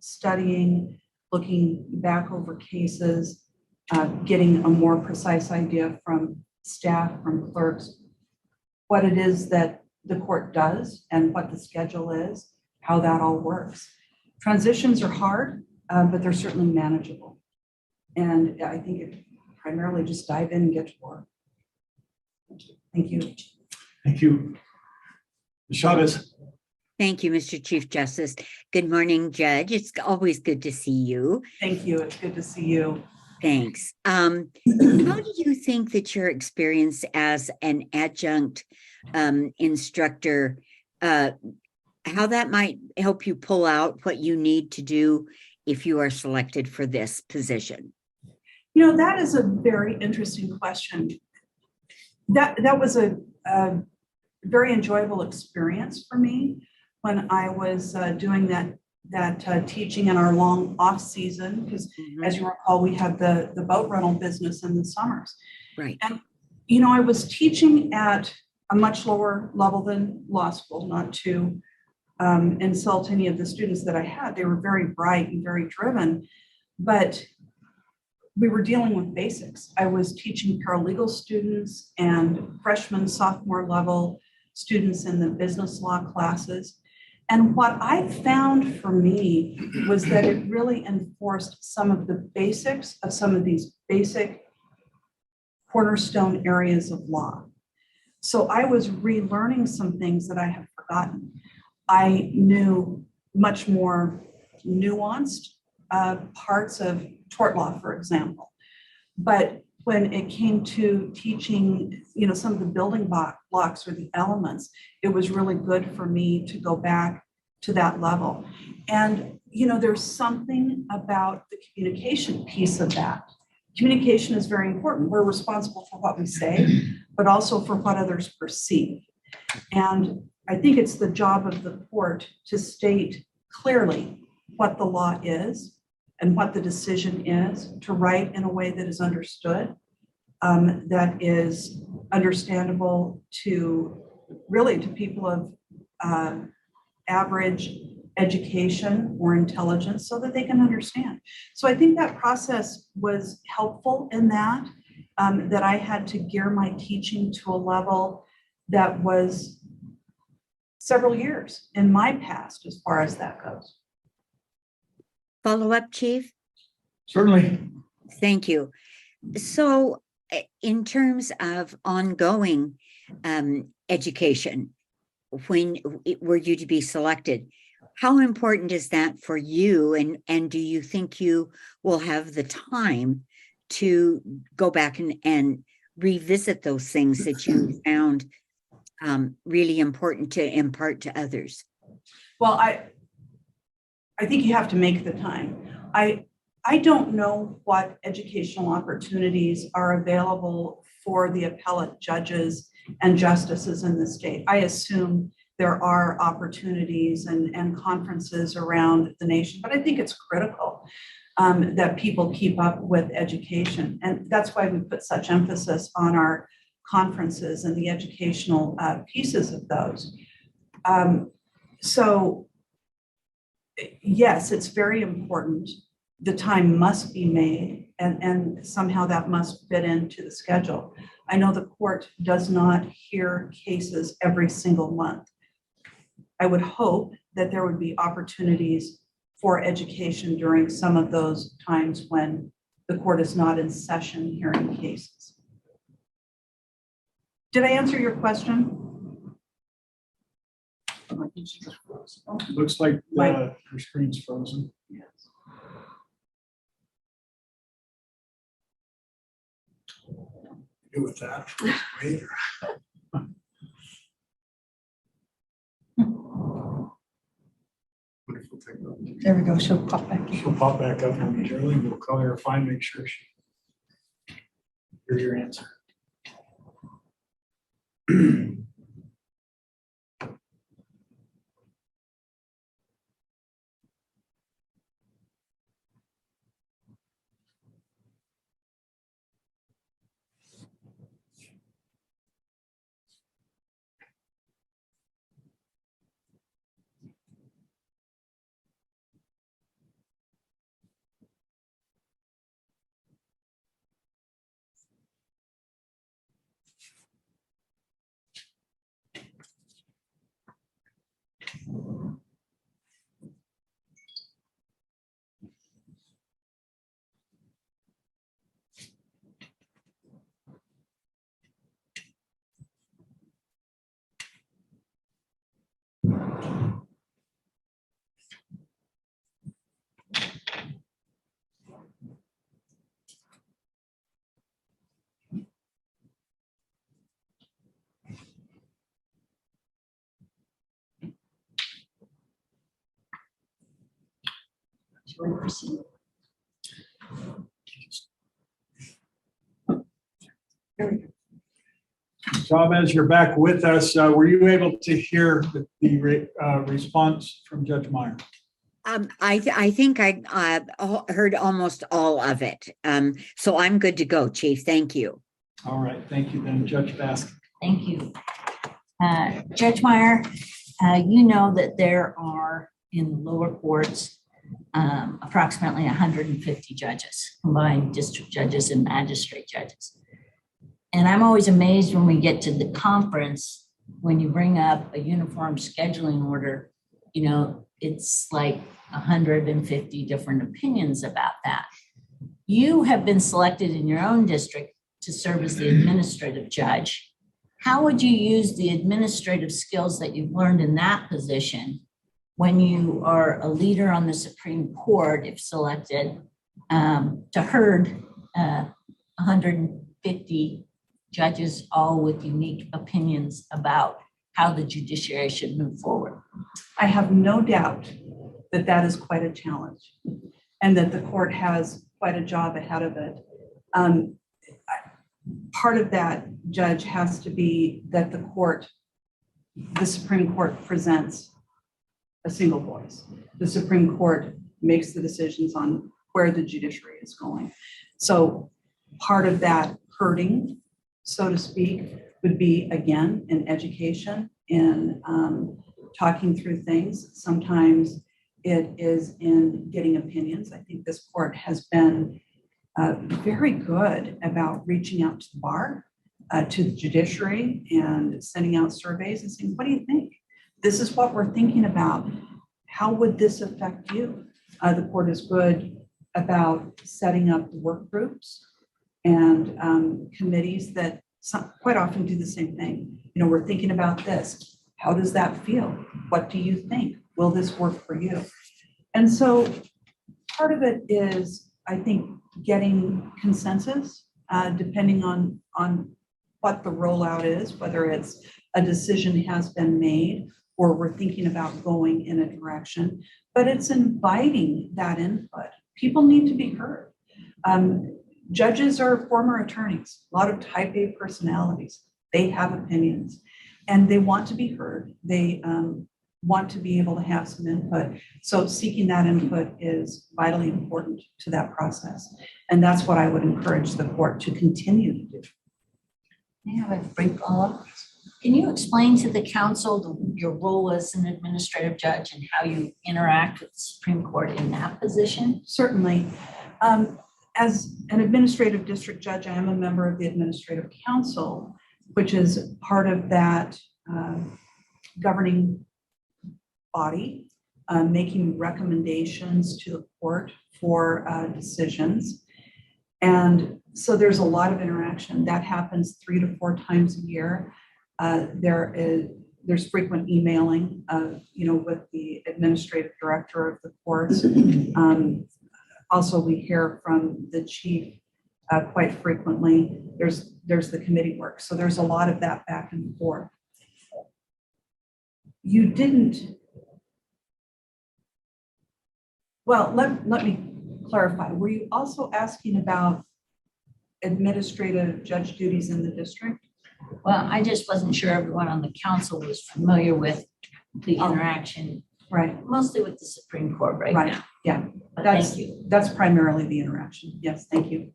studying, looking back over cases, getting a more precise idea from staff, from clerks, what it is that the court does and what the schedule is, how that all works. Transitions are hard, but they're certainly manageable. And I think it primarily just dive in and get to work. Thank you. Thank you. Ms. Chavez. Thank you, Mr. Chief Justice. Good morning, Judge. It's always good to see you. Thank you. It's good to see you. Thanks. How do you think that your experience as an adjunct instructor, how that might help you pull out what you need to do if you are selected for this position? That is a very interesting question. That was a very enjoyable experience for me when I was doing that teaching in our long off season, because as you recall, we had the boat rental business in the summers. Right. And, I was teaching at a much lower level than law school, not to insult any of the students that I had. They were very bright and very driven, but we were dealing with basics. I was teaching paralegal students and freshman, sophomore level students in the business law classes. And what I found for me was that it really enforced some of the basics of some of these basic cornerstone areas of law. So I was relearning some things that I had forgotten. I knew much more nuanced parts of tort law, for example. But when it came to teaching, some of the building blocks or the elements, it was really good for me to go back to that level. And, there's something about the communication piece of that. Communication is very important. We're responsible for what we say, but also for what others perceive. And I think it's the job of the court to state clearly what the law is and what the decision is, to write in a way that is understood, that is understandable to people of average education or intelligence, so that they can understand. So I think that process was helpful in that I had to gear my teaching to a level that was several years in my past as far as that goes. Follow up, Chief? Certainly. Thank you. So in terms of ongoing education, were you to be selected, how important is that for you? And do you think you will have the time to go back and revisit those things that you found really important to impart to others? Well, I think you have to make the time. I don't know what educational opportunities are available for the appellate judges and justices in the state. I assume there are opportunities and conferences around the nation, but I think it's critical that people keep up with education. And that's why we put such emphasis on our conferences and the educational pieces of those. So yes, it's very important. The time must be made, and somehow that must fit into the schedule. I know the court does not hear cases every single month. I would hope that there would be opportunities for education during some of those times when the court is not in session hearing cases. Did I answer your question? Looks like your screen's frozen. Yes. with that. Wait. Wonderful technology. There we go. She'll pop back in. She'll pop back up momentarily. We'll call her fine, make sure she hear your answer. Shall we proceed? Chavez, you're back with us. Were you able to hear the response from Judge Meyer? I think I heard almost all of it. So I'm good to go, Chief. Thank you. All right, thank you then, Judge Baskin. Thank you. Judge Meyer, you know that there are in the lower courts approximately 150 judges, combined district judges and magistrate judges. And I'm always amazed when we get to the conference, when you bring up a uniform scheduling order, you know, it's like 150 different opinions about that. You have been selected in your own district to serve as the administrative judge. How would you use the administrative skills that you've learned in that position when you are a leader on the Supreme Court, if selected, to herd 150 judges, all with unique opinions about how the judiciary should move forward? I have no doubt that that is quite a challenge and that the court has quite a job ahead of it. Part of that, Judge, has to be that the Supreme Court presents a single voice. The Supreme Court makes the decisions on where the judiciary is going. So part of that herding, so to speak, would be, again, in education, in talking through things. Sometimes it is in getting opinions. I think this court has been very good about reaching out to the bar, to the judiciary, and sending out surveys and saying, what do you think? This is what we're thinking about. How would this affect you? The court is good about setting up work groups and committees that quite often do the same thing. You know, we're thinking about this. How does that feel? What do you think? Will this work for you? And so part of it is, I think, getting consensus, depending on what the rollout is, whether it's a decision has been made or we're thinking about going in a direction, but it's inviting that input. People need to be heard. Judges are former attorneys, a lot of type A personalities. They have opinions and they want to be heard. They want to be able to have some input. So seeking that input is vitally important to that process. And that's what I would encourage the court to continue to do. May I have a brief follow-up? Can you explain to the council your role as an administrative judge and how you interact with the Supreme Court in that position? Certainly. As an administrative district judge, I am a member of the Administrative Council, which is part of that governing body, making recommendations to the court for decisions. And so there's a lot of interaction that happens 3 to 4 times a year. There's frequent emailing, with the administrative director of the courts. Also, we hear from the chief quite frequently. There's the committee work. So there's a lot of that back and forth. You didn't, well, let me clarify. Were you also asking about administrative judge duties in the district? Well, I just wasn't sure everyone on the council was familiar with the interaction, Right, mostly with the Supreme Court right right, now. yeah. But That's, thank you. that's primarily the interaction. Yes, thank you.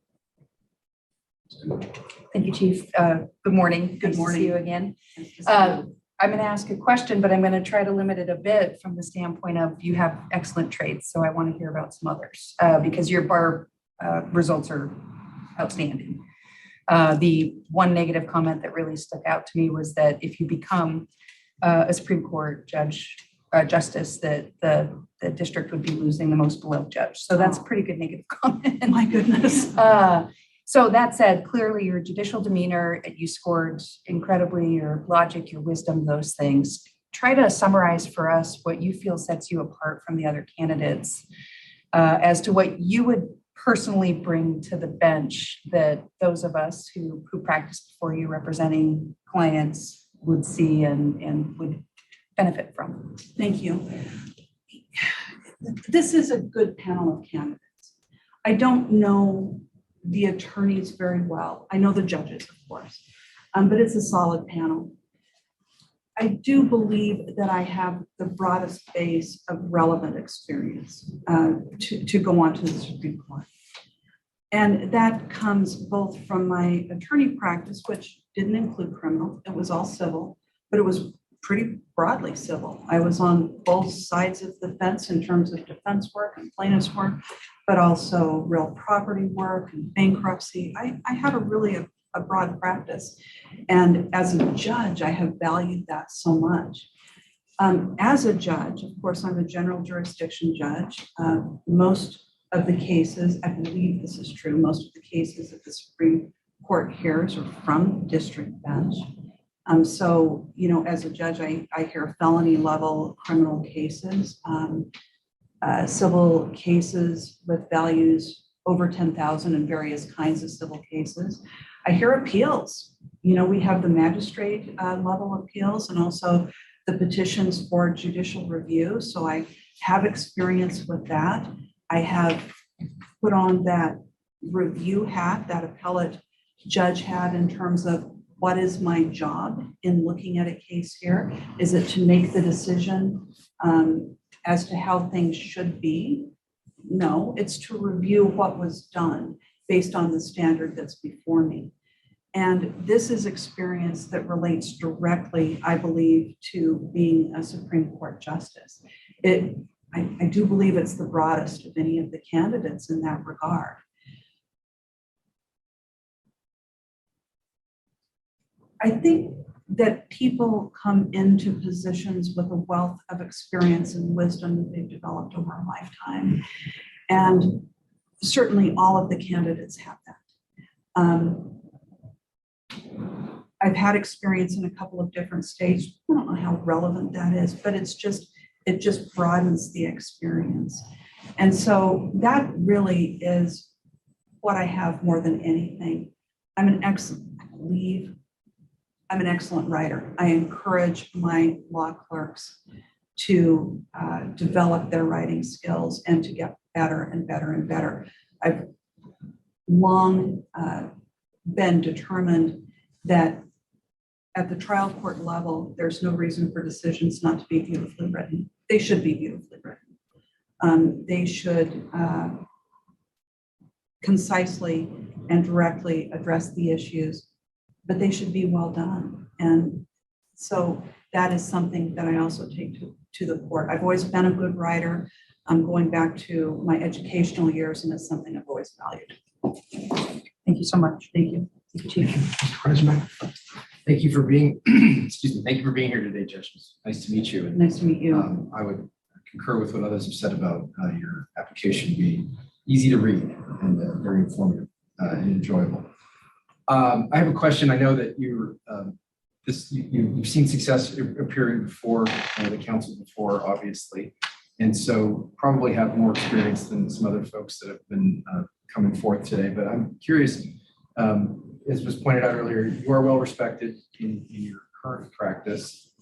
Thank you, Chief. Good morning. Good Nice to morning. see you again. Nice to see you. I'm going to ask a question, but I'm going to try to limit it a bit from the standpoint of you have excellent traits, so I want to hear about some others because your bar results are outstanding. The one negative comment that really stuck out to me was that if you become a Supreme Court justice, that the district would be losing the most beloved judge. So that's a pretty good negative comment. My goodness. So that said, clearly your judicial demeanor, you scored incredibly, your logic, your wisdom, those things. Try to summarize for us what you feel sets you apart from the other candidates as to what you would personally bring to the bench that those of us who practice before you representing clients would see and would benefit from. Thank you. This is a good panel of candidates. I don't know the attorneys very well. I know the judges, of course, but it's a solid panel. I do believe that I have the broadest base of relevant experience to go on to the Supreme Court. And that comes both from my attorney practice, which didn't include criminal, it was all civil, but it was pretty broadly civil. I was on both sides of the fence in terms of defense work and plaintiff's work, but also real property work and bankruptcy. I had a broad practice. And as a judge, I have valued that so much. As a judge, of course, I'm a general jurisdiction judge. Most of the cases, I believe this is true, most of the cases that the Supreme Court hears are from district bench. So, you know, as a judge, I hear felony level criminal cases, civil cases with values over 10,000 and various kinds of civil cases. I hear appeals. You know, we have the magistrate level appeals and also the petitions for judicial review. So I have experience with that. I have put on that review hat, that appellate judge hat in terms of what is my job in looking at a case here? Is it to make the decision as to how things should be? No, it's to review what was done based on the standard that's before me. And this is experience that relates directly, I believe, to being a Supreme Court justice. I do believe it's the broadest of any of the candidates in that regard. I think that people come into positions with a wealth of experience and wisdom that they've developed over a lifetime. And certainly all of the candidates have that. I've had experience in a couple of different states. I don't know how relevant that is, but it just broadens the experience. And so that really is what I have more than anything. I'm an excellent writer. I encourage my law clerks to develop their writing skills and to get better and better and better. I've long been determined that at the trial court level, there's no reason for decisions not to be beautifully written. They should be beautifully written. They should concisely and directly address the issues, but they should be well done. And so that is something that I also take to the court. I've always been a good writer. I'm going back to my educational years, and it's something I've always valued. Thank you so much. Thank you. Thank you, Chief. Mr. President. Thank you for being, excuse me, thank you for being here today, Judge. Nice to meet you. And, nice to meet you. I would concur with what others have said about your application being easy to read and very informative and enjoyable. I have a question. I know that you've seen success appearing before the council before, obviously. And so probably have more experience than some other folks that have been coming forth today. But I'm curious, as was pointed out earlier, you are well respected in your current practice.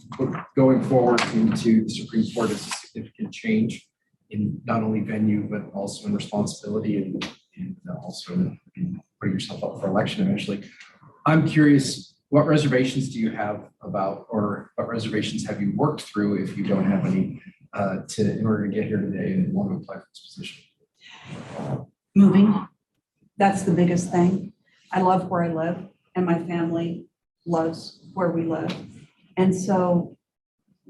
Going forward into the Supreme Court is a significant change in not only venue, but also in responsibility and also in putting yourself up for election eventually. I'm curious, what reservations do you have about, or what reservations have you worked through, if you don't have any, in order to get here today and want to apply for this position? Moving, that's the biggest thing. I love where I live and my family loves where we live. And so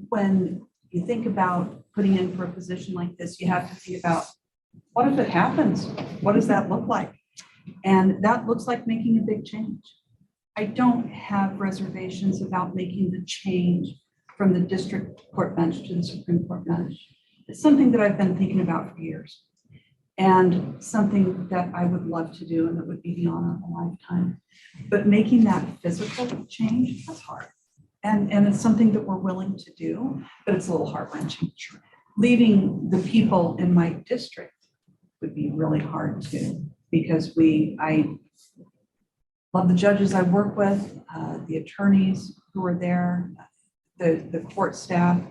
when you think about putting in for a position like this, you have to think about, what if it happens? What does that look like? And that looks like making a big change. I don't have reservations about making the change from the district court bench to the Supreme Court bench. It's something that I've been thinking about for years, and something that I would love to do, and that would be the honor of a lifetime. But making that physical change, that's hard. And it's something that we're willing to do, but it's a little heart-wrenching. Leaving the people in my district would be really hard too, because I love the judges I work with, the attorneys who are there, the court staff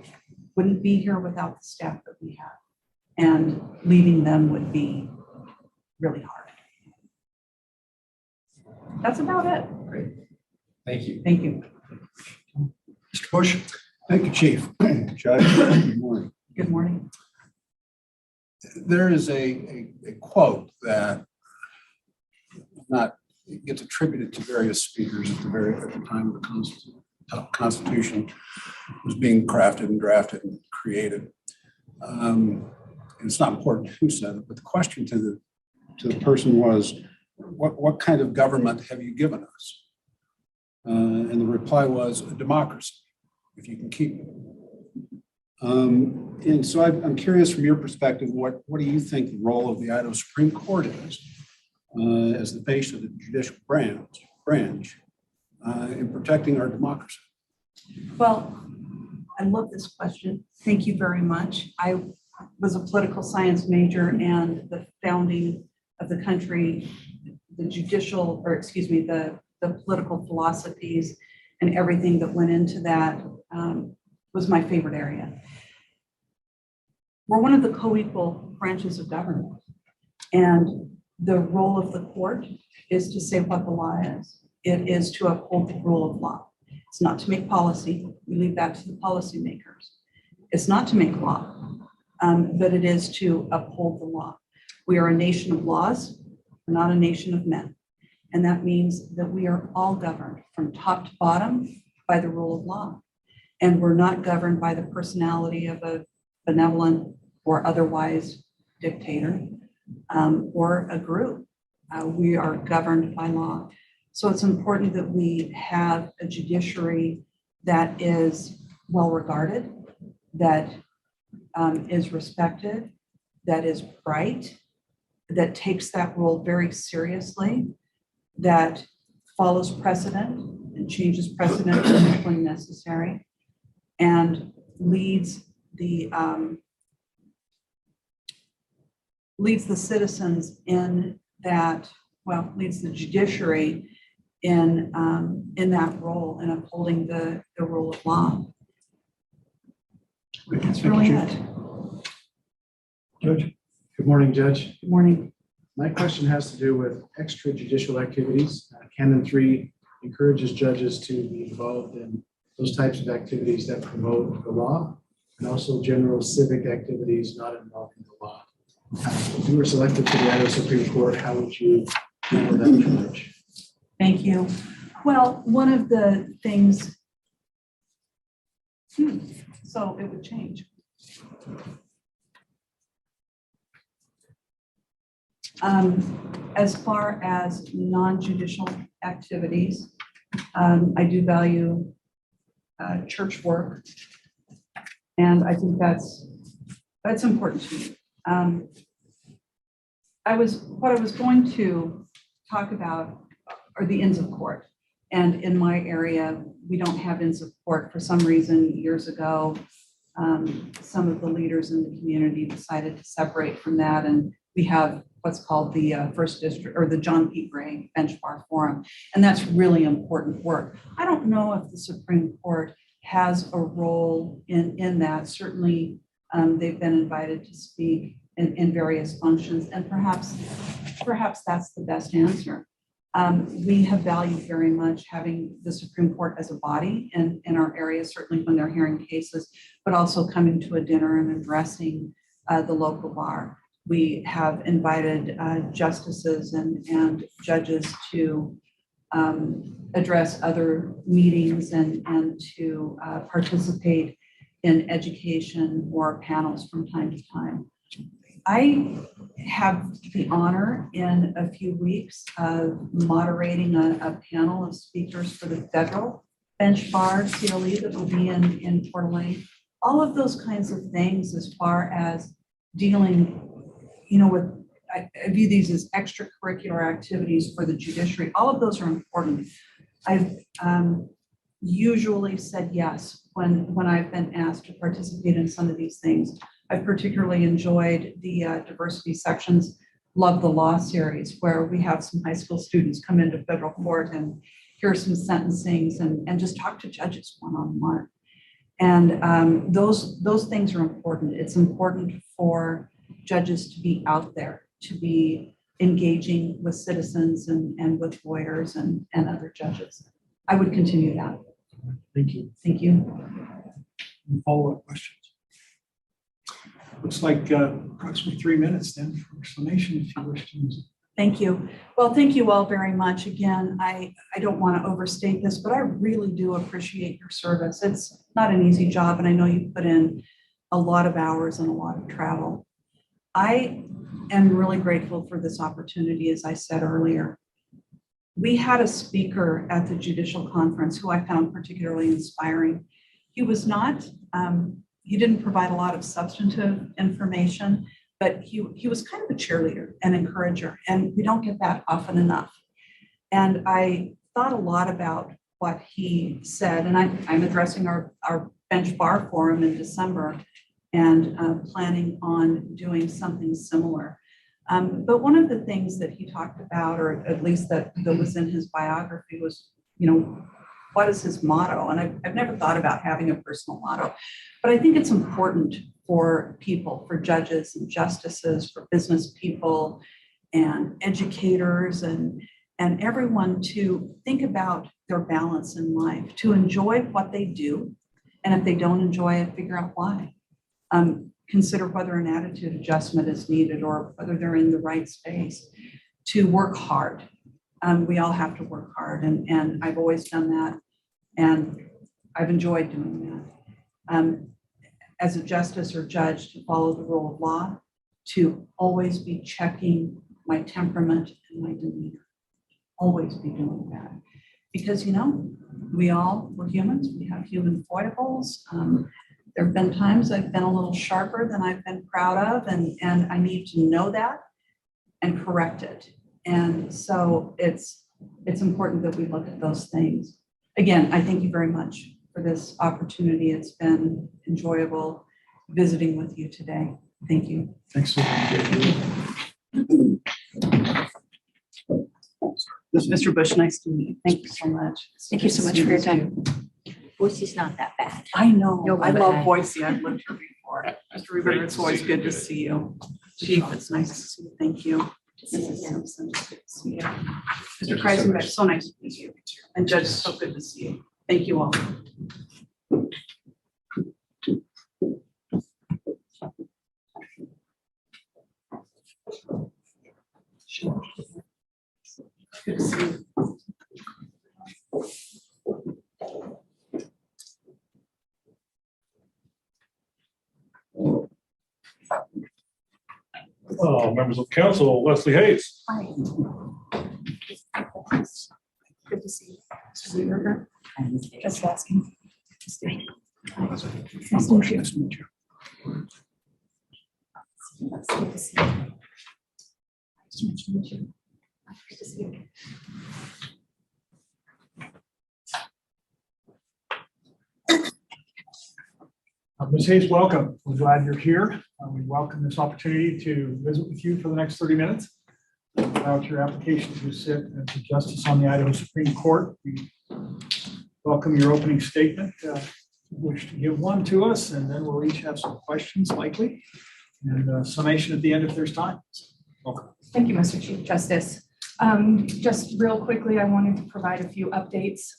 wouldn't be here without the staff that we have. And leaving them would be really hard. That's about it. Great. Thank you. Thank you. Mr. Bush? Thank you, Chief. Judge, good morning. Good morning. There is a quote that it gets attributed to various speakers at the time of the Constitution was being crafted and drafted and created. And it's not important who said it, but the question to the person was, what kind of government have you given us? And the reply was, a democracy, if you can keep it. And so I'm curious from your perspective, what do you think the role of the Idaho Supreme Court is as the face of the judicial branch in protecting our democracy? Well, I love this question. Thank you very much. I was a political science major, and the founding of the country, the political philosophies and everything that went into that was my favorite area. We're one of the co-equal branches of government, and the role of the court is to say what the law is. It is to uphold the rule of law. It's not to make policy. We leave that to the policymakers. It's not to make law, but it is to uphold the law. We are a nation of laws. We're not a nation of men. And that means that we are all governed from top to bottom by the rule of law. And we're not governed by the personality of a benevolent or otherwise dictator or a group. We are governed by law. So it's important that we have a judiciary that is well regarded, that is respected, that is bright, that takes that role very seriously, that follows precedent and changes precedent when necessary, and leads the citizens in that, leads the judiciary in that role in upholding the rule of law. That's really it. Judge. Good morning, Judge. Good morning. My question has to do with extrajudicial activities. Canon 3 encourages judges to be involved in those types of activities that promote the law, and also general civic activities not involving the law. If you were selected to the Idaho Supreme Court, how would you handle that charge? Thank you. Well, one of the things, so it would change. As far as non-judicial activities, I do value church work, and I think that's important to me. What I was going to talk about are the inns of court, and in my area, we don't have inns of court for some reason. Years ago, some of the leaders in the community decided to separate from that. And we have what's called the First District or the John P. Gray Bench Bar Forum. And that's really important work. I don't know if the Supreme Court has a role in that. Certainly, they've been invited to speak in various functions, and perhaps that's the best answer. We have valued very much having the Supreme Court as a body in our area, certainly when they're hearing cases, but also coming to a dinner and addressing the local bar. We have invited justices and judges to address other meetings and to participate in education or panels from time to time. I have the honor in a few weeks of moderating a panel of speakers for the federal bench bar CLE that will be in Coeur d'Alene. All of those kinds of things as far as dealing, with, I view these as extracurricular activities for the judiciary. All of those are important. I've usually said yes when I've been asked to participate in some of these things. I've particularly enjoyed the diversity sections, Love the Law series, where we have some high school students come into federal court and hear some sentencings and just talk to judges one-on-one. And those things are important. It's important for judges to be out there, to be engaging with citizens and with lawyers and other judges. I would continue that. Thank you. Thank you. Follow-up questions? Looks like approximately 3 minutes then for explanation if you wish to use it. Thank you. Well, thank you all very much. Again, I don't want to overstate this, but I really do appreciate your service. It's not an easy job, and I know you put in a lot of hours and a lot of travel. I am really grateful for this opportunity, as I said earlier. We had a speaker at the Judicial Conference who I found particularly inspiring. He was not, he didn't provide a lot of substantive information, but he was kind of a cheerleader and encourager, and we don't get that often enough. And I thought a lot about what he said, and I'm addressing our bench bar forum in December and planning on doing something similar. But one of the things that he talked about, or at least that was in his biography, was, what is his motto? And I've never thought about having a personal motto, but I think it's important for people, for judges and justices, for business people and educators and everyone to think about their balance in life, to enjoy what they do. And if they don't enjoy it, figure out why. Consider whether an attitude adjustment is needed or whether they're in the right space. To work hard. We all have to work hard, and I've always done that, and I've enjoyed doing that. As a justice or judge, to follow the rule of law, to always be checking my temperament and my demeanor. Always be doing that. Because, we're humans, we have human foibles. There have been times I've been a little sharper than I've been proud of, and I need to know that and correct it. And so it's important that we look at those things. Again, I thank you very much for this opportunity. It's been enjoyable visiting with you today. Thank you. Thanks. Mr. Bush, nice to meet you. Thank you so much. Thank you so much for your time. Boise's not that bad. I know. You're I love welcome. Boise. I've lived here before. Mr. Reber, it's always good to see you. Chief, it's nice to see you. Thank you. Mrs. Simpson, it's good to see you. Mr. Kreisenbeck, so nice to meet you. And Judge, so good to see you. Thank you all. Good to see you. Members of council, Leslie Hayes. Hi. Good to see you. Mr. Reber. Judge Laskin. Nice to meet you. Nice to meet you. It's good to see you. Nice to meet you. Nice to see you. Ms. Hayes, welcome. We're glad you're here. We welcome this opportunity to visit with you for the next 30 minutes about your application to sit as a justice on the Idaho Supreme Court. We welcome your opening statement. Wish to give one to us, and then we'll each have some questions likely, and summation at the end if there's time. Welcome. Thank you, Mr. Chief Justice. Just real quickly, I wanted to provide a few updates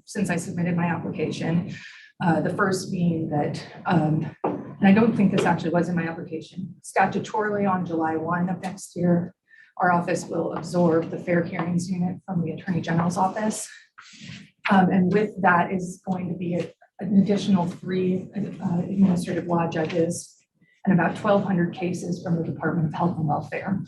since I submitted my application. The first being that, and I don't think this actually was in my application, statutorily on July 1 of next year, our office will absorb the Fair Hearings Unit from the Attorney General's office. And with that is going to be an additional 3 administrative law judges and about 1,200 cases from the Department of Health and Welfare.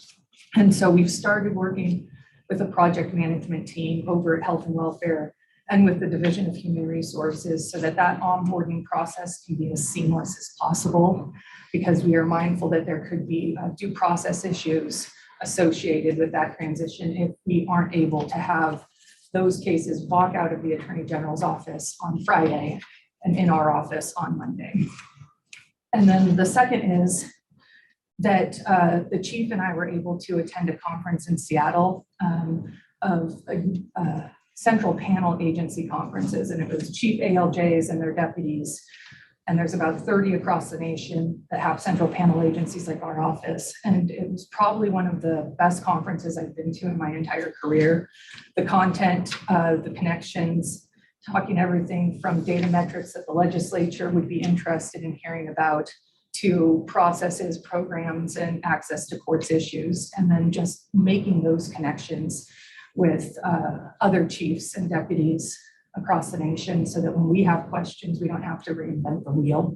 And so we've started working with a project management team over at Health and Welfare and with the Division of Human Resources so that that onboarding process can be as seamless as possible, because we are mindful that there could be due process issues associated with that transition if we aren't able to have those cases walk out of the Attorney General's office on Friday and in our office on Monday. And then the second is that the chief and I were able to attend a conference in Seattle of central panel agency conferences, and it was chief ALJs and their deputies. And there's about 30 across the nation that have central panel agencies like our office. And it was probably one of the best conferences I've been to in my entire career. The content, the connections, talking everything from data metrics that the legislature would be interested in hearing about to processes, programs, and access to courts issues, and then just making those connections with other chiefs and deputies across the nation so that when we have questions, we don't have to reinvent the wheel.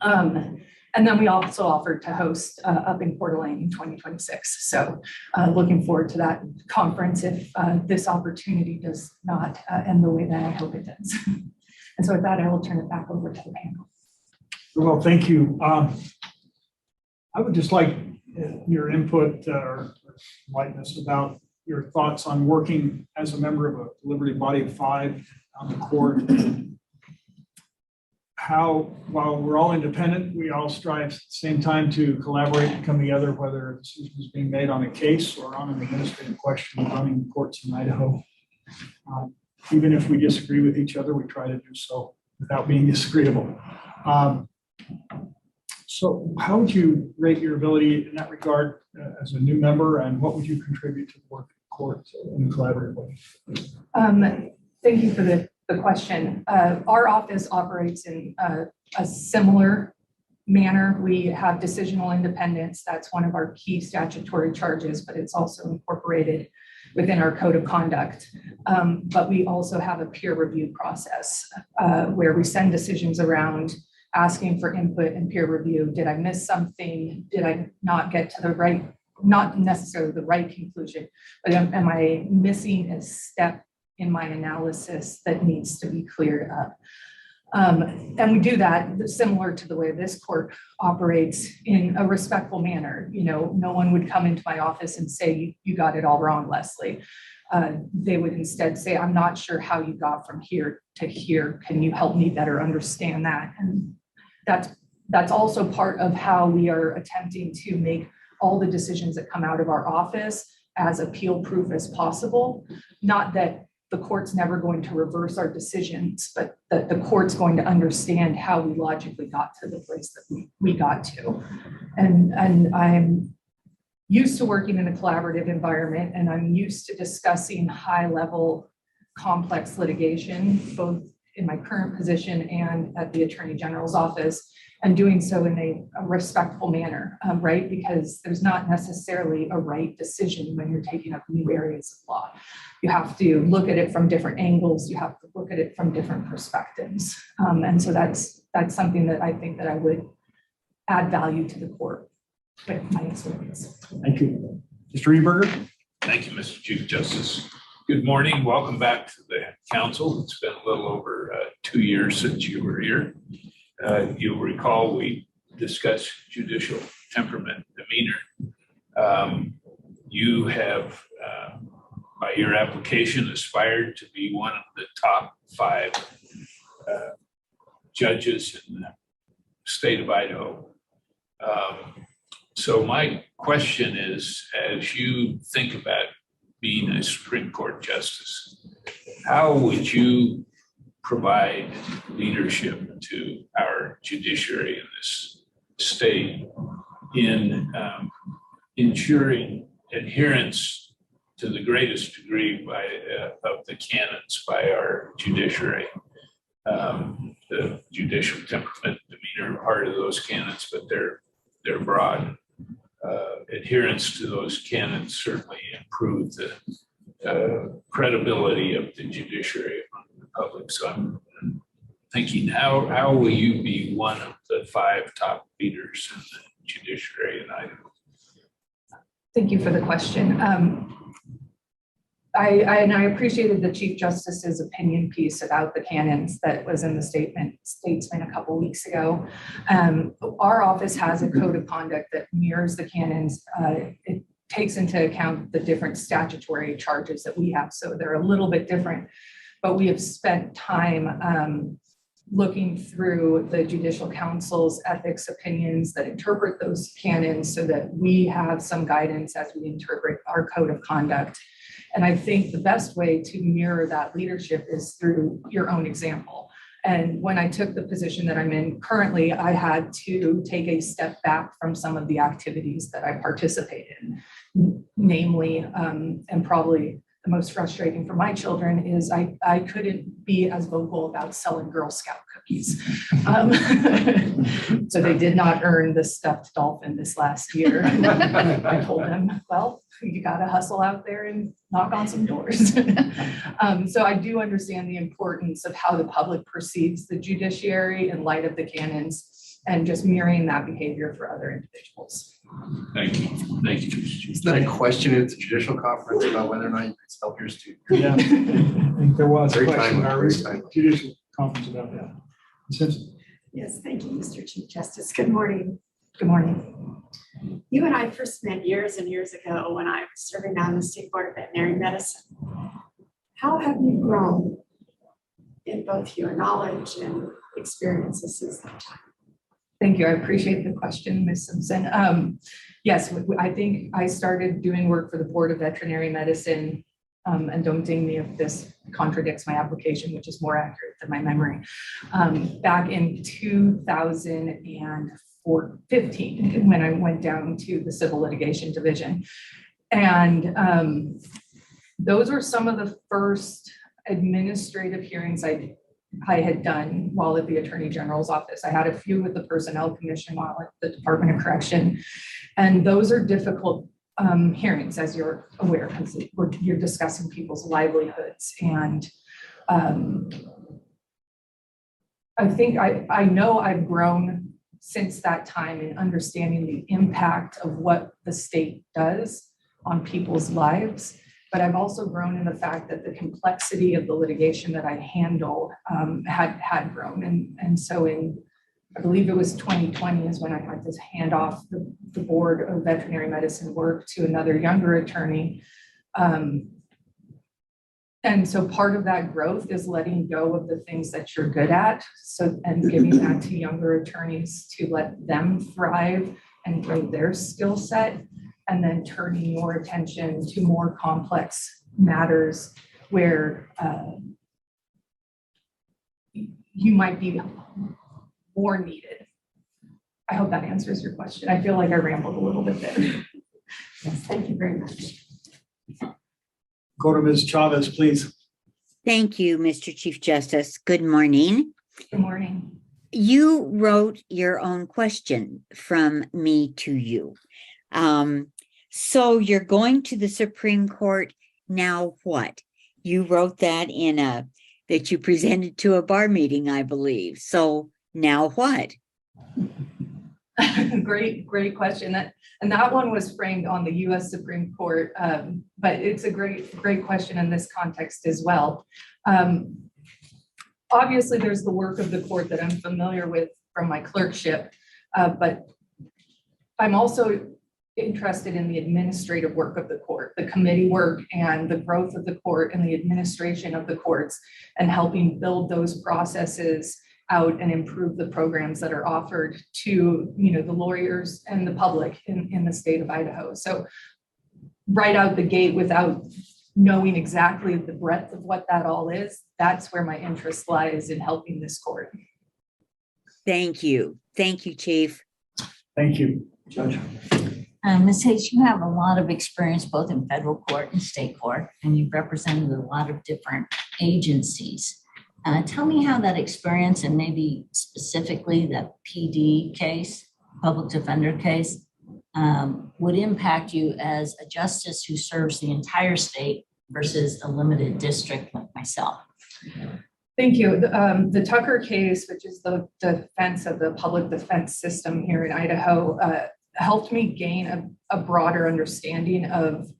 And then we also offered to host up in Coeur d'Alene in 2026. So looking forward to that conference if this opportunity does not end the way that I hope it does. And so with that, I will turn it back over to the panel. Well, thank you. I would just like your input or enlightenment about your thoughts on working as a member of a deliberative body of 5 on the court. How, while we're all independent, we all strive at the same time to collaborate and come together, whether a decision is being made on a case or on an administrative question running courts in Idaho. Even if we disagree with each other, we try to do so without being disagreeable. So how would you rate your ability in that regard as a new member, and what would you contribute to the work of the court in a collaborative way? Thank you for the question. Our office operates in a similar manner. We have decisional independence. That's one of our key statutory charges, but it's also incorporated within our code of conduct. But we also have a peer review process where we send decisions around asking for input and peer review. Did I miss something? Did I not get to the right, not necessarily the right conclusion, but am I missing a step in my analysis that needs to be cleared up? And we do that similar to the way this court operates in a respectful manner. You know, no one would come into my office and say, you got it all wrong, Leslie. They would instead say, I'm not sure how you got from here to here. Can you help me better understand that? And that's also part of how we are attempting to make all the decisions that come out of our office as appeal-proof as possible. Not that the court's never going to reverse our decisions, but that the court's going to understand how we logically got to the place that we got to. And I'm used to working in a collaborative environment, and I'm used to discussing high-level complex litigation, both in my current position and at the Attorney General's office, and doing so in a respectful manner, right? Because there's not necessarily a right decision when you're taking up new areas of law. You have to look at it from different angles. You have to look at it from different perspectives. And so that's something that I think that I would add value to the court with my experience. Thank you. Mr. Eberger? Thank you, Mr. Chief Justice. Good morning. Welcome back to the council. It's been a little over 2 years since you were here. You'll recall we discussed judicial temperament, demeanor. You have, by your application, aspired to be one of the top 5 judges in the state of Idaho. So my question is, as you think about being a Supreme Court justice, how would you provide leadership to our judiciary in this state in ensuring adherence to the greatest degree of the canons by our judiciary? The judicial temperament, demeanor are part of those canons, but they're broad. Adherence to those canons certainly improve the credibility of the judiciary among the public. So I'm thinking, how will you be one of the 5 top leaders in the judiciary in Idaho? Thank you for the question. I appreciated the Chief Justice's opinion piece about the canons that was in the statesman a couple weeks ago. Our office has a code of conduct that mirrors the canons. It takes into account the different statutory charges that we have, so they're a little bit different. But we have spent time looking through the Judicial Council's ethics opinions that interpret those canons so that we have some guidance as we interpret our code of conduct. And I think the best way to mirror that leadership is through your own example. And when I took the position that I'm in currently, I had to take a step back from some of the activities that I participate in, namely, and probably the most frustrating for my children is I couldn't be as vocal about selling Girl Scout cookies. So they did not earn the stuffed dolphin this last year. I told them, well, you got to hustle out there and knock on some doors. So I do understand the importance of how the public perceives the judiciary in light of the canons and just mirroring that behavior for other individuals. Thank you. Thank you. Is that a question at the judicial conference about whether or not you can spell yours too? Yeah, I think there was a Very question timely, at our very timely. judicial conference about that. Simpson. Yes, thank you, Mr. Chief Justice. Good morning. Good morning. You and I first met years and years ago when I was serving on the State Board of Veterinary Medicine. How have you grown in both your knowledge and experiences since that time? Thank you. I appreciate the question, Ms. Simpson. Yes, I think I started doing work for the Board of Veterinary Medicine, and don't ding me if this contradicts my application, which is more accurate than my memory, back in 2015 when I went down to the Civil Litigation Division. And those were some of the first administrative hearings I had done while at the Attorney General's office. I had a few with the Personnel Commission while at the Department of Correction. And those are difficult hearings, as you're aware, because you're discussing people's livelihoods. And I think I know I've grown since that time in understanding the impact of what the state does on people's lives. But I've also grown in the fact that the complexity of the litigation that I handle had grown. And so I believe it was 2020 is when I had to hand off the Board of Veterinary Medicine work to another younger attorney. And so part of that growth is letting go of the things that you're good at, and giving that to younger attorneys to let them thrive and grow their skill set, and then turning your attention to more complex matters where you might be more needed. I hope that answers your question. I feel like I rambled a little bit there. Yes, thank you very much. Go to Ms. Chavez, please. Thank you, Mr. Chief Justice. Good morning. Good morning. You wrote your own question from me to you. So you're going to the Supreme Court. Now what? You wrote that that you presented to a bar meeting, I believe. So now what? Great question. That one was framed on the U.S. Supreme Court, but it's a great question in this context as well. Obviously, there's the work of the court that I'm familiar with from my clerkship, but I'm also interested in the administrative work of the court, the committee work and the growth of the court and the administration of the courts, and helping build those processes out and improve the programs that are offered to, the lawyers and the public in the state of Idaho. So right out the gate, without knowing exactly the breadth of what that all is, that's where my interest lies in helping this court. Thank you. Thank you, Chief. Thank you, Judge. Ms. Hayes, you have a lot of experience both in federal court and state court, and you've represented a lot of different agencies. Tell me how that experience, and maybe specifically the PD case, public defender case, would impact you as a justice who serves the entire state versus a limited district like myself. Thank you. The Tucker case, which is the defense of the public defense system here in Idaho, helped me gain a broader understanding of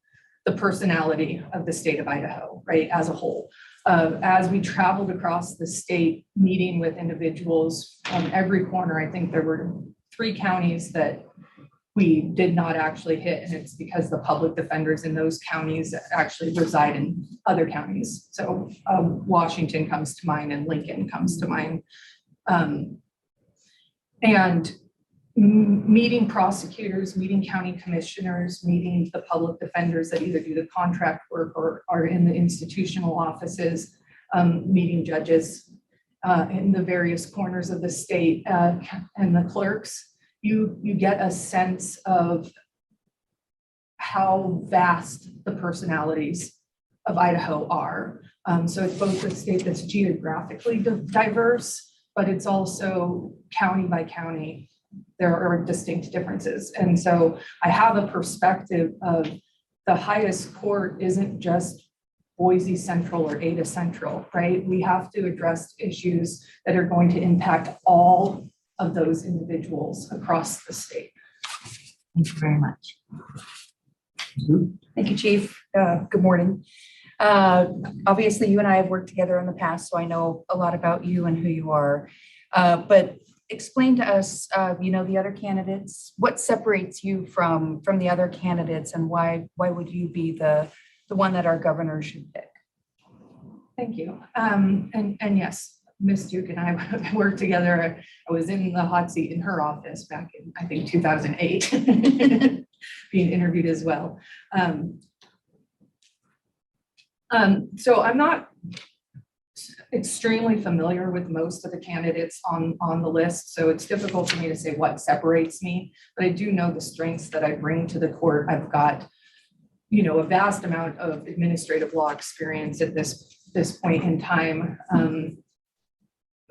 the personality of the state of Idaho, right, as a whole. As we traveled across the state, meeting with individuals from every corner, I think there were 3 counties that we did not actually hit, and it's because the public defenders in those counties actually reside in other counties. So Washington comes to mind and Lincoln comes to mind. And meeting prosecutors, meeting county commissioners, meeting the public defenders that either do the contract work or are in the institutional offices, meeting judges in the various corners of the state and the clerks, you get a sense of how vast the personalities of Idaho are. So it's both a state that's geographically diverse, but it's also county by county. There are distinct differences. And so I have a perspective of the highest court isn't just Boise Central or Ada Central, right? We have to address issues that are going to impact all of those individuals across the state. Thank you very much. Thank you, Chief. Good morning. Obviously, you and I have worked together in the past, so I know a lot about you and who you are. But explain to us, the other candidates. What separates you from the other candidates, and why would you be the one that our governor should pick? Thank you. And yes, Ms. Duke and I worked together. I was in the hot seat in her office back in, I think, 2008, being interviewed as well. So I'm not extremely familiar with most of the candidates on the list, so it's difficult for me to say what separates me, but I do know the strengths that I bring to the court. I've got, a vast amount of administrative law experience at this point in time.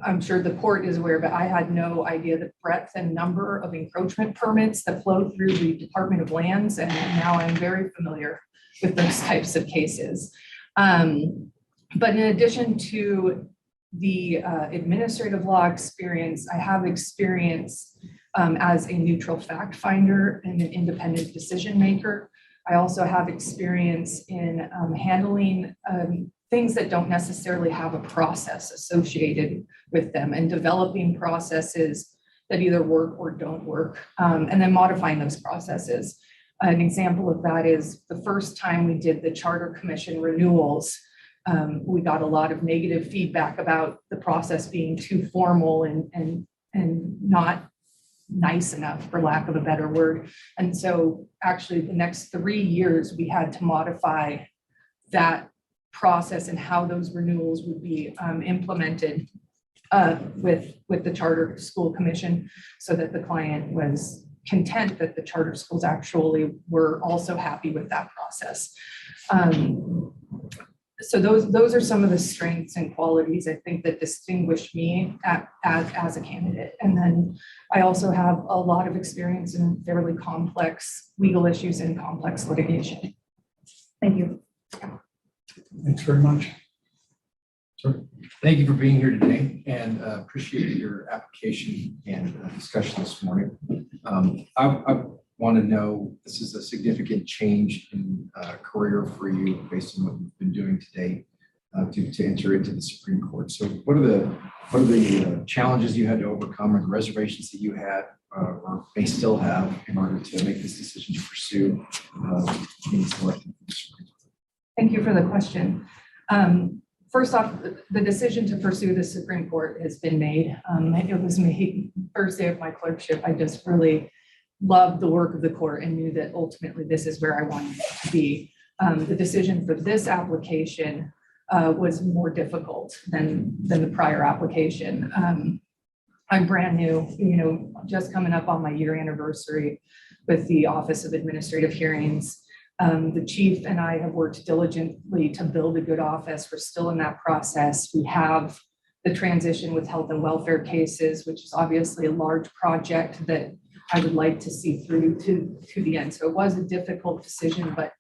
I'm sure the court is aware, but I had no idea the breadth and number of encroachment permits that flow through the Department of Lands, and now I'm very familiar with those types of cases. But in addition to the administrative law experience, I have experience as a neutral fact finder and an independent decision maker. I also have experience in handling things that don't necessarily have a process associated with them, and developing processes that either work or don't work, and then modifying those processes. An example of that is the first time we did the Charter Commission renewals, we got a lot of negative feedback about the process being too formal and not nice enough, for lack of a better word. And so actually the next 3 years, we had to modify that process and how those renewals would be implemented with the Charter School Commission, so that the client was content that the charter schools actually were also happy with that process. So those are some of the strengths and qualities I think that distinguish me as a candidate. And then I also have a lot of experience in fairly complex legal issues and complex litigation. Thank you. Thanks very much. Sir. Thank you for being here today, and appreciate your application and discussion this morning. I want to know, this is a significant change in career for you based on what you've been doing today to enter into the Supreme Court. So what are the challenges you had to overcome, or the reservations that you had or may still have in order to make this decision to pursue being selected for the Supreme Court? Thank you for the question. First off, the decision to pursue the Supreme Court has been made. It was made first day of my clerkship. I just really loved the work of the court and knew that ultimately this is where I wanted to be. The decision for this application was more difficult than the prior application. I'm brand new, just coming up on my year anniversary with the Office of Administrative Hearings. The chief and I have worked diligently to build a good office. We're still in that process. We have the transition with health and welfare cases, which is obviously a large project that I would like to see through to the end. So it was a difficult decision, but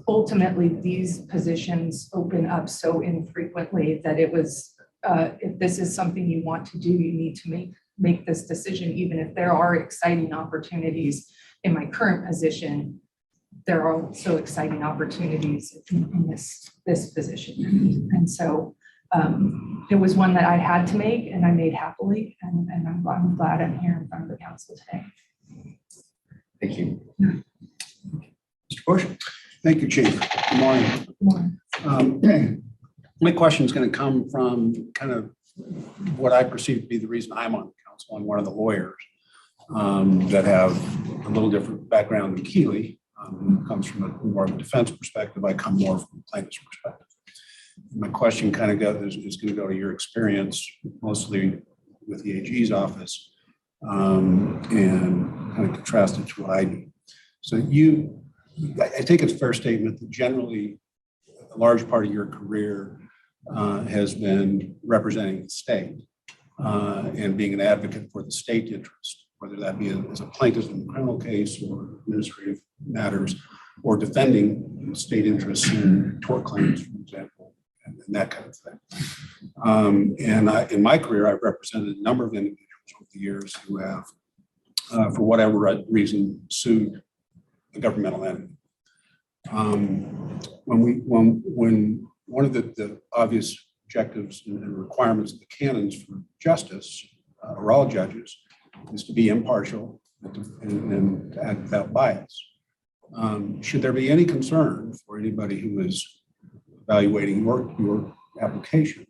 ultimately these positions open up so infrequently that it was, if this is something you want to do, you need to make this decision, even if there are exciting opportunities in my current position. There are also exciting opportunities in this position. And so it was one that I had to make and I made happily. And I'm glad I'm here in front of the council today. Thank you. Mr. Bush? Thank you, Chief. Good morning. My question is going to come from kind of what I perceive to be the reason I'm on the council. I'm one of the lawyers that have a little different background than Keely. Comes from a more of a defense perspective. I come more from a plaintiff's perspective. My question kind of is going to go to your experience, mostly with the AG's office, and kind of contrast it to what I do. So I think it's a fair statement that generally a large part of your career has been representing the state and being an advocate for the state interest, whether that be as a plaintiff in a criminal case or administrative matters, or defending state interests in tort claims, for example, and that kind of thing. In my career, I've represented a number of individuals over the years who have, for whatever reason, sued a governmental entity. When one of the obvious objectives and requirements of the canons for justice, or all judges, is to be impartial and to act without bias. Should there be any concern for anybody who is evaluating your application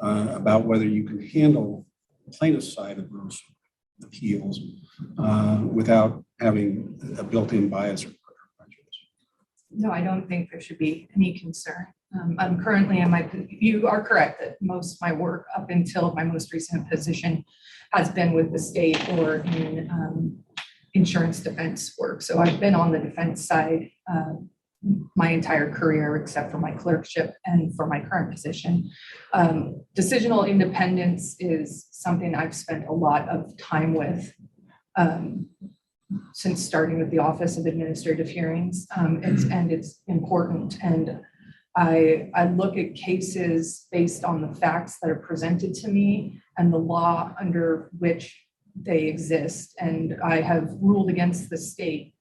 about whether you can handle the plaintiff's side of those appeals without having a built-in bias or prejudice? No, I don't think there should be any concern. I'm currently you are correct that most of my work up until my most recent position has been with the state or in insurance defense work. So I've been on the defense side my entire career, except for my clerkship and for my current position. Decisional independence is something I've spent a lot of time with since starting with the Office of Administrative Hearings. It's important. And I look at cases based on the facts that are presented to me and the law under which they exist. And I have ruled against the state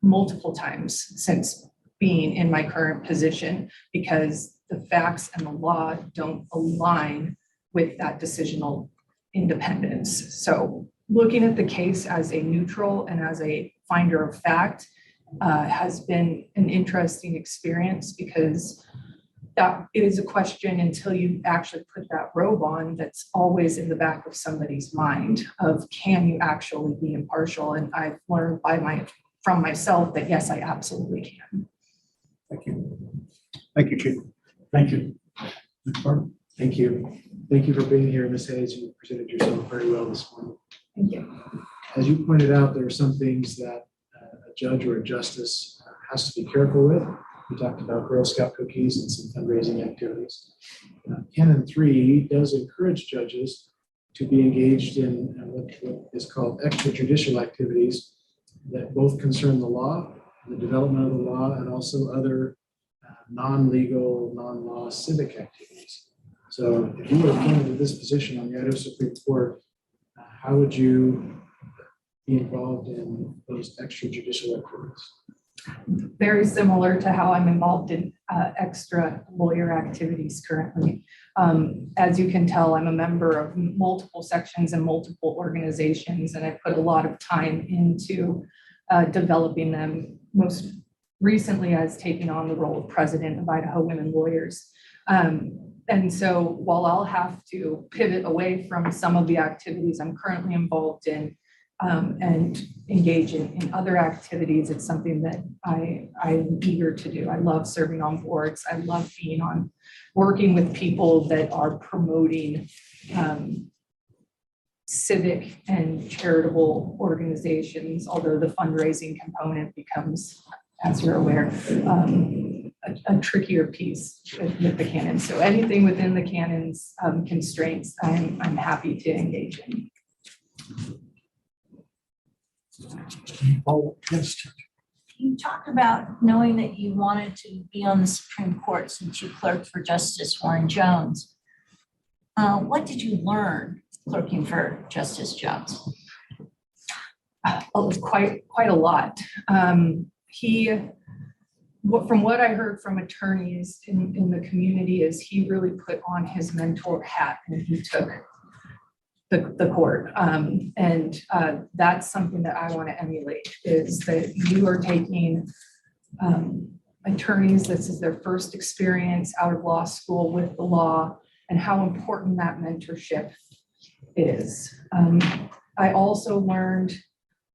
multiple times since being in my current position because the facts and the law don't align with that decisional independence. So looking at the case as a neutral and as a finder of fact has been an interesting experience because that is a question until you actually put that robe on that's always in the back of somebody's mind of can you actually be impartial? And I've learned from myself that yes, I absolutely can. Thank you. Thank you, Chief. Thank you. Thank you. Thank you for being here, Ms. Hayes. You presented yourself very well this morning. Thank you. As you pointed out, there are some things that a judge or a justice has to be careful with. We talked about Girl Scout cookies and some fundraising activities. Canon 3 does encourage judges to be engaged in what is called extrajudicial activities that both concern the law, the development of the law, and also other non-legal, non-law civic activities. So if you were appointed to this position on the Idaho Supreme Court, how would you be involved in those extrajudicial activities? Very similar to how I'm involved in extra lawyer activities currently. As you can tell, I'm a member of multiple sections and multiple organizations, and I put a lot of time into developing them. Most recently, as taking on the role of president of Idaho Women Lawyers. And so while I'll have to pivot away from some of the activities I'm currently involved in and engage in other activities, it's something that I'm eager to do. I love serving on boards. I love being on, working with people that are promoting civic and charitable organizations, although the fundraising component becomes, as you're aware, a trickier piece with the canons. So anything within the canons constraints, I'm happy to engage in. Oh, yes. You talked about knowing that you wanted to be on the Supreme Court since you clerked for Justice Warren Jones. What did you learn clerking for Justice Jones? Oh, it was quite a lot. From what I heard from attorneys in the community is he really put on his mentor hat and he took the court. That's something that I want to emulate, is that you are taking attorneys, this is their first experience out of law school with the law, and how important that mentorship is. I also learned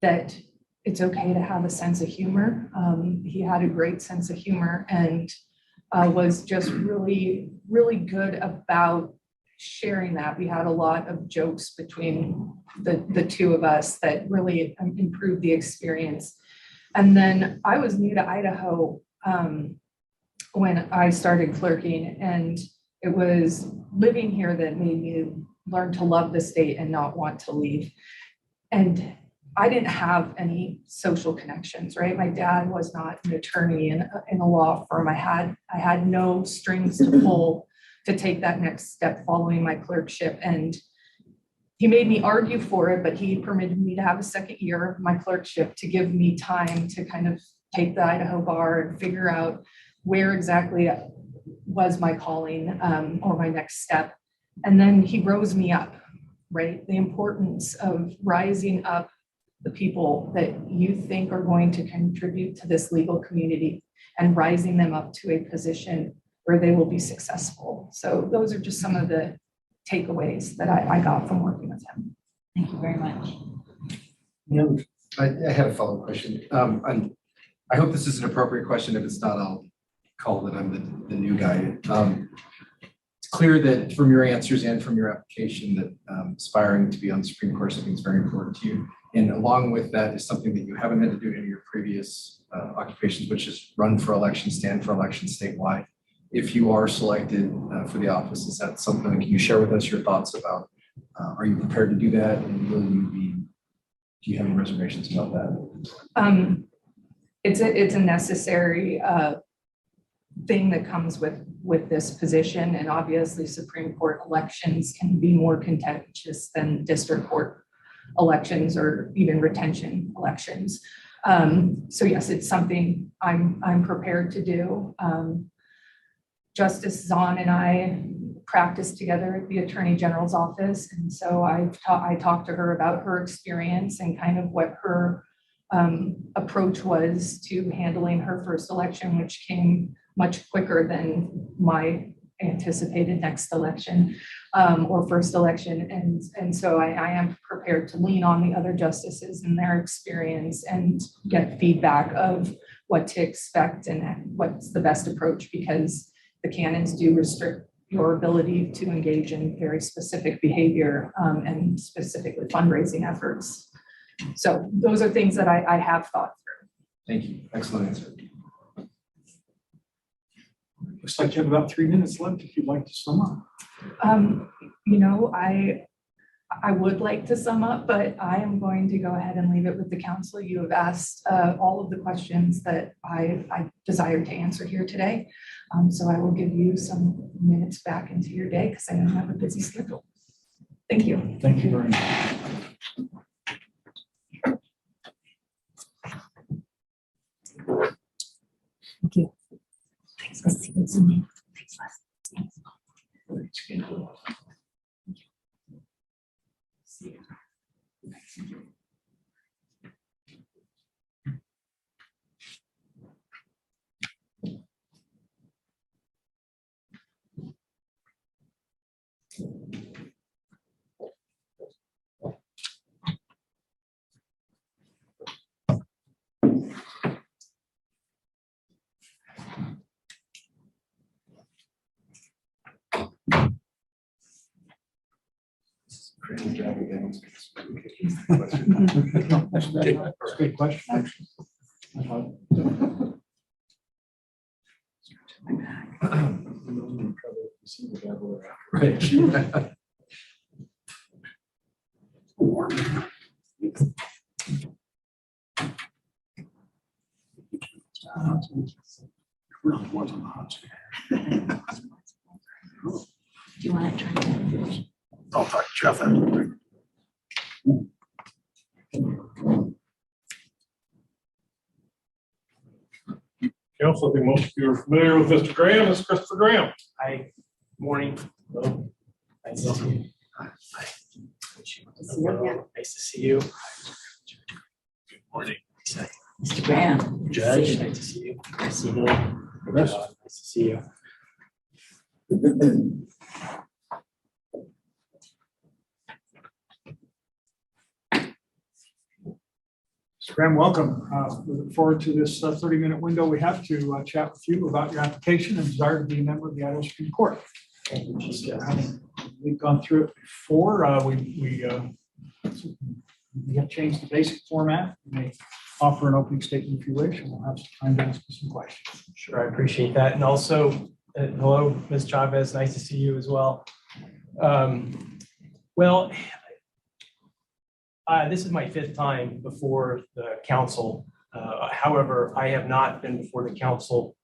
that it's okay to have a sense of humor. He had a great sense of humor and was just really, really good about sharing that. We had a lot of jokes between the two of us that really improved the experience. And then I was new to Idaho when I started clerking, and it was living here that made me learn to love the state and not want to leave. And I didn't have any social connections, right? My dad was not an attorney in a law firm. I had no strings to pull to take that next step following my clerkship. And he made me argue for it, but he permitted me to have a second year of my clerkship to give me time to kind of take the Idaho bar and figure out where exactly was my calling or my next step. And then he rose me up, right? The importance of rising up the people that you think are going to contribute to this legal community and rising them up to a position where they will be successful. So those are just some of the takeaways that I got from working with him. Thank you very much. I have a follow-up question. I hope this is an appropriate question. If it's not, I'll call that I'm the new guy. It's clear that from your answers and from your application that aspiring to be on the Supreme Court is something that's very important to you. And along with that is something that you haven't had to do in your previous occupations, which is run for election, stand for election statewide. If you are selected for the office, is that something, can you share with us your thoughts about, are you prepared to do that? And will you be, do you have any reservations about that? It's a necessary thing that comes with this position. And obviously Supreme Court elections can be more contentious than district court elections or even retention elections. So yes, it's something I'm prepared to do. Justice Zahn and I practiced together at the Attorney General's office. And so I talked to her about her experience and kind of what her approach was to handling her first election, which came much quicker than my anticipated next election or first election. And so I am prepared to lean on the other justices and their experience and get feedback of what to expect and what's the best approach, because the canons do restrict your ability to engage in very specific behavior and specifically fundraising efforts. So those are things that I have thought through. Thank you. Excellent answer. Looks like you have about 3 minutes left if you'd like to sum up. You know, I would like to sum up, but I am going to go ahead and leave it with the council. You have asked all of the questions that I desire to answer here today. So I will give you some minutes back into your day because I know you have a busy schedule. Thank you. Thank you very much. Thank you. Thanks, Leslie. Thanks, Leslie. That's a good question. Right. We're not the ones on the hot seat. Do you want to try that? I'll talk to Jeff after. Council, I think most of you are familiar with Mr. Graham. This is Christopher Graham. Hi, morning. Hello. Nice to see you. Nice to see you. Good morning. Mr. Graham. Judge, nice to see you. Nice to see you. Nice to see you. Mr. Graham, welcome. We look forward to this 30-minute window we have to chat with you about your application and desire to be a member of the Idaho Supreme Court. We've gone through it before. We have changed the basic format. We may offer an opening statement if you wish, and we'll have some time to ask you some questions. Sure, I appreciate that. And also, hello, Ms. Chavez, nice to see you as well. This is my 5th time before the council. However, I have not been before the council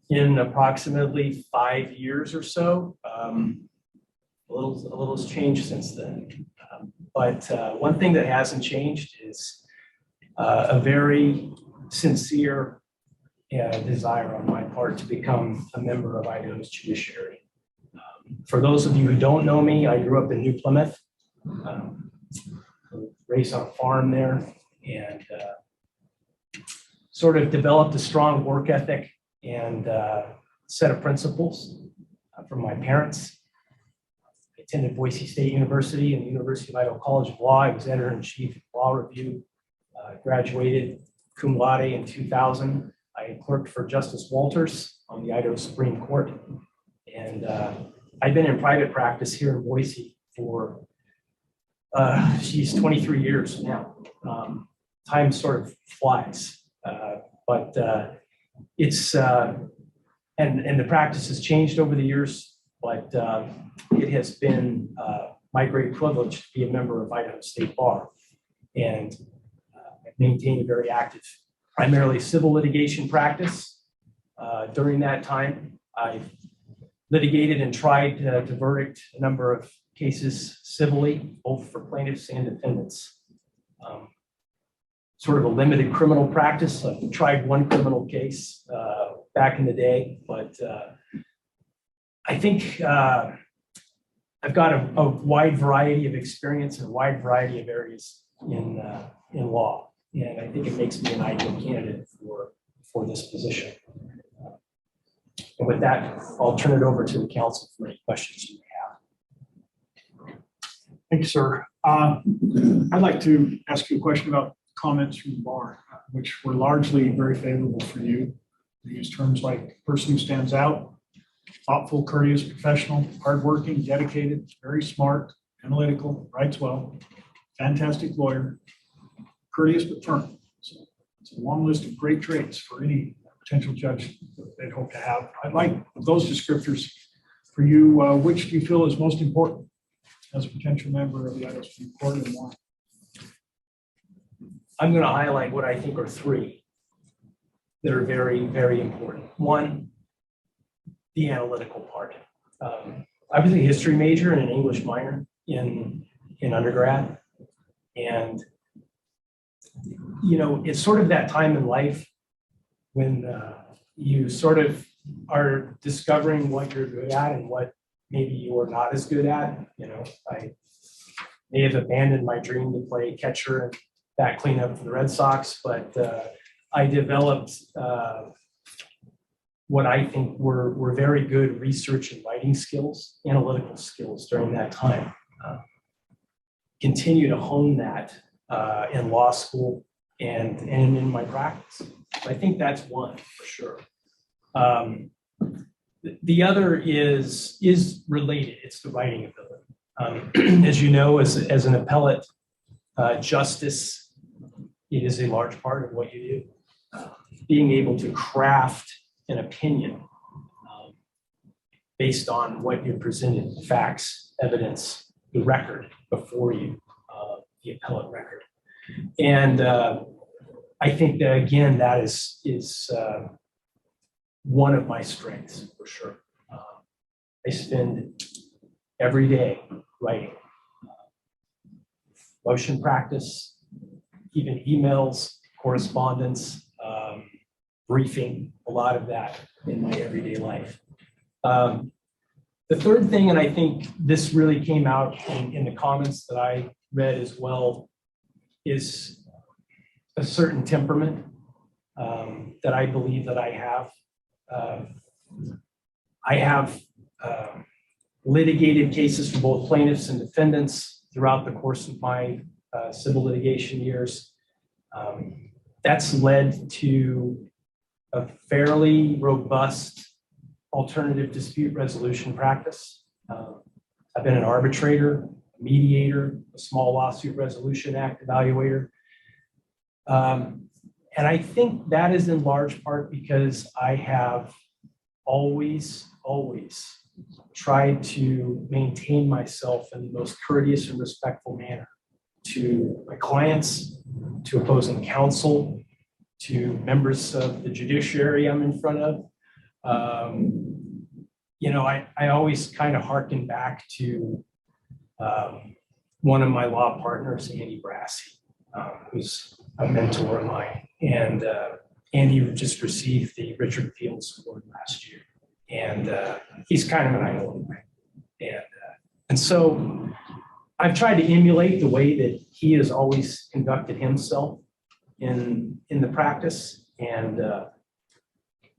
in approximately 5 years or so. A little has changed since then. But one thing that hasn't changed is a very sincere desire on my part to become a member of Idaho's judiciary. For those of you who don't know me, I grew up in New Plymouth, raised on a farm there, and sort of developed a strong work ethic and set of principles from my parents. I attended Boise State University and the University of Idaho College of Law. I was editor-in-chief of Law Review, graduated cum laude in 2000. I clerked for Justice Walters on the Idaho Supreme Court. And I've been in private practice here in Boise for 23 years now. Time sort of flies, but it's and the practice has changed over the years, but it has been my great privilege to be a member of Idaho State Bar, and I've maintained a very active, primarily civil litigation practice. During that time, I've litigated and tried to verdict a number of cases civilly, both for plaintiffs and defendants. Sort of a limited criminal practice. I've tried one criminal case back in the day, but I think I've got a wide variety of experience in a wide variety of areas in law, and I think it makes me an ideal candidate for this position. And with that, I'll turn it over to the council for any questions you may have. Thank you, sir. I'd like to ask you a question about comments from the bar, which were largely very favorable for you. They use terms like person who stands out, thoughtful, courteous, professional, hardworking, dedicated, very smart, analytical, writes well, fantastic lawyer, courteous but firm. So it's a long list of great traits for any potential judge that they'd hope to have. I'd like those descriptors for you. Which do you feel is most important as a potential member of the Idaho Supreme Court, and why? I'm going to highlight what I think are 3 that are very, very important. One, the analytical part. I was a history major and an English minor in undergrad. And, you know, it's sort of that time in life when you sort of are discovering what you're good at and what maybe you're not as good at. You know, I may have abandoned my dream to play catcher and back cleanup for the Red Sox, but I developed what I think were very good research and writing skills, analytical skills during that time. Continue to hone that in law school and in my practice. I think that's one for sure. The other is related. It's the writing ability. As you know, as an appellate justice, it is a large part of what you do. Being able to craft an opinion based on what you're presented, facts, evidence, the record before you, the appellate record. And I think that, again, that is one of my strengths for sure. I spend every day writing. Motion practice, even emails, correspondence, briefing, a lot of that in my everyday life. The third thing, and I think this really came out in the comments that I read as well, is a certain temperament that I believe that I have. I have litigated cases for both plaintiffs and defendants throughout the course of my civil litigation years. That's led to a fairly robust alternative dispute resolution practice. I've been an arbitrator, a mediator, a small lawsuit resolution act evaluator. And I think that is in large part because I have always tried to maintain myself in the most courteous and respectful manner to my clients, to opposing counsel, to members of the judiciary I'm in front of. I always kind of hearken back to one of my law partners, Andy Brassey, who's a mentor of mine. And Andy just received the Richard Fields Award last year. And he's kind of an idol. And so I've tried to emulate the way that he has always conducted himself in the practice and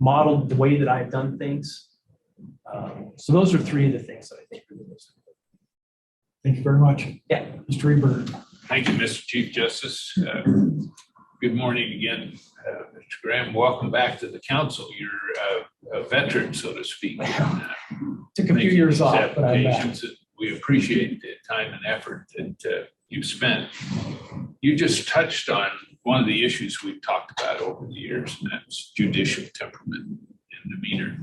modeled the way that I've done things. So those are three of the things that I think are the most important. Thank you very much. Yeah. Mr. Reberg. Thank you, Mr. Chief Justice. Good morning again, Mr. Graham. Welcome back to the council. You're a veteran, so to speak. Took a few years off, but I'm back. We appreciate the time and effort that you've spent. You just touched on one of the issues we've talked about over the years, and that's judicial temperament and demeanor.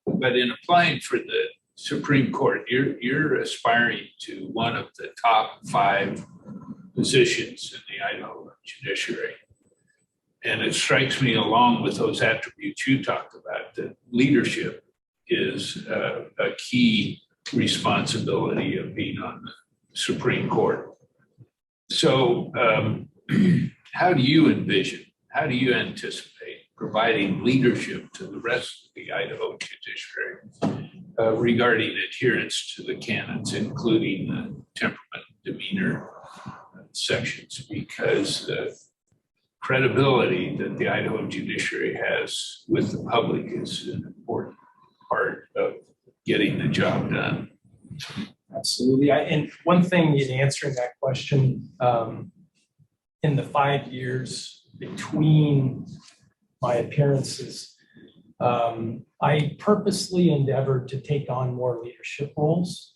But in applying for the Supreme Court, you're aspiring to one of the top 5 positions in the Idaho judiciary. And it strikes me, along with those attributes you talked about, that leadership is a key responsibility of being on the Supreme Court. So how do you anticipate providing leadership to the rest of the Idaho judiciary regarding adherence to the canons, including the temperament, demeanor sections? Because the credibility that the Idaho judiciary has with the public is an important part of getting the job done. Absolutely. And one thing in answering that question, in the 5 years between my appearances, I purposely endeavored to take on more leadership roles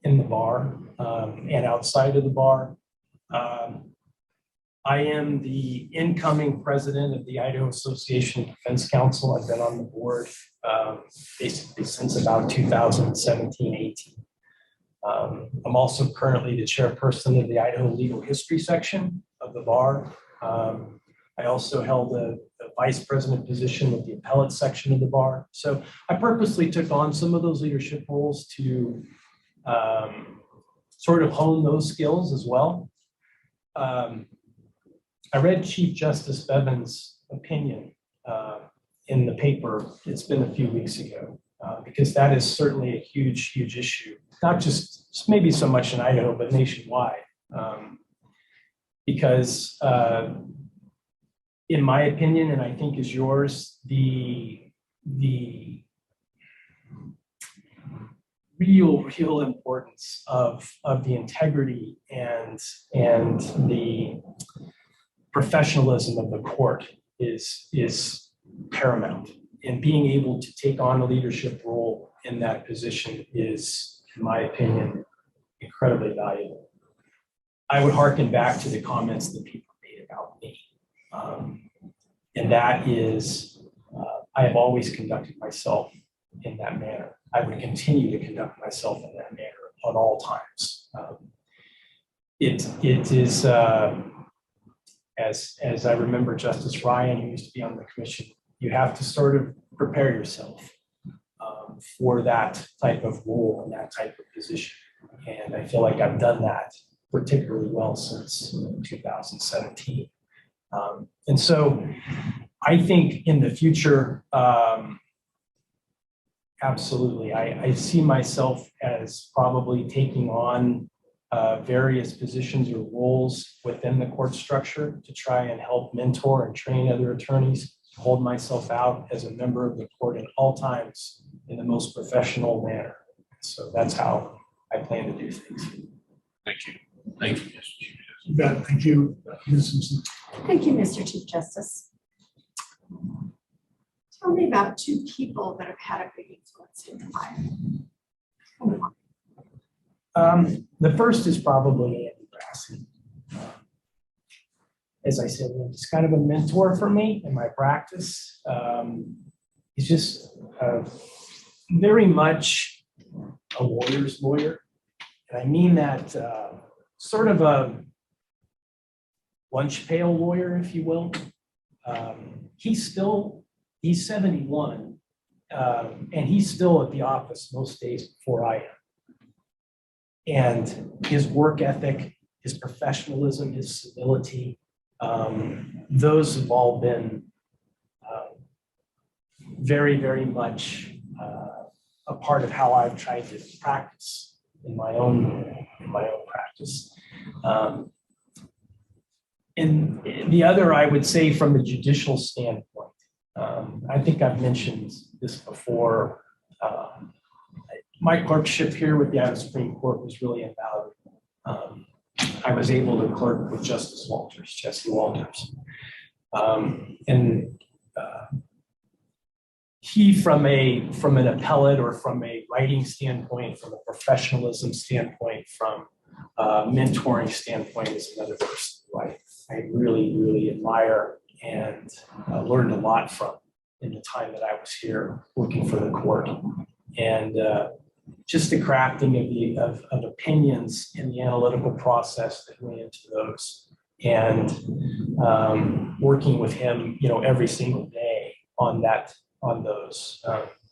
in the bar and outside of the bar. I am the incoming president of the Idaho Association of Defense Counsel. I've been on the board basically since about 2017-18. I'm also currently the chairperson of the Idaho Legal History section of the bar. I also held a vice president position with the appellate section of the bar. So I purposely took on some of those leadership roles to sort of hone those skills as well. I read Chief Justice Bevan's opinion in the paper. It's been a few weeks ago, because that is certainly a huge issue, not just maybe so much in Idaho, but nationwide. Because in my opinion, and I think is yours, the the real importance of the integrity and the professionalism of the court is paramount. And being able to take on a leadership role in that position is, in my opinion, incredibly valuable. I would hearken back to the comments that people made about me. And that is, I have always conducted myself in that manner. I would continue to conduct myself in that manner at all times. It is, as I remember Justice Ryan, who used to be on the commission, you have to sort of prepare yourself for that type of role and that type of position. And I feel like I've done that particularly well since 2017. And so I think in the future, absolutely, I see myself as probably taking on various positions or roles within the court structure to try and help mentor and train other attorneys, hold myself out as a member of the court at all times in the most professional manner. So that's how I plan to do things. Thank you. Thank you, Mr. Chief Justice. You bet. Thank you, Ms. Simpson. Thank you, Mr. Chief Justice. Tell me about two people that have had a big influence in your life. The first is probably Andy Brassey. As I said, he's kind of a mentor for me in my practice. He's just very much a lawyer's lawyer. And I mean that sort of a lunch pail lawyer, if you will. He's 71, and he's still at the office most days before I am. And his work ethic, his professionalism, his civility, those have all been very, very much a part of how I've tried to practice in my own practice. And the other, I would say, from the judicial standpoint, I think I've mentioned this before. My clerkship here with the Idaho Supreme Court was really invaluable. I was able to clerk with Justice Walters, Jesse Walters. He, from an appellate or from a writing standpoint, from a professionalism standpoint, from a mentoring standpoint, is another person who I really, really admire and learned a lot from in the time that I was here working for the court. And just the crafting of opinions and the analytical process that went into those, and working with him, every single day on those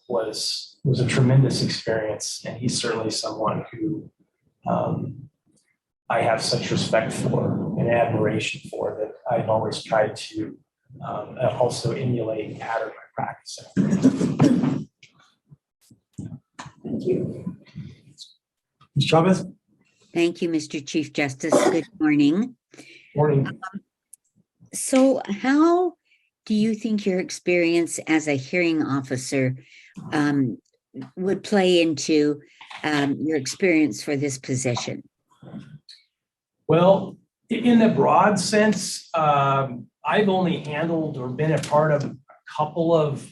was a tremendous experience. And he's certainly someone who I have such respect for and admiration for that I've always tried to also emulate and pattern my practice. Thank you. Ms. Chavez? Thank you, Mr. Chief Justice. Good morning. Morning. So how do you think your experience as a hearing officer would play into your experience for this position? Well, in the broad sense, I've only handled or been a part of a couple of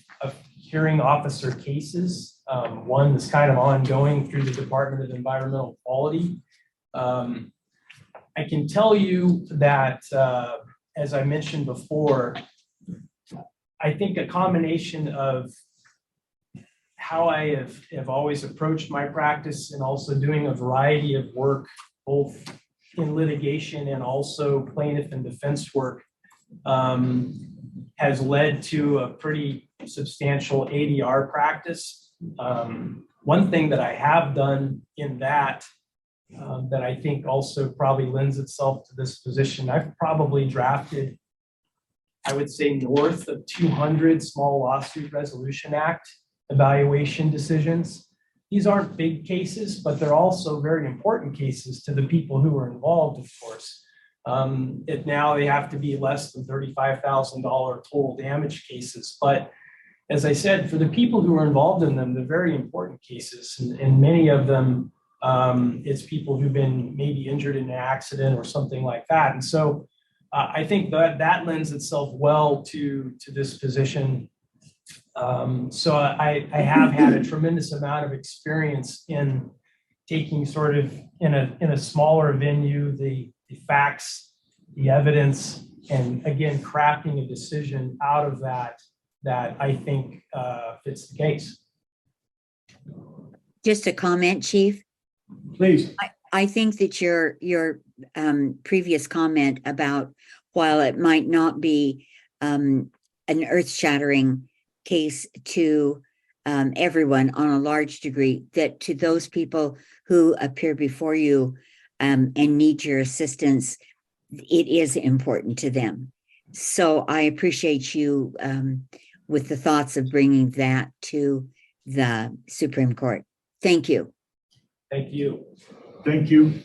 hearing officer cases. One that's kind of ongoing through the Department of Environmental Quality. I can tell you that, as I mentioned before, I think a combination of how I have always approached my practice and also doing a variety of work, both in litigation and also plaintiff and defense work, has led to a pretty substantial ADR practice. One thing that I have done in that I think also probably lends itself to this position, I've probably drafted, I would say, north of 200 Small Lawsuit Resolution Act evaluation decisions. These aren't big cases, but they're also very important cases to the people who are involved, of course. Now they have to be less than $35,000 total damage cases, but as I said, for the people who are involved in them, they're very important cases, and many of them, it's people who've been maybe injured in an accident or something like that. And so I think that lends itself well to this position. So I have had a tremendous amount of experience in taking sort of in a smaller venue, the facts, the evidence, and again, crafting a decision out of that I think fits the case. Just a comment, Chief. Please. I think that your previous comment about, while it might not be an earth-shattering case to everyone on a large degree, that to those people who appear before you and need your assistance, it is important to them. So I appreciate you with the thoughts of bringing that to the Supreme Court. Thank you. Thank you. Thank you.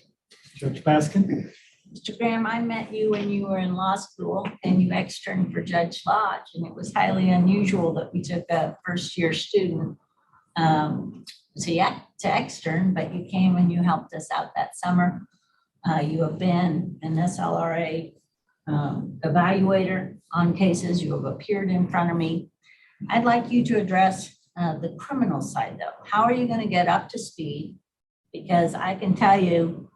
Judge Baskin? Mr. Graham, I met you when you were in law school and you externed for Judge Lodge, and it was highly unusual that we took a first-year student to extern, but you came and you helped us out that summer. You have been an SLRA evaluator on cases. You have appeared in front of me. I'd like you to address the criminal side, though. How are you going to get up to speed? Because I can tell you,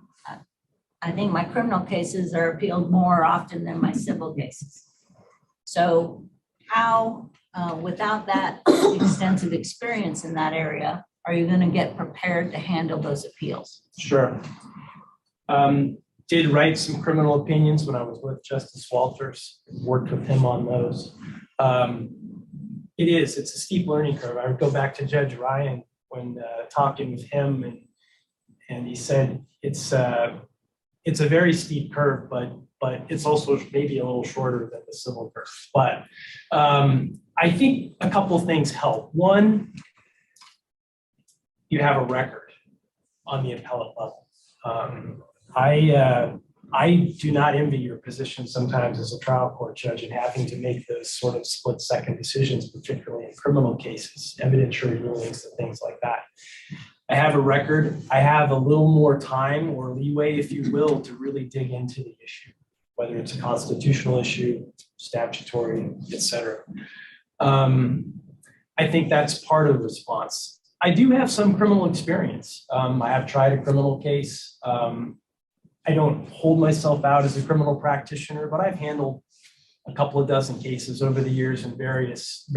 I think my criminal cases are appealed more often than my civil cases. So how, without that extensive experience in that area, are you going to get prepared to handle those appeals? Sure. Did write some criminal opinions when I was with Justice Walters, worked with him on those. It's a steep learning curve. I would go back to Judge Ryan when talking with him, and he said it's a very steep curve, but it's also maybe a little shorter than the civil curve. But I think a couple of things help. One, you have a record on the appellate level. I do not envy your position sometimes as a trial court judge and having to make those sort of split-second decisions, particularly in criminal cases, evidentiary rulings and things like that. I have a record. I have a little more time or leeway, if you will, to really dig into the issue, whether it's a constitutional issue, statutory, et cetera. I think that's part of the response. I do have some criminal experience. I have tried a criminal case. I don't hold myself out as a criminal practitioner, but I've handled a couple of dozen cases over the years in various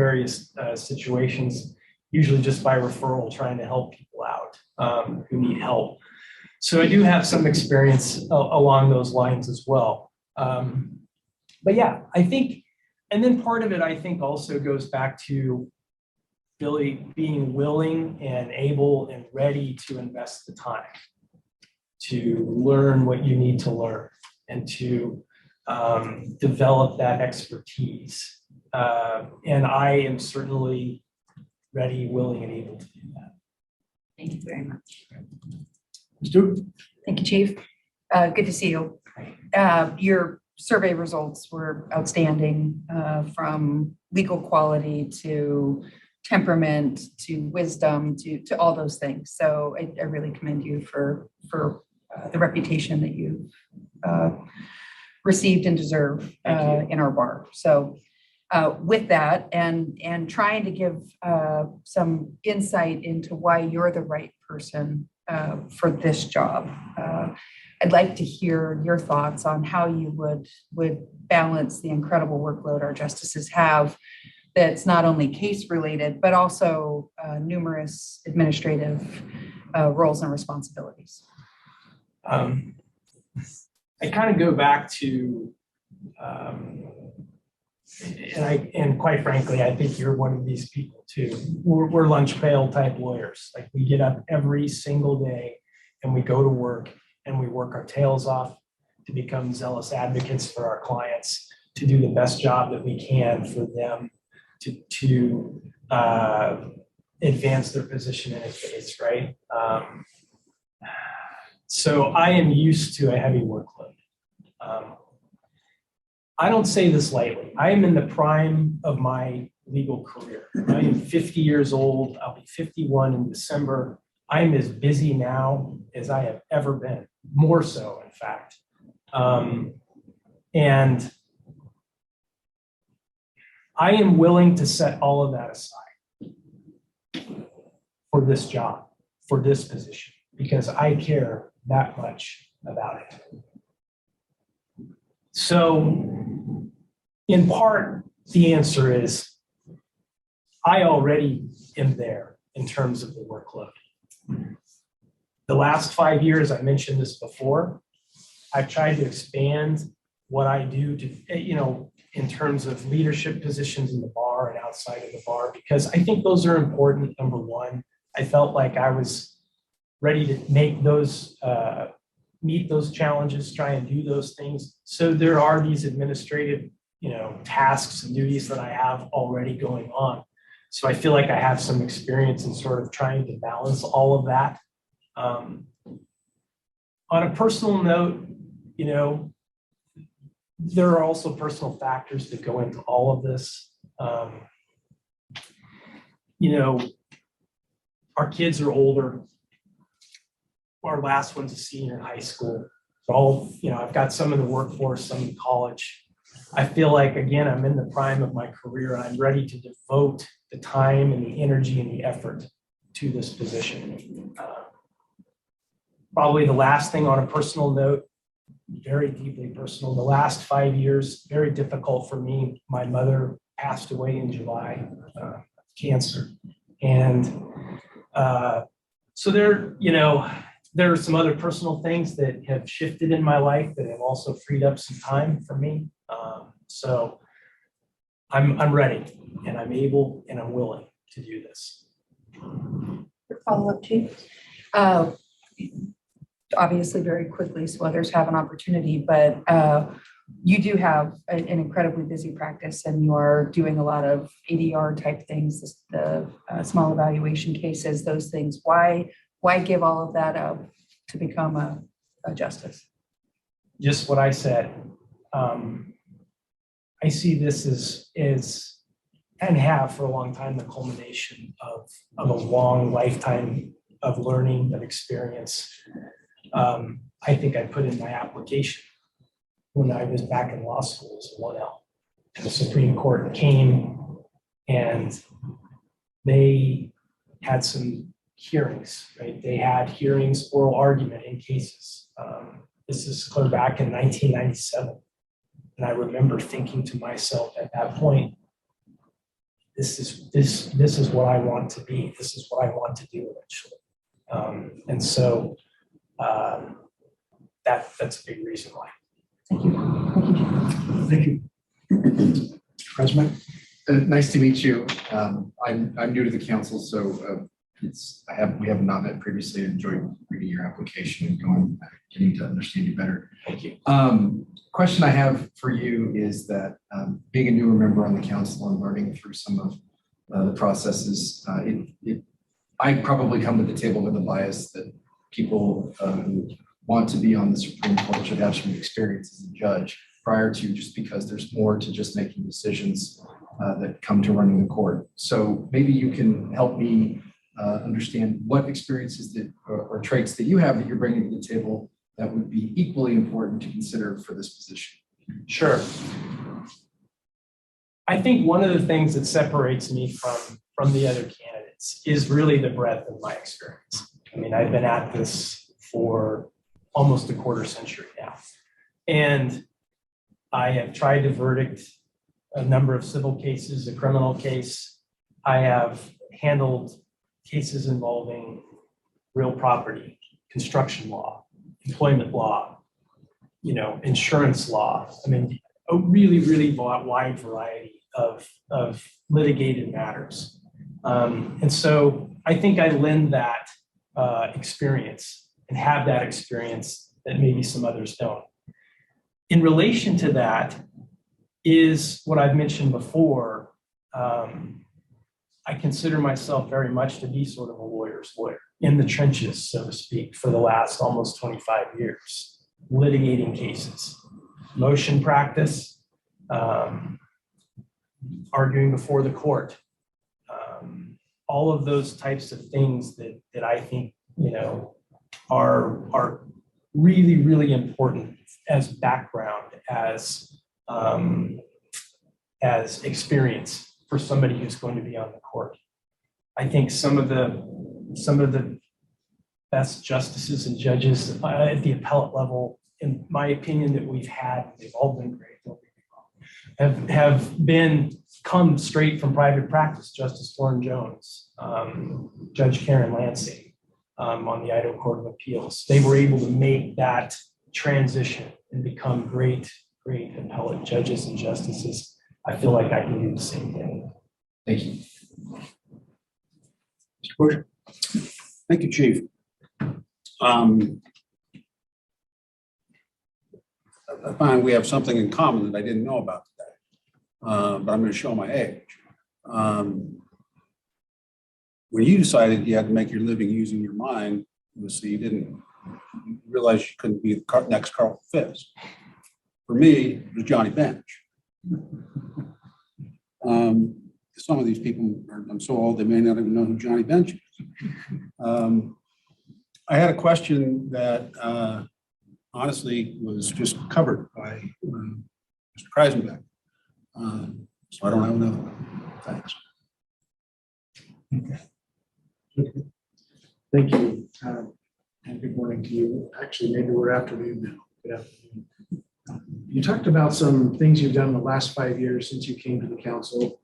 situations, usually just by referral, trying to help people out who need help. So I do have some experience along those lines as well. But yeah, I think, and then part of it, I think, also goes back to really being willing and able and ready to invest the time to learn what you need to learn and to develop that expertise. And I am certainly ready, willing, and able to do that. Thank you very much. Stu? Thank you, Chief. Good to see you. Your survey results were outstanding, from legal quality to temperament to wisdom to all those things. So I really commend you for the reputation that you've received and deserve in our bar. So with that, and trying to give some insight into why you're the right person for this job, I'd like to hear your thoughts on how you would balance the incredible workload our justices have that's not only case related, but also numerous administrative roles and responsibilities. I kind of go back to, and quite frankly, I think you're one of these people too. We're lunch pail type lawyers. Like, we get up every single day and we go to work and we work our tails off to become zealous advocates for our clients, to do the best job that we can for them, to advance their position in a case, right? So I am used to a heavy workload. I don't say this lightly. I am in the prime of my legal career. I am 50 years old. I'll be 51 in December. I'm as busy now as I have ever been, more so, in fact. And I am willing to set all of that aside for this job, for this position, because I care that much about it. So, in part, the answer is I already am there in terms of the workload. The last 5 years, I mentioned this before, I've tried to expand what I do to, in terms of leadership positions in the bar and outside of the bar, because I think those are important. Number one, I felt like I was ready to make those, meet those challenges, try and do those things. So there are these administrative, tasks and duties that I have already going on. So I feel like I have some experience in sort of trying to balance all of that. On a personal note, there are also personal factors that go into all of this. Our kids are older. Our last one's a senior in high school. So I've got some in the workforce, some in college. I feel like, again, I'm in the prime of my career and I'm ready to devote the time and the energy and the effort to this position. Probably the last thing on a personal note, very deeply personal, the last 5 years, very difficult for me. My mother passed away in July of cancer. And so there are some other personal things that have shifted in my life that have also freed up some time for me. So I'm ready and I'm able and I'm willing to do this. Follow-up, Chief. Obviously, very quickly, so others have an opportunity, but you do have an incredibly busy practice and you are doing a lot of ADR type things, the small evaluation cases, those things. Why give all of that up to become a justice? Just what I said. I see this as and have for a long time, the culmination of a long lifetime of learning, of experience. I think I put in my application when I was back in law school as a 1L. And the Supreme Court came and they had some hearings, right? They had hearings, oral argument in cases. This is clear back in 1997. And I remember thinking to myself at that point, this is what I want to be. This is what I want to do eventually. And so that's a big reason why. Thank you. Thank you. President. Nice to meet you. I'm new to the council, so we have not met previously. Enjoyed reading your application and getting to understand you better. Thank you. Question I have for you is that being a newer member on the council and learning through some of the processes, I probably come to the table with a bias that people who want to be on the Supreme Court should have some experience as a judge prior to, just because there's more to just making decisions that come to running the court. So maybe you can help me understand what experiences that or traits that you have that you're bringing to the table that would be equally important to consider for this position. Sure. I think one of the things that separates me from the other candidates is really the breadth of my experience. I mean, I've been at this for almost a quarter century now. And I have tried to verdict a number of civil cases, a criminal case. I have handled cases involving real property, construction law, employment law, insurance law. I mean, a really, really wide variety of litigated matters. And so I think I lend that experience and have that experience that maybe some others don't. In relation to that is what I've mentioned before. I consider myself very much to be sort of a lawyer's lawyer in the trenches, so to speak, for the last almost 25 years, litigating cases, motion practice, arguing before the court. All of those types of things that I think, are really, really important as background, as experience for somebody who's going to be on the court. I think some of the best justices and judges at the appellate level, in my opinion, that we've had, they've all been great, don't get me wrong, have come straight from private practice. Justice Lauren Jones, Judge Karen Lansing on the Idaho Court of Appeals. They were able to make that transition and become great appellate judges and justices. I feel like I can do the same thing. Thank you. Mr. Bush? Thank you, Chief. I find we have something in common that I didn't know about today, but I'm going to show my age. When you decided you had to make your living using your mind, so you didn't realize you couldn't be the next Carl Fisk. For me, it was Johnny Bench. Some of these people, I'm so old, they may not even know who Johnny Bench is. I had a question that honestly was just covered by Mr. Kreisenbeck. So I don't have another one. Thanks. Okay. Thank you. And good morning to you. Actually, maybe we're afternoon now. Good afternoon. You talked about some things you've done in the last 5 years since you came to the council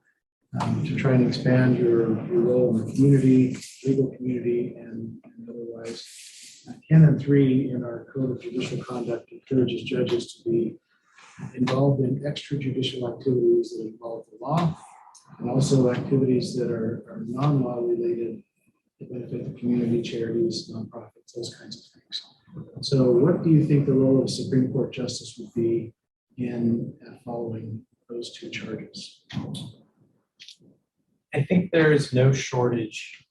to try and expand your role in the community, legal community, and otherwise. Canon 3 in our Code of Judicial Conduct encourages judges to be involved in extrajudicial activities that involve the law, and also activities that are non-law related that benefit the community, charities, nonprofits, those kinds of things. So what do you think the role of Supreme Court Justice would be in following those two charges? I think there is no shortage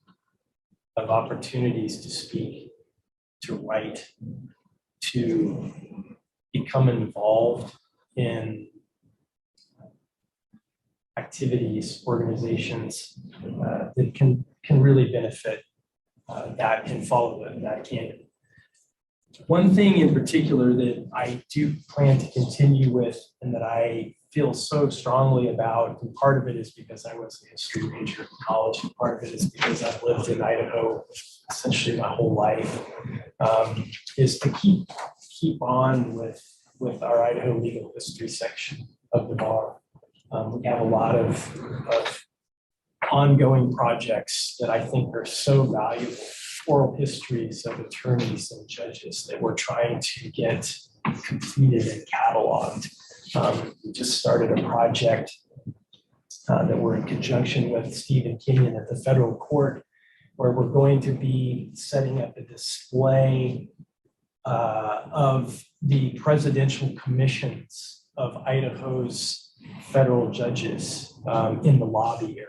of opportunities to speak, to write, to become involved in activities, organizations that can really benefit that and follow that candidate. One thing in particular that I do plan to continue with and that I feel so strongly about, and part of it is because I was a history major in college, and part of it is because I've lived in Idaho essentially my whole life, is to keep on with our Idaho legal history section of the bar. We have a lot of ongoing projects that I think are so valuable, oral histories of attorneys and judges that we're trying to get completed and cataloged. We just started a project that we're in conjunction with Stephen Kenyon at the federal court, where we're going to be setting up a display of the presidential commissions of Idaho's federal judges in the lobby area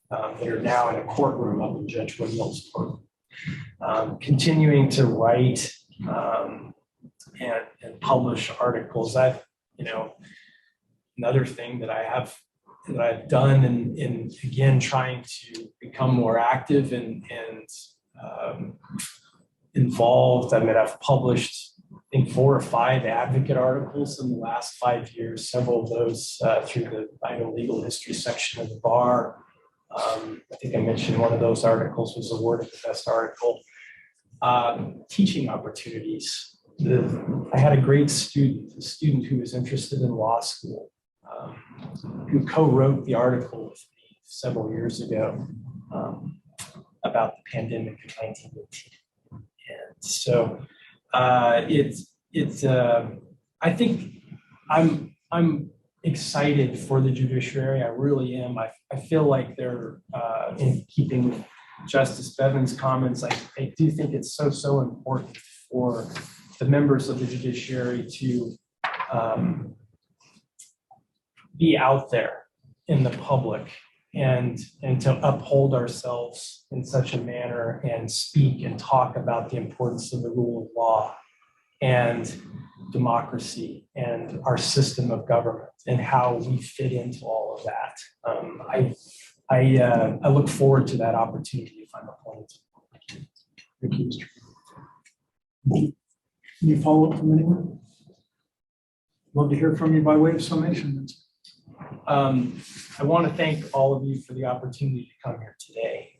that are now in a courtroom up in Judge Windmill's courtroom. Continuing to write and publish articles. Another thing that I've done and again trying to become more active and involved. I mean, I've published I think 4 or 5 advocate articles in the last 5 years, several of those through the Idaho legal history section of the bar. I think I mentioned one of those articles was awarded the best article. Teaching opportunities. I had a great student who was interested in law school, who co-wrote the article with me several years ago about the pandemic of 1918. And so I think I'm excited for the judiciary. I really am. I feel like they're in keeping with Justice Bevan's comments. I do think it's so important for the members of the judiciary to be out there in the public and to uphold ourselves in such a manner and speak and talk about the importance of the rule of law. And democracy and our system of government and how we fit into all of that. I look forward to that opportunity if I'm appointed. Thank you, Mr. Any follow-up from anyone? Love to hear from you by way of summation. I want to thank all of you for the opportunity to come here today.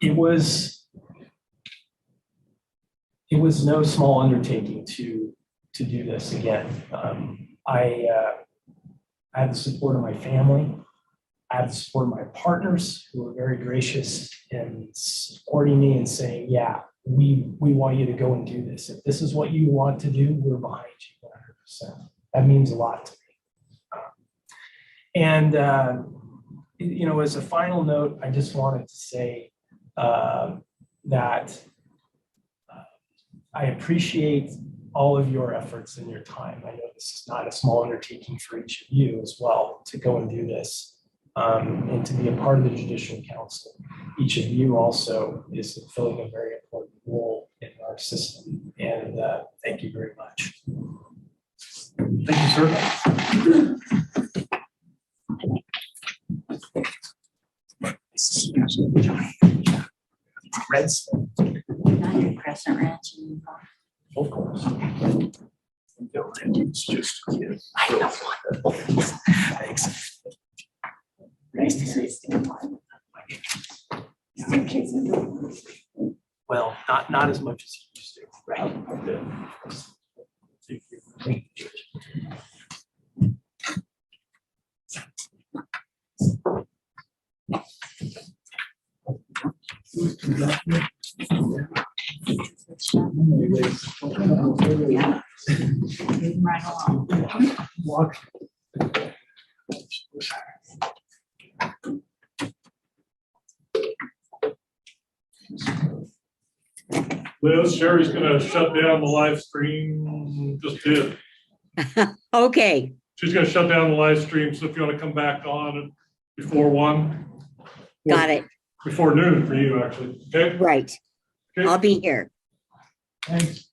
It was no small undertaking to do this again. I had the support of my family. I had the support of my partners who were very gracious in supporting me and saying, yeah, we want you to go and do this. If this is what you want to do, we're behind you 100%. That means a lot to me. As a final note, I just wanted to say that I appreciate all of your efforts and your time. I know this is not a small undertaking for each of you as well to go and do this and to be a part of the Judicial Council. Each of you also is filling a very important role in our system. And thank you very much. Thank you, sir. Reds. Not your crescent ranch. Of course. It's just a kid. I know. Thanks. Nice to see you. Well, not as much as you used to. Right. Good. Thank you. Thank you. Yeah. Moving right along. Walk. Liz, Sherry's gonna shut down the live stream, just did. Okay, She's gonna shut down the live stream, so if you wanna come back on before 1. got it. Before noon for you, actually, okay? Right. Okay. I'll be here. Thanks.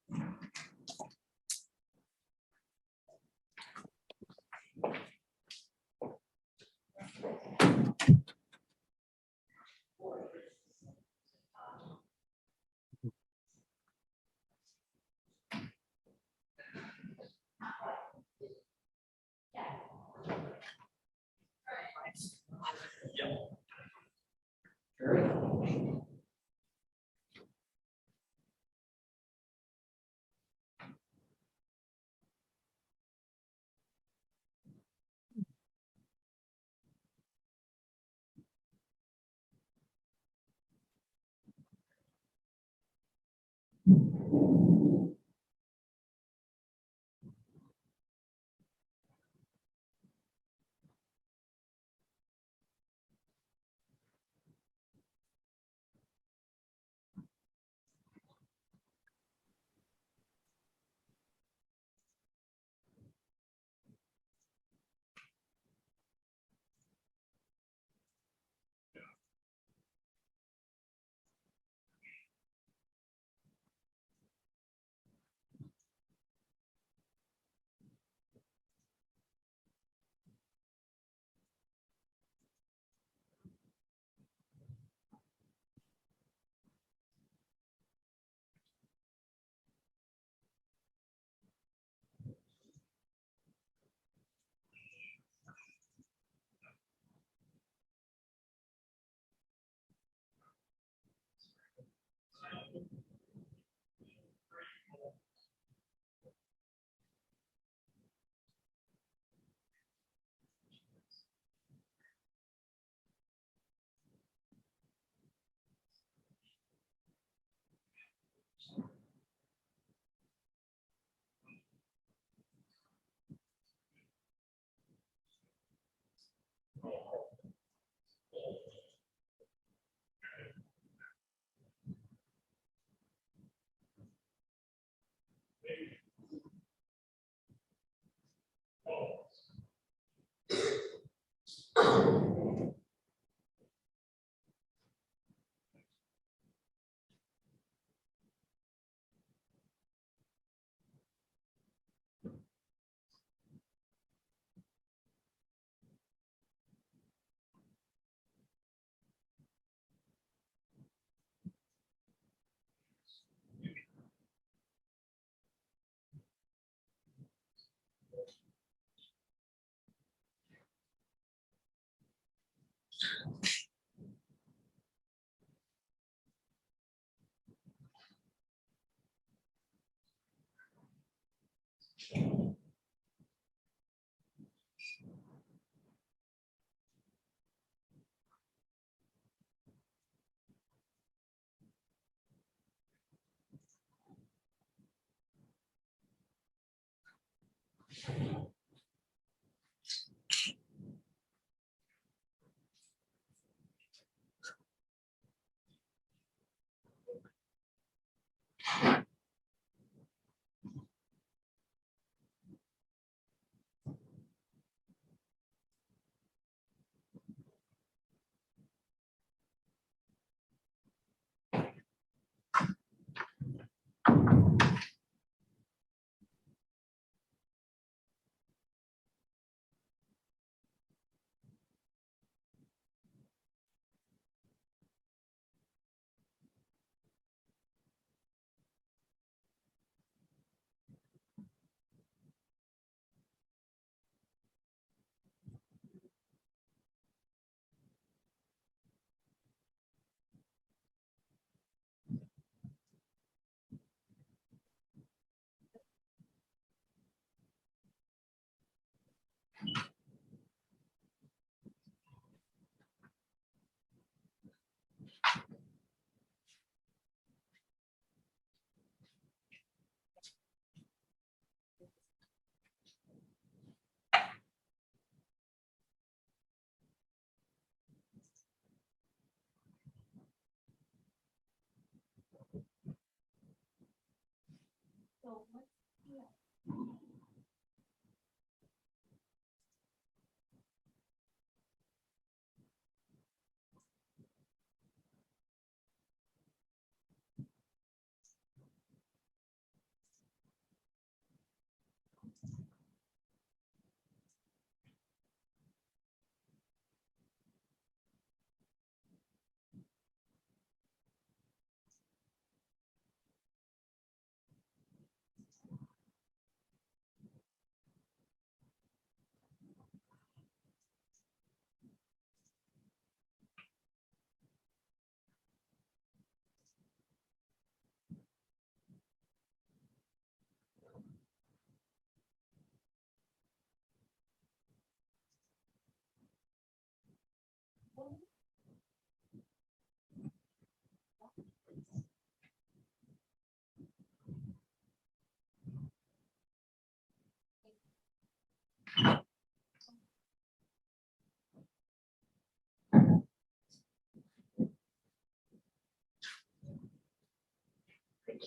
I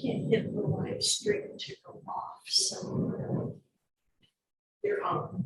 can't hit the live stream to go off, so you're on.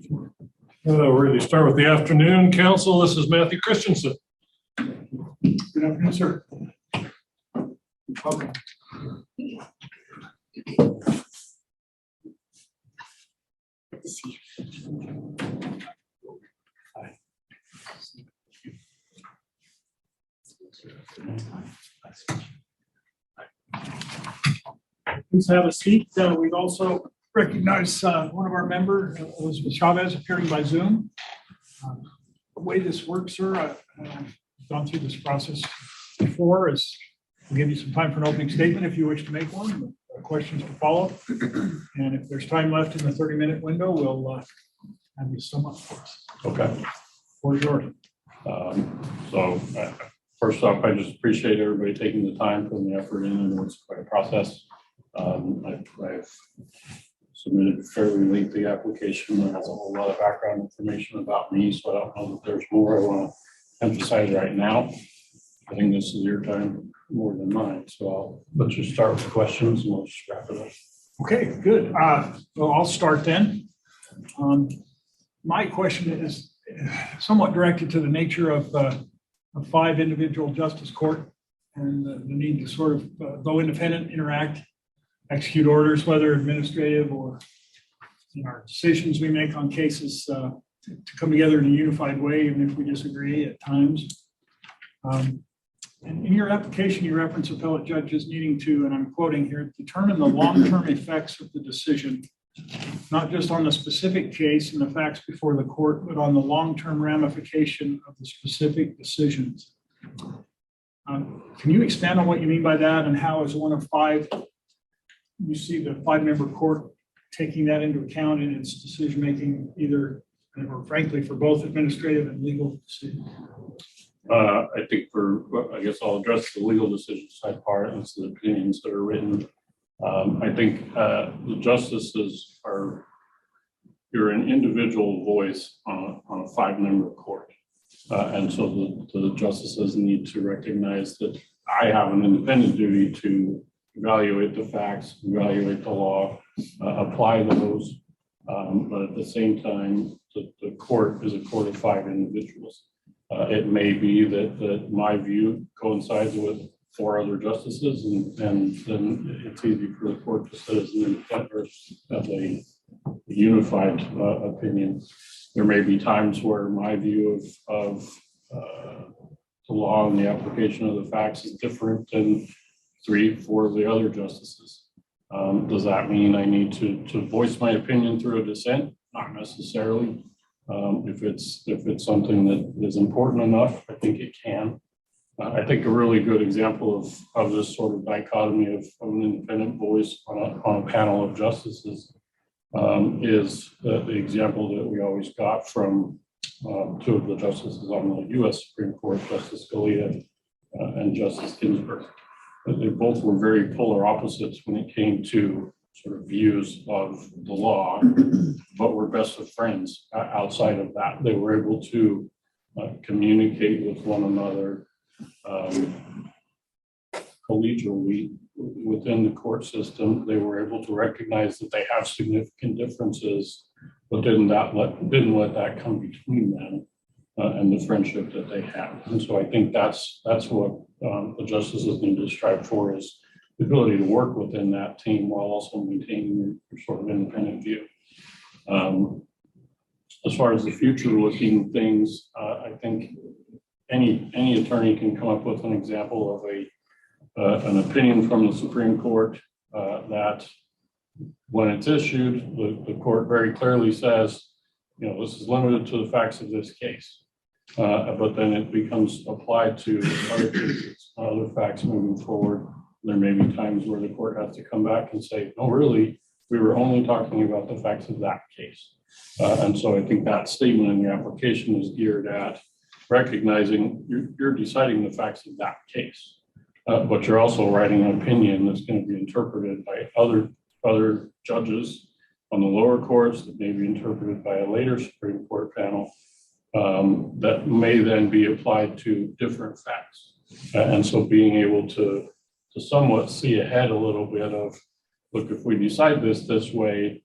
We're ready to start with the afternoon council. This is Matthew Christensen. Good afternoon, sir. Welcome. Good to see you. Please have a seat. We've also recognized one of our members, Elizabeth Chavez, appearing by Zoom. The way this works, sir, I've gone through this process before, is we'll give you some time for an opening statement if you wish to make one, questions to follow. And if there's time left in the 30-minute window, we'll have you sum up for us. Okay. For yours. First off, I just appreciate everybody taking the time, putting the effort in, and it's quite a process. I've submitted a fairly lengthy application that has a whole lot of background information about me, so I don't know that there's more I want to emphasize right now. I think this is your time more than mine, so let's just start with the questions and we'll just wrap it up. Okay, good. Well, I'll start then. My question is somewhat directed to the nature of a 5 individual justice court and the need to sort of, though independent, interact, execute orders, whether administrative or in our decisions we make on cases, to come together in a unified way, even if we disagree at times. And in your application, you reference appellate judges needing to, and I'm quoting here, determine the long-term effects of the decision, not just on the specific case and the facts before the court, but on the long-term ramification of the specific decisions. Can you expand on what you mean by that, and how, as one of 5, you see the 5-member court taking that into account in its decision-making, either, or frankly, for both administrative and legal decisions? I think I guess I'll address the legal decision side part, and it's the opinions that are written. I think the justices you're an individual voice on a 5-member court. And so the justices need to recognize that I have an independent duty to evaluate the facts, evaluate the law, apply those. But at the same time, the court is a court of 5 individuals. It may be that my view coincides with 4 other justices, and then it's easy for the court to sit as an independent or as a unified opinion. There may be times where my view of the law and the application of the facts is different than 3, 4 of the other justices. Does that mean I need to voice my opinion through a dissent? Not necessarily. If it's something that is important enough, I think it can. I think a really good example of this sort of dichotomy of an independent voice on a panel of justices is the example that we always got from 2 of the justices on the U.S. Supreme Court, Justice Scalia and Justice Ginsburg. They both were very polar opposites when it came to sort of views of the law, but were best of friends outside of that. They were able to communicate with one another collegially within the court system. They were able to recognize that they have significant differences, but didn't let that come between them and the friendship that they have. And so I think that's what the justices need to strive for, is the ability to work within that team while also maintaining your sort of independent view. As far as the future-looking things, I think any attorney can come up with an example of an opinion from the Supreme Court that, when it's issued, the court very clearly says, this is limited to the facts of this case. But then it becomes applied to other cases, other facts moving forward. There may be times where the court has to come back and say, no, really, we were only talking about the facts of that case. And so I think that statement in the application is geared at recognizing you're deciding the facts of that case, but you're also writing an opinion that's going to be interpreted by other judges on the lower courts, that may be interpreted by a later Supreme Court panel, that may then be applied to different facts. And so being able to somewhat see ahead a little bit of, look, if we decide this way,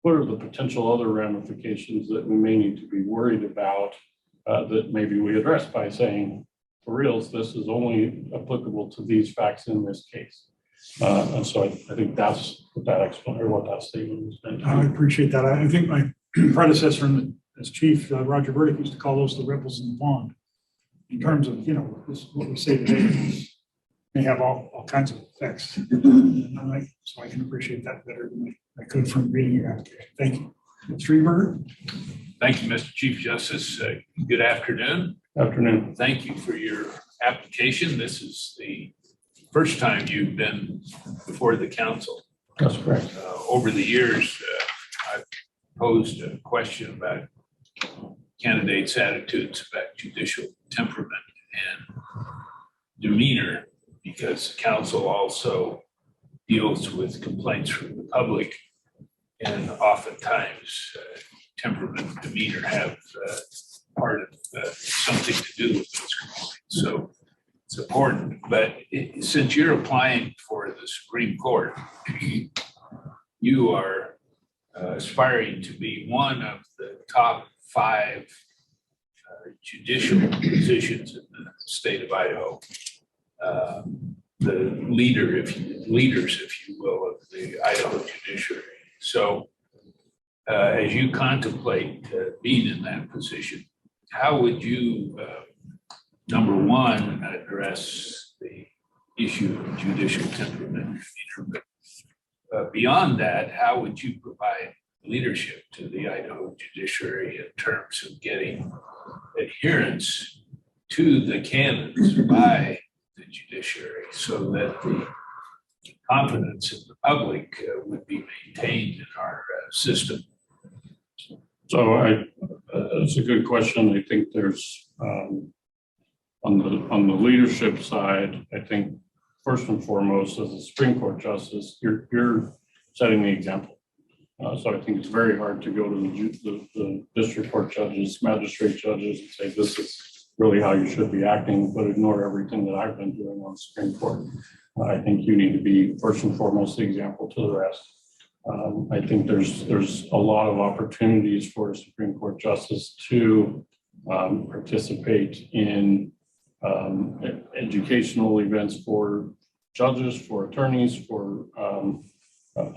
what are the potential other ramifications that we may need to be worried about that maybe we address by saying, for reals, this is only applicable to these facts in this case. And so I think that's what that explanation, or what that statement is meant to I be. appreciate that. I think my predecessor as chief, Roger Burdick, used to call those the ripples in the pond. In terms of, this, what we say today is, may have all kinds of effects. So I can appreciate that better than I could from reading your application. Thank you. Mr. Eberger? Thank you, Mr. Chief Justice. Good afternoon. Afternoon. Thank you for your application. This is the first time you've been before the council. That's correct. Over the years, I've posed a question about candidates' attitudes about judicial temperament and demeanor, because the council also deals with complaints from the public, and oftentimes temperament and demeanor have part of something to do with those complaints. So it's important. But since you're applying for the Supreme Court, you are aspiring to be one of the top 5 judicial positions in the state of Idaho. The leaders, if you will, of the Idaho judiciary. So as you contemplate being in that position, how would you, number one, address the issue of judicial temperament? But beyond that, how would you provide leadership to the Idaho judiciary in terms of getting adherence to the canons by the judiciary, so that the confidence in the public would be maintained in our system? So it's a good question. I think there's on the leadership side, I think first and foremost, as a Supreme Court justice, you're setting the example. So I think it's very hard to go to the district court judges, magistrate judges, and say this is really how you should be acting, but ignore everything that I've been doing on the Supreme Court. I think you need to be first and foremost the example to the rest. I think there's a lot of opportunities for a Supreme Court justice to participate in educational events for judges, for attorneys, for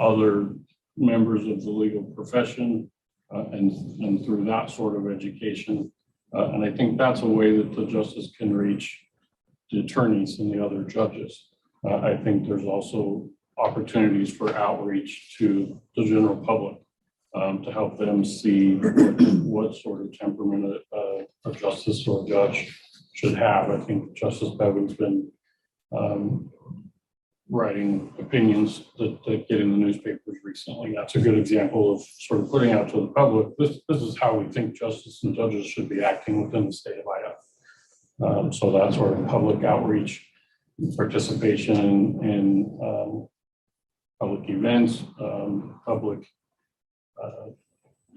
other members of the legal profession, and through that sort of education. And I think that's a way that the justice can reach the attorneys and the other judges. I think there's also opportunities for outreach to the general public to help them see what sort of temperament a justice or a judge should have. I think Justice Bevin's been writing opinions that get in the newspapers recently. That's a good example of sort of putting out to the public, this is how we think justice and judges should be acting within the state of Idaho. So that sort of public outreach, participation in public events, public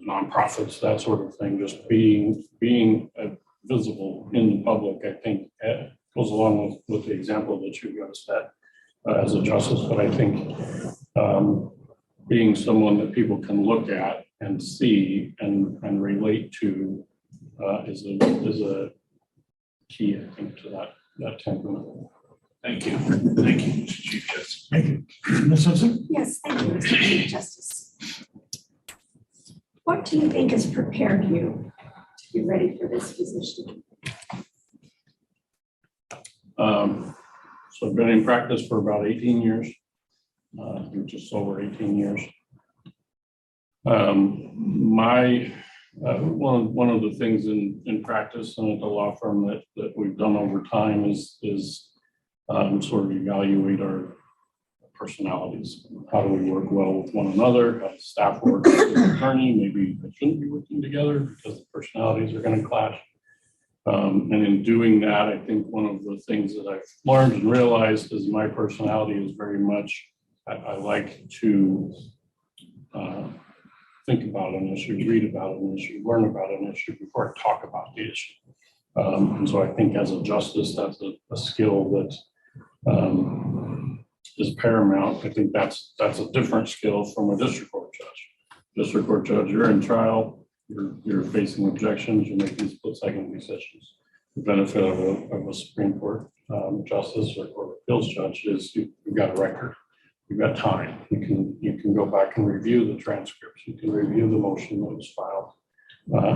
nonprofits, that sort of thing, just being visible in the public, I think goes along with the example that you've got to set as a justice. But I think being someone that people can look at and see and relate to is a key, I think, to that temperament. Thank you. Thank you, Mr. Chief Justice. Thank you. Ms. Simpson? Yes, thank you, Mr. Chief Justice. What do you think has prepared you to be ready for this position? So I've been in practice for about 18 years, just over 18 years. One of the things in practice and at the law firm that we've done over time is sort of evaluate our personalities. How do we work well with one another? How does staff work with an attorney? Maybe they shouldn't be working together because the personalities are going to clash. And in doing that, I think one of the things that I've learned and realized is my personality is very much, I like to think about an issue, read about an issue, learn about an issue before I talk about the issue. And so I think as a justice, that's a skill that is paramount. I think that's a different skill from a district court judge. district court judge, you're in trial, you're facing objections, you're making split-second decisions. The benefit of a Supreme Court justice or appeals judge is you've got a record, you've got time. You can go back and review the transcripts, you can review the motion that was filed.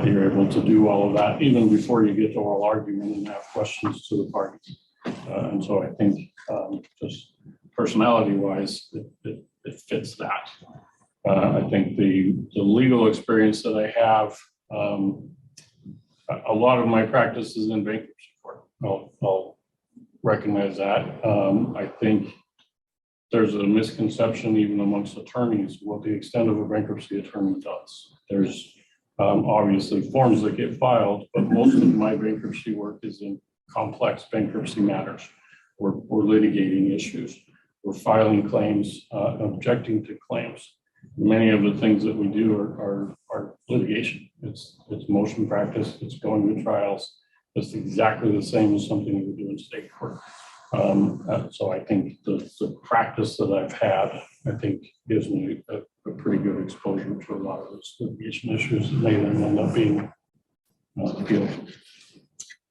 You're able to do all of that even before you get to oral argument and have questions to the parties. And so I think just personality-wise, it fits that. I think the legal experience that I have, a lot of my practice is in bankruptcy court. I'll recognize that. I think there's a misconception even amongst attorneys what the extent of a bankruptcy attorney does. There's obviously forms that get filed, but most of my bankruptcy work is in complex bankruptcy matters. We're litigating issues. We're filing claims, objecting to claims. Many of the things that we do are litigation. It's motion practice. It's going to trials. It's exactly the same as something we do in state court. So I think the practice that I've had, I think, gives me a pretty good exposure to a lot of those litigation issues that may then end up being appealed.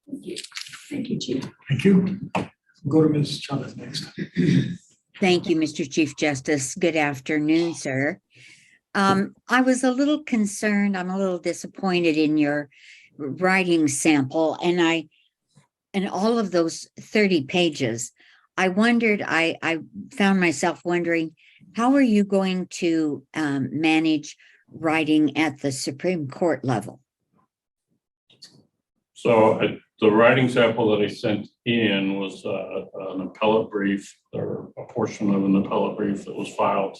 Thank you. Thank you, Chief. Thank you. We'll go to Ms. Chavez next. Thank you, Mr. Chief Justice. Good afternoon, sir. I was a little concerned, I'm a little disappointed in your writing sample, and all of those 30 pages. I found myself wondering, how are you going to manage writing at the Supreme Court level? So the writing sample that I sent in was an appellate brief, or a portion of an appellate brief that was filed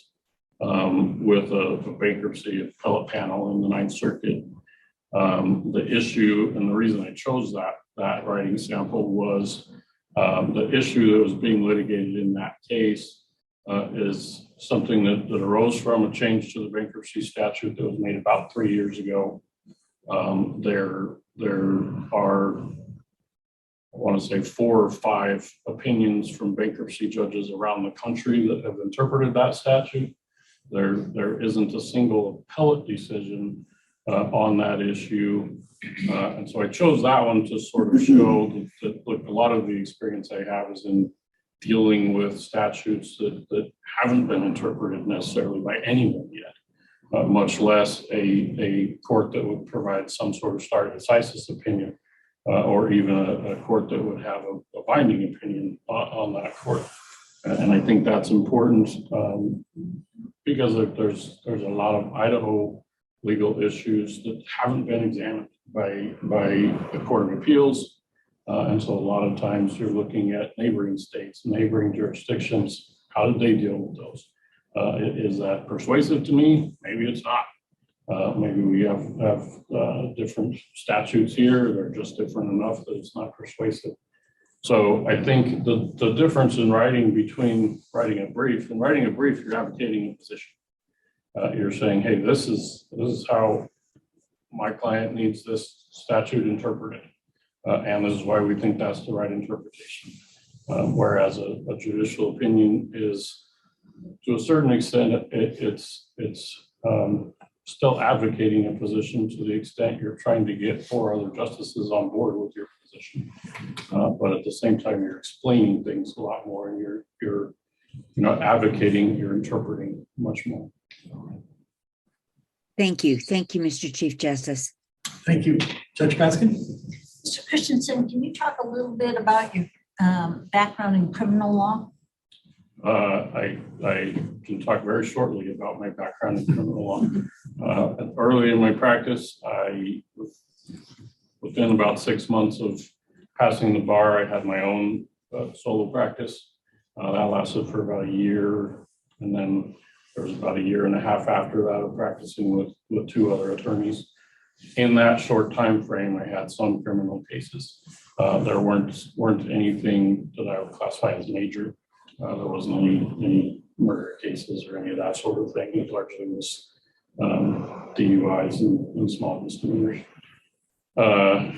with a bankruptcy appellate panel in the Ninth Circuit. The issue and the reason I chose that writing sample was the issue that was being litigated in that case is something that arose from a change to the bankruptcy statute that was made about 3 years ago. There are, I want to say, 4 or 5 opinions from bankruptcy judges around the country that have interpreted that statute. There isn't a single appellate decision on that issue. And so I chose that one to sort of show that look, a lot of the experience I have is in dealing with statutes that haven't been interpreted necessarily by anyone yet, much less a court that would provide some sort of stare decisis opinion, or even a court that would have a binding opinion on that court. And I think that's important because there's a lot of Idaho legal issues that haven't been examined by the Court of Appeals. And so a lot of times you're looking at neighboring states, neighboring jurisdictions. How did they deal with those? Is that persuasive to me? Maybe it's not. Maybe we have different statutes here. They're just different enough that it's not persuasive. So I think the difference in writing between writing a brief and writing a brief, you're advocating a position. You're saying, hey, this is how my client needs this statute interpreted. And this is why we think that's the right interpretation. Whereas a judicial opinion is, to a certain extent, it's still advocating a position to the extent you're trying to get 4 other justices on board with your position. But at the same time, you're explaining things a lot more, and you're not advocating, you're interpreting much more. Thank you. Thank you, Mr. Chief Justice. Thank you. Judge Baskin? Mr. Christensen, can you talk a little bit about your background in criminal law? I can talk very shortly about my background in criminal law. Early in my practice, within about 6 months of passing the bar, I had my own solo practice. That lasted for about a year, and then there was about a year and a half after that of practicing with 2 other attorneys. In that short time frame, I had some criminal cases. There weren't anything that I would classify as major. There wasn't any murder cases or any of that sort of thing. It largely was DUIs and small misdemeanors. Probably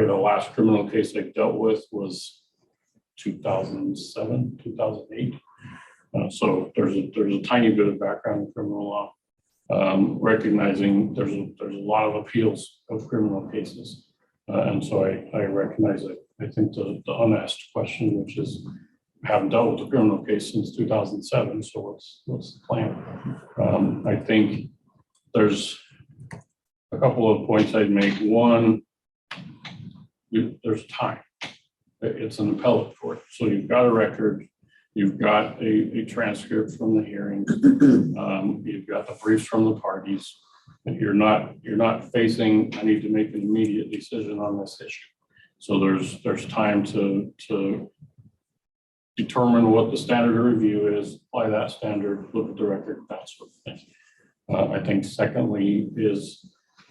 the last criminal case I dealt with was 2007, 2008. So there's a tiny bit of background in criminal law. recognizing there's a lot of appeals of criminal cases. And so I recognize it. I think the unasked question, which is, I haven't dealt with a criminal case since 2007, so what's the plan? I think there's a couple of points I'd make. One, there's time. It's an appellate court, so you've got a record, you've got a transcript from the hearing, you've got the briefs from the parties, and you're not facing, I need to make an immediate decision on this issue. So there's time to determine what the standard of review is, apply that standard, look at the record, that sort of thing. I think secondly is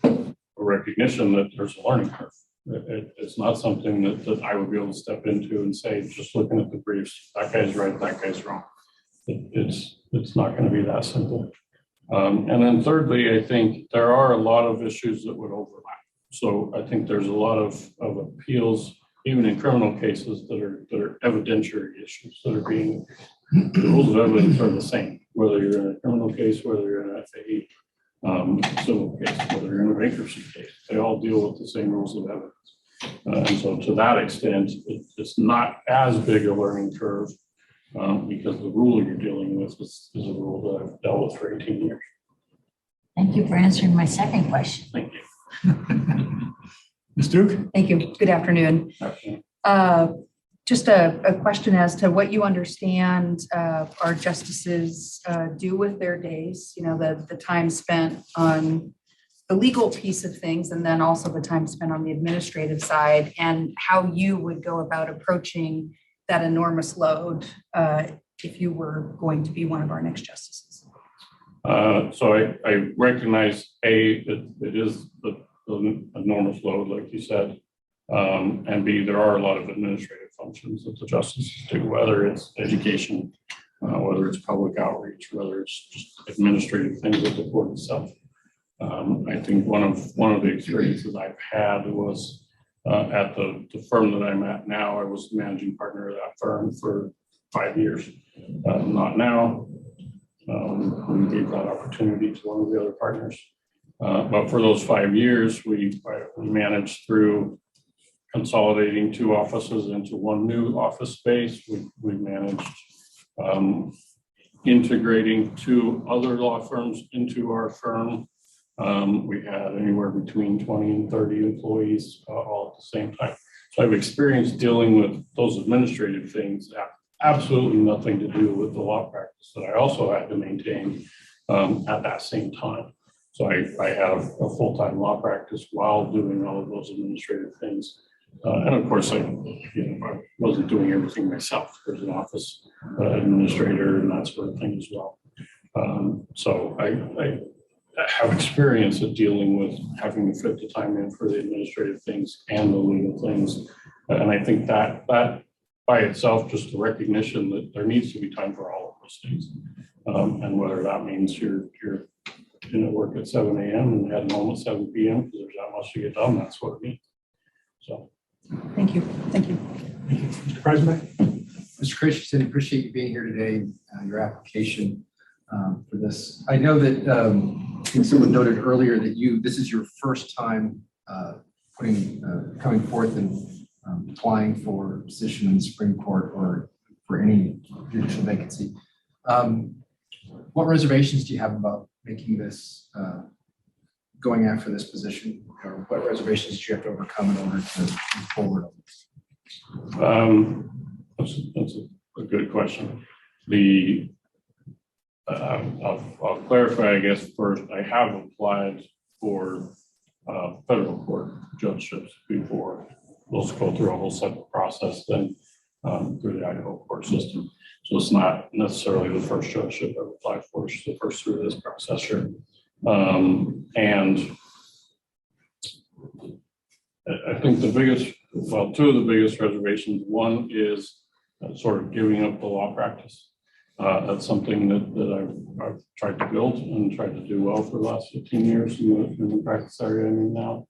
a recognition that there's a learning curve. It's not something that I would be able to step into and say, just looking at the briefs, that guy's right, that guy's wrong. It's not going to be that simple. And then thirdly, I think there are a lot of issues that would overlap. So I think there's a lot of appeals, even in criminal cases, that are evidentiary issues that are being, the rules of evidence are the same, whether you're in a criminal case, whether you're in an FAE civil case, whether you're in a bankruptcy case, they all deal with the same rules of evidence. And so to that extent, it's not as big a learning curve because the rule you're dealing with is a rule that I've dealt with for 18 years. Thank you for answering my second question. Thank you. Ms. Duke? Thank you. Good afternoon. Just a question as to what you understand our justices do with their days, you know, the time spent on the legal piece of things, and then also the time spent on the administrative side, and how you would go about approaching that enormous load if you were going to be one of our next justices. So I recognize it is the enormous load, like you said, and B, there are a lot of administrative functions that the justices do, whether it's education, whether it's public outreach, whether it's just administrative things at the court itself. I think one of the experiences I've had was at the firm that I'm at now. I was the managing partner of that firm for 5 years. Not now. We gave that opportunity to one of the other partners. But for those 5 years, we managed through consolidating 2 offices into 1 new office space. We managed integrating 2 other law firms into our firm. We had anywhere between 20 and 30 employees all at the same time. So I've experienced dealing with those administrative things that have absolutely nothing to do with the law practice that I also had to maintain at that same time. So I have a full-time law practice while doing all of those administrative things. And of course, I wasn't doing everything myself. There's an office administrator and that sort of thing as well. So I have experience of dealing with having to fit the time in for the administrative things and the legal things. And I think that by itself, just the recognition that there needs to be time for all of those things. And whether that means you're work at 7 a.m. and heading home at 7 p.m. because there's that much to get done, that's what it means. So. Thank you. Thank you. Mr. President? Mr. Christensen, appreciate you being here today, your application for this. I know that I think someone noted earlier that this is your first time coming forth and applying for a position in the Supreme Court or for any judicial vacancy. What reservations do you have about making this, going after this position? Or what reservations do you have to overcome in order to move forward on this? That's a good question. I'll clarify, I guess, first. I have applied for federal court judgeships before. Those go through a whole separate process then through the Idaho court system. So it's not necessarily the first judgeship I've applied for. It's the first through this process here. And I think two of the biggest reservations, one is sort of giving up the law practice. That's something that I've tried to build and tried to do well for the last 15 years in the practice area I'm in now.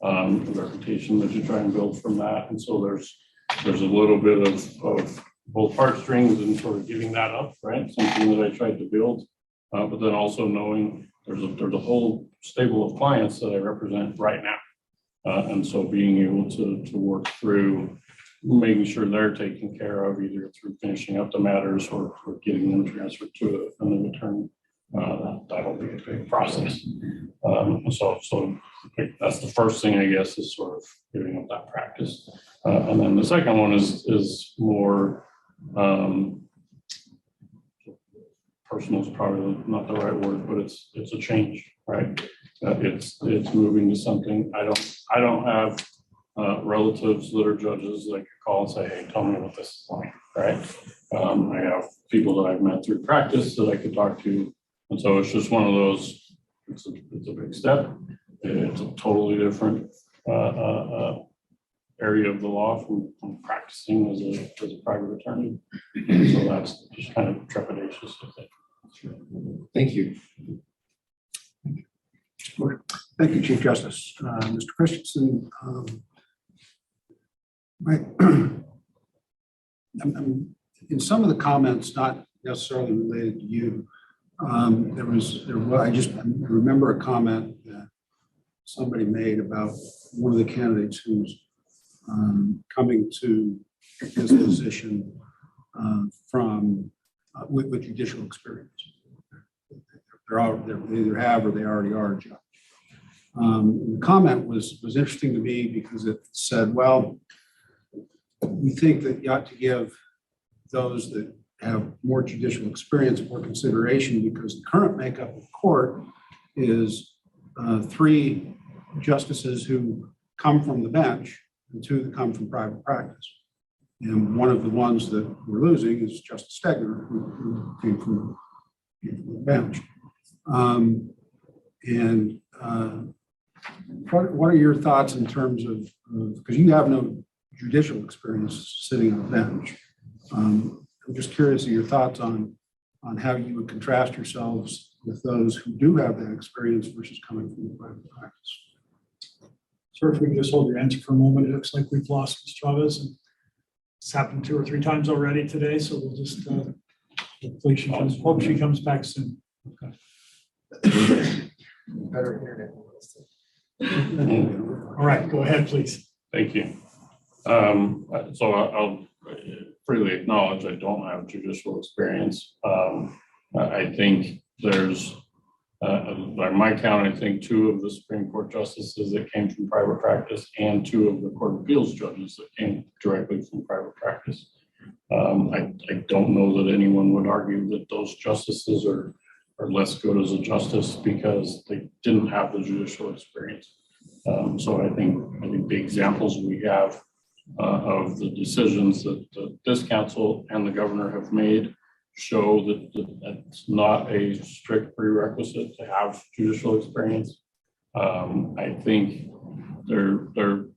The reputation that you try and build from that. And so there's a little bit of both heartstrings and sort of giving that up, right? Something that I tried to build, but then also knowing there's a whole stable of clients that I represent right now. And so being able to work through making sure they're taken care of either through finishing up the matters or getting them transferred to a new attorney, that'll be a big process. So I think that's the first thing, I guess, is sort of giving up that practice. And then the second one is more personal is probably not the right word, but it's a change, right? It's moving to something. I don't have relatives that are judges that I could call and say, hey, tell me what this is like, right? I have people that I've met through practice that I could talk to. And so it's just one of those, it's a big step. It's a totally different area of the law from practicing as a private attorney. So that's just kind of trepidatious, I think. Thank you. Thank you, Chief Justice. Mr. Christensen, in some of the comments, not necessarily related to you, I remember a comment that somebody made about one of the candidates who's coming to his position with judicial experience. They either have or they already are a judge. The comment was interesting to me because it said, well, we think that you ought to give those that have more judicial experience more consideration because the current makeup of the court is 3 justices who come from the bench and 2 that come from private practice. And one of the ones that we're losing is Justice Stegner, who came from the bench. What are your thoughts in terms of, because you have no judicial experience sitting on a bench. I'm just curious of your thoughts on how you would contrast yourselves with those who do have that experience versus coming from the private practice. Sir, if we could just hold your answer for a moment. It looks like we've lost Ms. Chavez. And it's happened 2 or 3 times already today, so we'll just hope she comes back soon. Okay. Better internet. All right, go ahead, please. Thank you. So I'll freely acknowledge I don't have judicial experience. I think there's, by my count, I think 2 of the Supreme Court justices that came from private practice and 2 of the Court of Appeals judges that came directly from private practice. I don't know that anyone would argue that those justices are less good as a justice because they didn't have the judicial experience. So I think the examples we have of the decisions that this council and the governor have made show that it's not a strict prerequisite to have judicial experience. I think there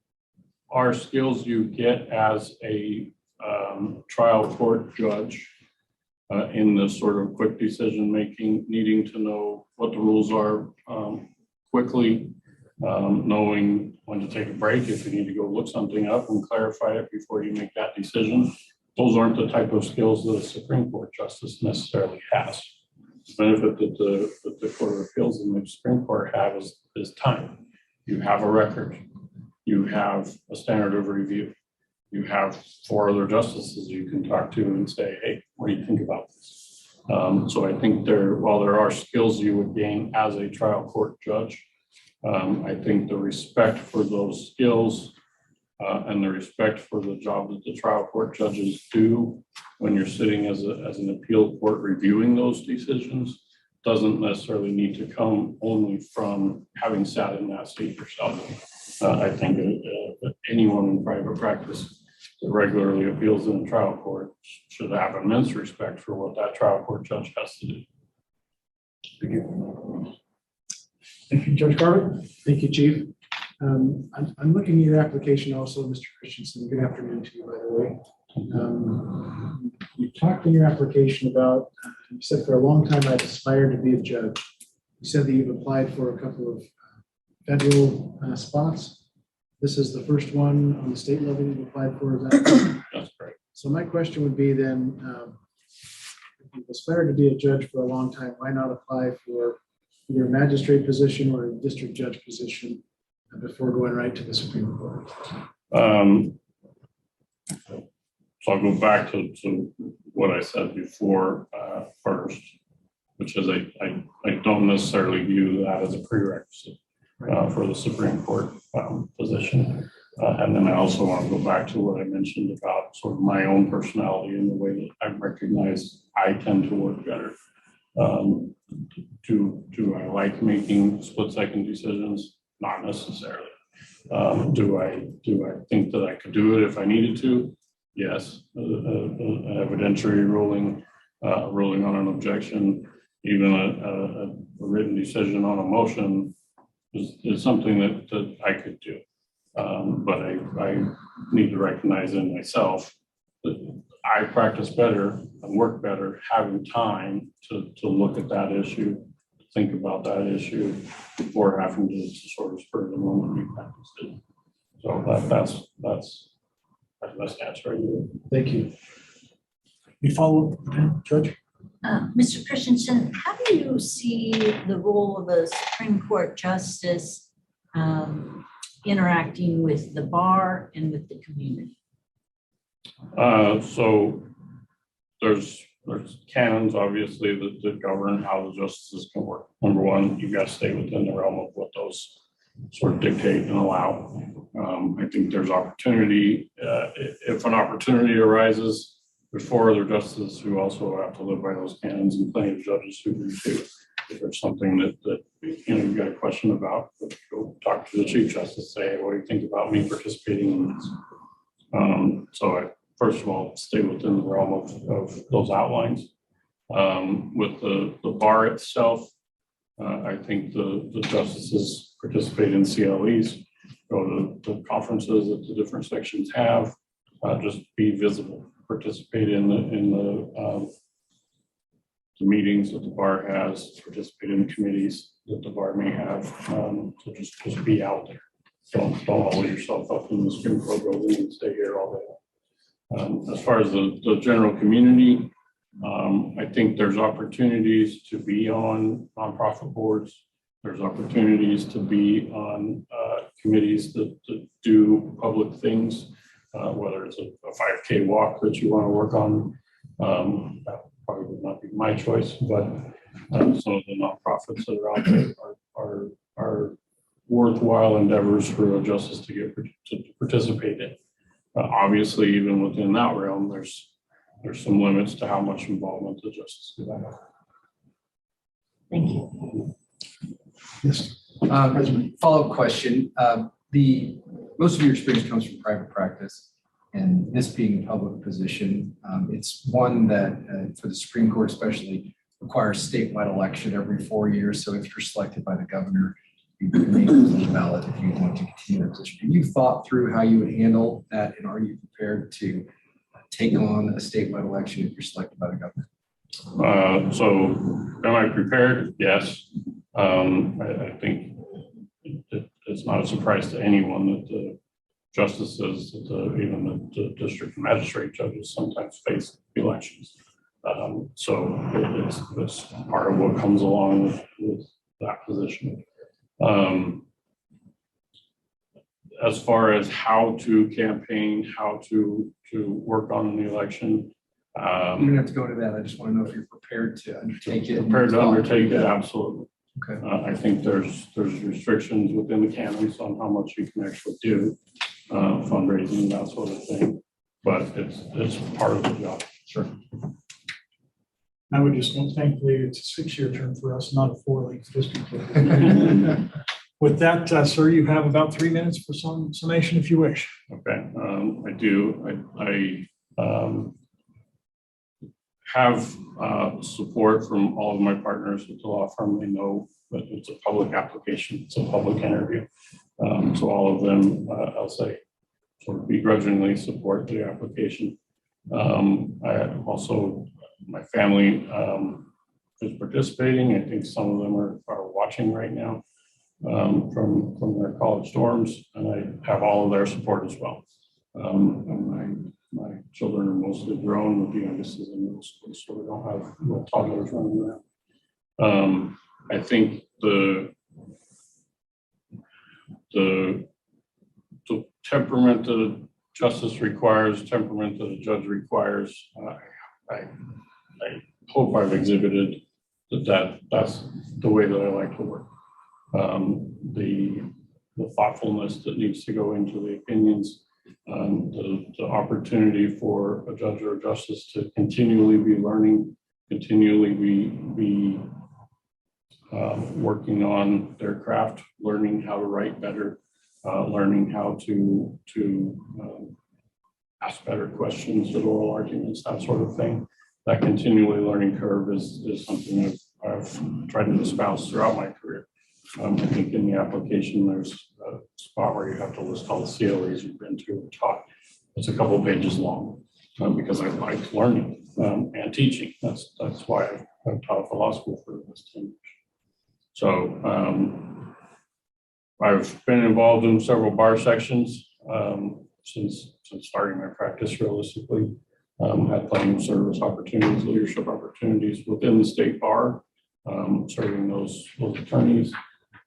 are skills you get as a trial court judge in this sort of quick decision making, needing to know what the rules are quickly, knowing when to take a break if you need to go look something up and clarify it before you make that decision. Those aren't the type of skills that a Supreme Court justice necessarily has. The benefit that the Court of Appeals and the Supreme Court have is time. You have a record. You have a standard of review. You have 4 other justices you can talk to and say, hey, what do you think about this? So I think while there are skills you would gain as a trial court judge, I think the respect for those skills and the respect for the job that the trial court judges do when you're sitting as an appeal court reviewing those decisions doesn't necessarily need to come only from having sat in that seat yourself. I think anyone in private practice that regularly appeals in a trial court should have immense respect for what that trial court judge has to do. Thank you. Thank you, Judge Garber. Thank you, Chief. I'm looking at your application also, Mr. Christensen. Good afternoon to you, by the way. You talked in your application about, you said for a long time I've aspired to be a judge. You said that you've applied for a couple of federal spots. This is the first one on the state level you've applied for, is that? That's great. So my question would be then, if you've aspired to be a judge for a long time, why not apply for either a magistrate position or a district judge position before going right to the Supreme Court? So I'll go back to what I said before first, which is I don't necessarily view that as a prerequisite for the Supreme Court position. And then I also want to go back to what I mentioned about sort of my own personality and the way that I recognize I tend to work better. Do I like making split-second decisions? Not necessarily. Do I think that I could do it if I needed to? Yes. An evidentiary ruling on an objection, even a written decision on a motion is something that I could do. But I need to recognize in myself that I practice better and work better having time to look at that issue, think about that issue before having to sort of spur the moment we practice it. So that's the best answer I do. Thank you. You follow up, Judge? Mr. Christensen, how do you see the role of a Supreme Court justice interacting with the bar and with the community? So there's canons, obviously, that govern how the justices can work. Number one, you've got to stay within the realm of what those sort of dictate and allow. I think there's opportunity. If an opportunity arises, there's 4 other justices who also have to live by those canons, and plenty of judges who do too. If there's something that you've got a question about, go talk to the Chief Justice, say, hey, what do you think about me participating in this? So I, first of all, stay within the realm of those outlines. With the bar itself, I think the justices participate in CLEs, go to conferences that the different sections have, just be visible, participate in the meetings that the bar has, participate in the committees that the bar may have. So just be out there. Don't hold yourself up in the Supreme Court building and stay here all day. As far as the general community, I think there's opportunities to be on nonprofit boards. There's opportunities to be on committees that do public things, whether it's a 5K walk that you want to work on. That probably would not be my choice, but some of the nonprofits that are out there are worthwhile endeavors for a justice to get to participate in. Obviously, even within that realm, there's some limits to how much involvement the justice could have. Thank you. Yes. Follow-up question. Most of your experience comes from private practice, and this being a public position, it's one that for the Supreme Court especially requires statewide election every 4 years. So if you're selected by the governor, you remain on the ballot if you want to continue that position. Have you thought through how you would handle that, and are you prepared to take on a statewide election if you're selected by the governor? So am I prepared? Yes. I think it's not a surprise to anyone that the justices, even the district and magistrate judges sometimes face elections. So it's part of what comes along with that position. As far as how to campaign, how to work on the election. You don't have to go to that. I just want to know if you're prepared to undertake it. Prepared to undertake it, absolutely. Okay. I think there's restrictions within the canons on how much you can actually do, fundraising, that sort of thing. But it's part of the job. Sure. I would just want, thankfully, it's a 6-year term for us, not a 4-length district. With that, sir, you have about 3 minutes for some summation if you wish. Okay, I do. I have support from all of my partners at the law firm. They know that it's a public application, it's a public interview. So all of them, I'll say, sort of begrudgingly support the application. I also, my family is participating. I think some of them are watching right now from their college dorms, and I have all of their support as well. And my children are mostly grown, with the youngest is in middle school, so we don't have toddlers running around. I think the temperament that a justice requires, temperament that a judge requires, I hope I've exhibited that's the way that I like to work. The thoughtfulness that needs to go into the opinions, the opportunity for a judge or a justice to continually be learning, continually be working on their craft, learning how to write better, learning how to ask better questions at oral arguments, that sort of thing. That continually learning curve is something I've tried to espouse throughout my career. I think in the application, there's a spot where you have to list all the CLEs you've been to and taught. It's a couple of pages long because I like learning and teaching. That's why I've taught at the law school for this 10 years. So I've been involved in several bar sections since starting my practice realistically. Had plenty of service opportunities, leadership opportunities within the state bar, serving those attorneys,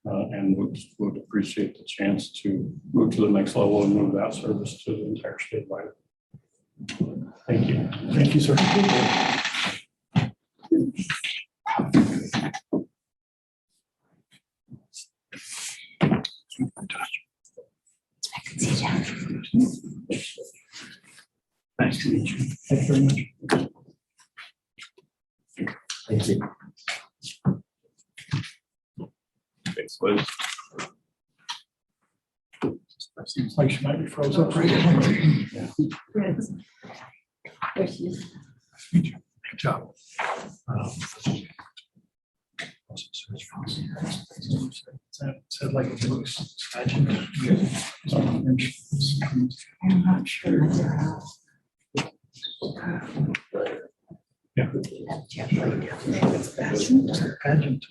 and would appreciate the chance to move to the next level and move that service to the entire state of Idaho. Thank you. Thank you, sir. Nice to meet you. Thank you very much. Thank you. Thanks, Liz. Seems like she might be froze up right now. There she is. Good job. Said like a loose statute. I'm not sure. Yeah. Pageant.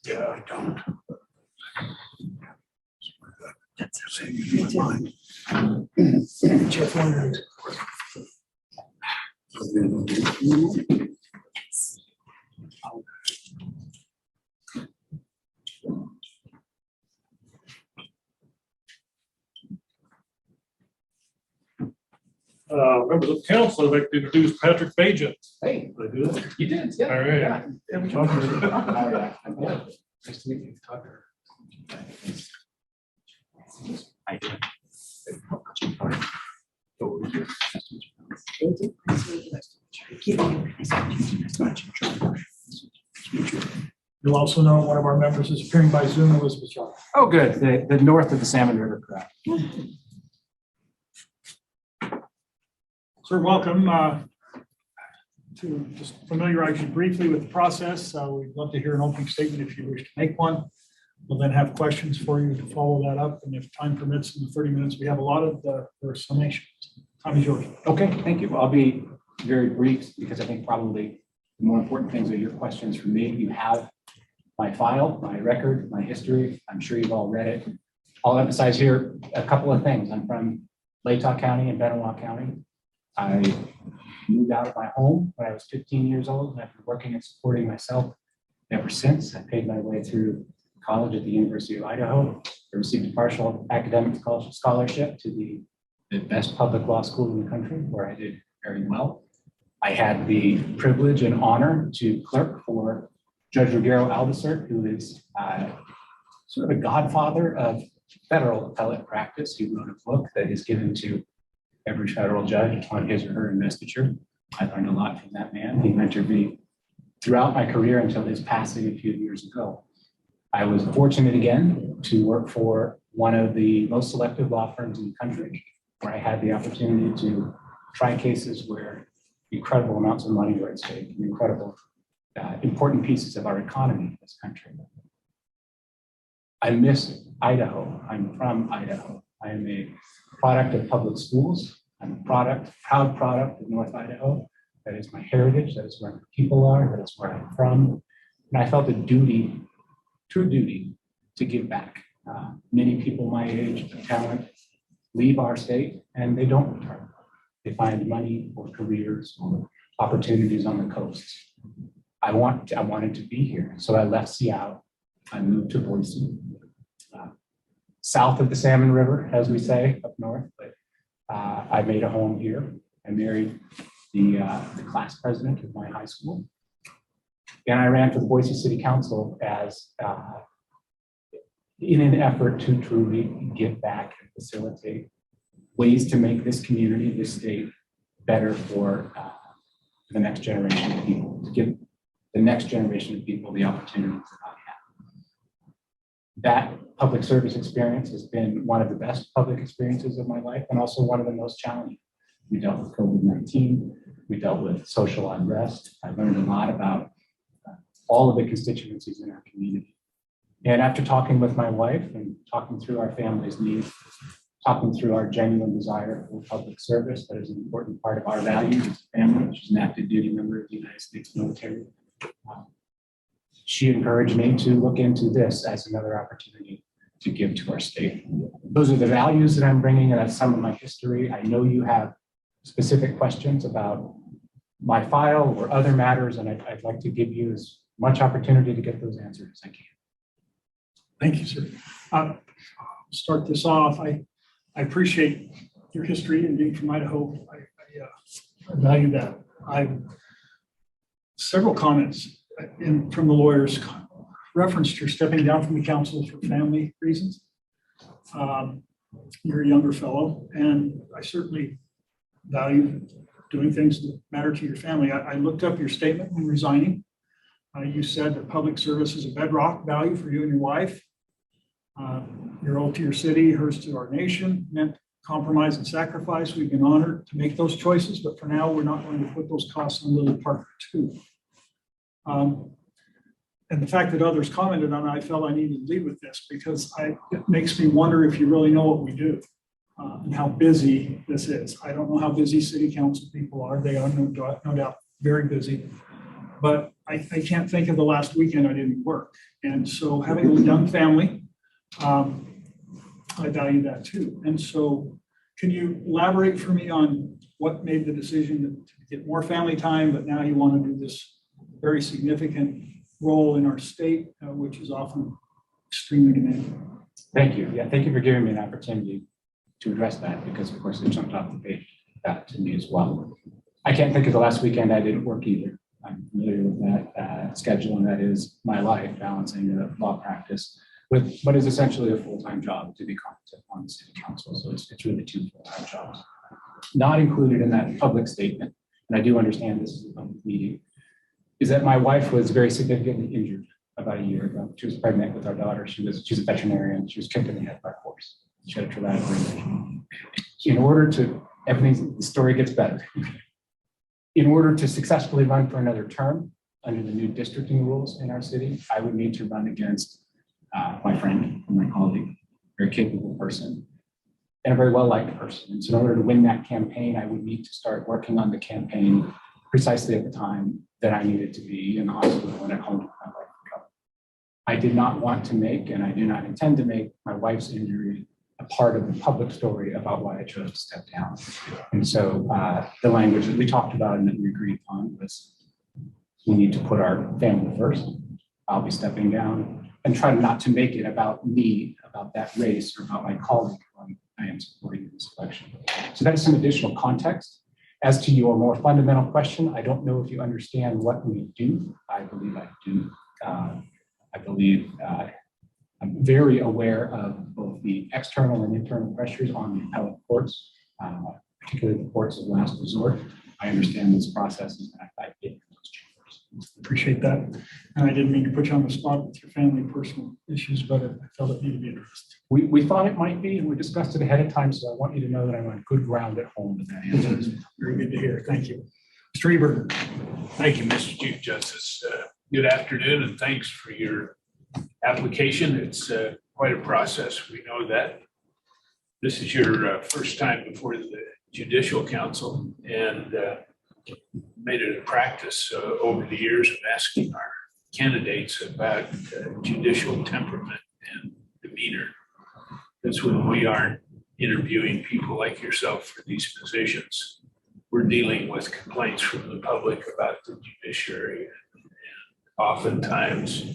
Yeah, I don't. That's saving my mind. Jeff Leonard. Members of council, I'd like to introduce Patrick Bajan. Hey, Did I do that? you did, yeah. All right. Yeah. Nice to meet you, Tucker. You'll also know one of our members is appearing by Zoom, Elizabeth Shaw. Oh, good. The north of the Salmon River crowd. Sir, welcome. To just familiarize you briefly with the process, we'd love to hear an opening statement if you wish to make one. We'll then have questions for you to follow that up, and if time permits in the 30 minutes we have allotted for summations. Time is yours. Okay, thank you. I'll be very brief because I think probably the more important things are your questions for me. You have my file, my record, my history. I'm sure you've all read it. I'll emphasize here a couple of things. I'm from Latah County and Benoit County. I moved out of my home when I was 15 years old, and I've been working and supporting myself ever since. I paid my way through college at the University of Idaho. I received a partial academic scholarship to the best public law school in the country, where I did very well. I had the privilege and honor to clerk for Judge Ruggiero Albacert, who is sort of a godfather of federal appellate practice. He wrote a book that is given to every federal judge on his or her investiture. I learned a lot from that man. He mentored me throughout my career until his passing a few years ago. I was fortunate again to work for one of the most selective law firms in the country, where I had the opportunity to try cases where incredible amounts of money were at stake and incredible important pieces of our economy in this country. I miss Idaho. I'm from Idaho. I am a product of public schools. I'm a proud product of North Idaho. That is my heritage. That is where my people are. That is where I'm from. And I felt a duty, true duty, to give back. Many people my age, talent, leave our state and they don't return. They find money or careers or opportunities on the coasts. I wanted to be here. So I left Seattle I moved to Boise, south of the Salmon River, as we say, up north, but I made a home here. I married the class president of my high school. And I ran for the Boise City Council as in an effort to truly give back and facilitate ways to make this community, this state, better for the next generation of people, to give the next generation of people the opportunities that I have. That public service experience has been one of the best public experiences of my life and also one of the most challenging. We dealt with COVID-19, we dealt with social unrest. I learned a lot about all of the constituencies in our community. And after talking with my wife and talking through our family's needs, talking through our genuine desire for public service, that is an important part of our values as a family, which is an active duty member of the United States military. She encouraged me to look into this as another opportunity to give to our state. Those are the values that I'm bringing, and that's some of my history. I know you have specific questions about my file or other matters, and I'd like to give you as much opportunity to get those answered as I can. Thank you, sir. Start this off. I appreciate your history and being from Idaho. I value that. Several comments from the lawyers referenced your stepping down from the council for family reasons. You're a younger fellow, and I certainly value doing things that matter to your family. I looked up your statement when resigning. You said that public service is a bedrock value for you and your wife. Your oath to your city, hers to our nation, meant compromise and sacrifice. We've been honored to make those choices, but for now, we're not going to put those costs on Lily Parker too. And the fact that others commented on it, I felt I needed to lead with this because it makes me wonder if you really know what we do and how busy this is. I don't know how busy city council people are. They are no doubt very busy, but I can't think of the last weekend I didn't work. And so having a young family, I value that too. And so can you elaborate for me on what made the decision to get more family time, but now you want to do this very significant role in our state, which is often extremely demanding? Thank you. Yeah, thank you for giving me an opportunity to address that because, of course, it jumped off the page to me as well. I can't think of the last weekend I didn't work either. I'm familiar with that schedule, and that is my life, balancing the law practice with what is essentially a full-time job to be competent on the city council. So it's really two full-time jobs. Not included in that public statement, and I do understand this is a public meeting, is that my wife was very significantly injured about a year ago. She was pregnant with our daughter. She's a veterinarian. She was kicked in the head by a horse. She had a traumatic brain injury. In order to, the story gets better. In order to successfully run for another term under the new districting rules in our city, I would need to run against my friend and my colleague, very capable person, and a very well-liked person. And so in order to win that campaign, I would need to start working on the campaign precisely at the time that I needed to be in the hospital and at home with my wife recovered. I did not want to make, and I do not intend to make, my wife's injury a part of the public story about why I chose to step down. And so the language that we talked about and that we agreed upon was we need to put our family first. I'll be stepping down and try not to make it about me, about that race, or about my colleague who I am supporting in this election. So that is some additional context. As to your more fundamental question, I don't know if you understand what we do. I believe I do. I believe I'm very aware of both the external and internal pressures on the appellate courts, particularly the courts of last resort. I understand those processes and I get in those chambers. Appreciate that. And I didn't mean to put you on the spot with your family personal issues, but I felt it needed to be addressed. We thought it might be, and we discussed it ahead of time, so I want you to know that I'm on good ground at home with that answer. Very good to hear. Thank you. Mr. Eber. Thank you, Mr. Chief Justice. Good afternoon, and thanks for your application. It's quite a process. We know that. This is your first time before the Judicial Council, and made it a practice over the years of asking our candidates about judicial temperament and demeanor. Because when we aren't interviewing people like yourself for these positions, we're dealing with complaints from the public about the judiciary and oftentimes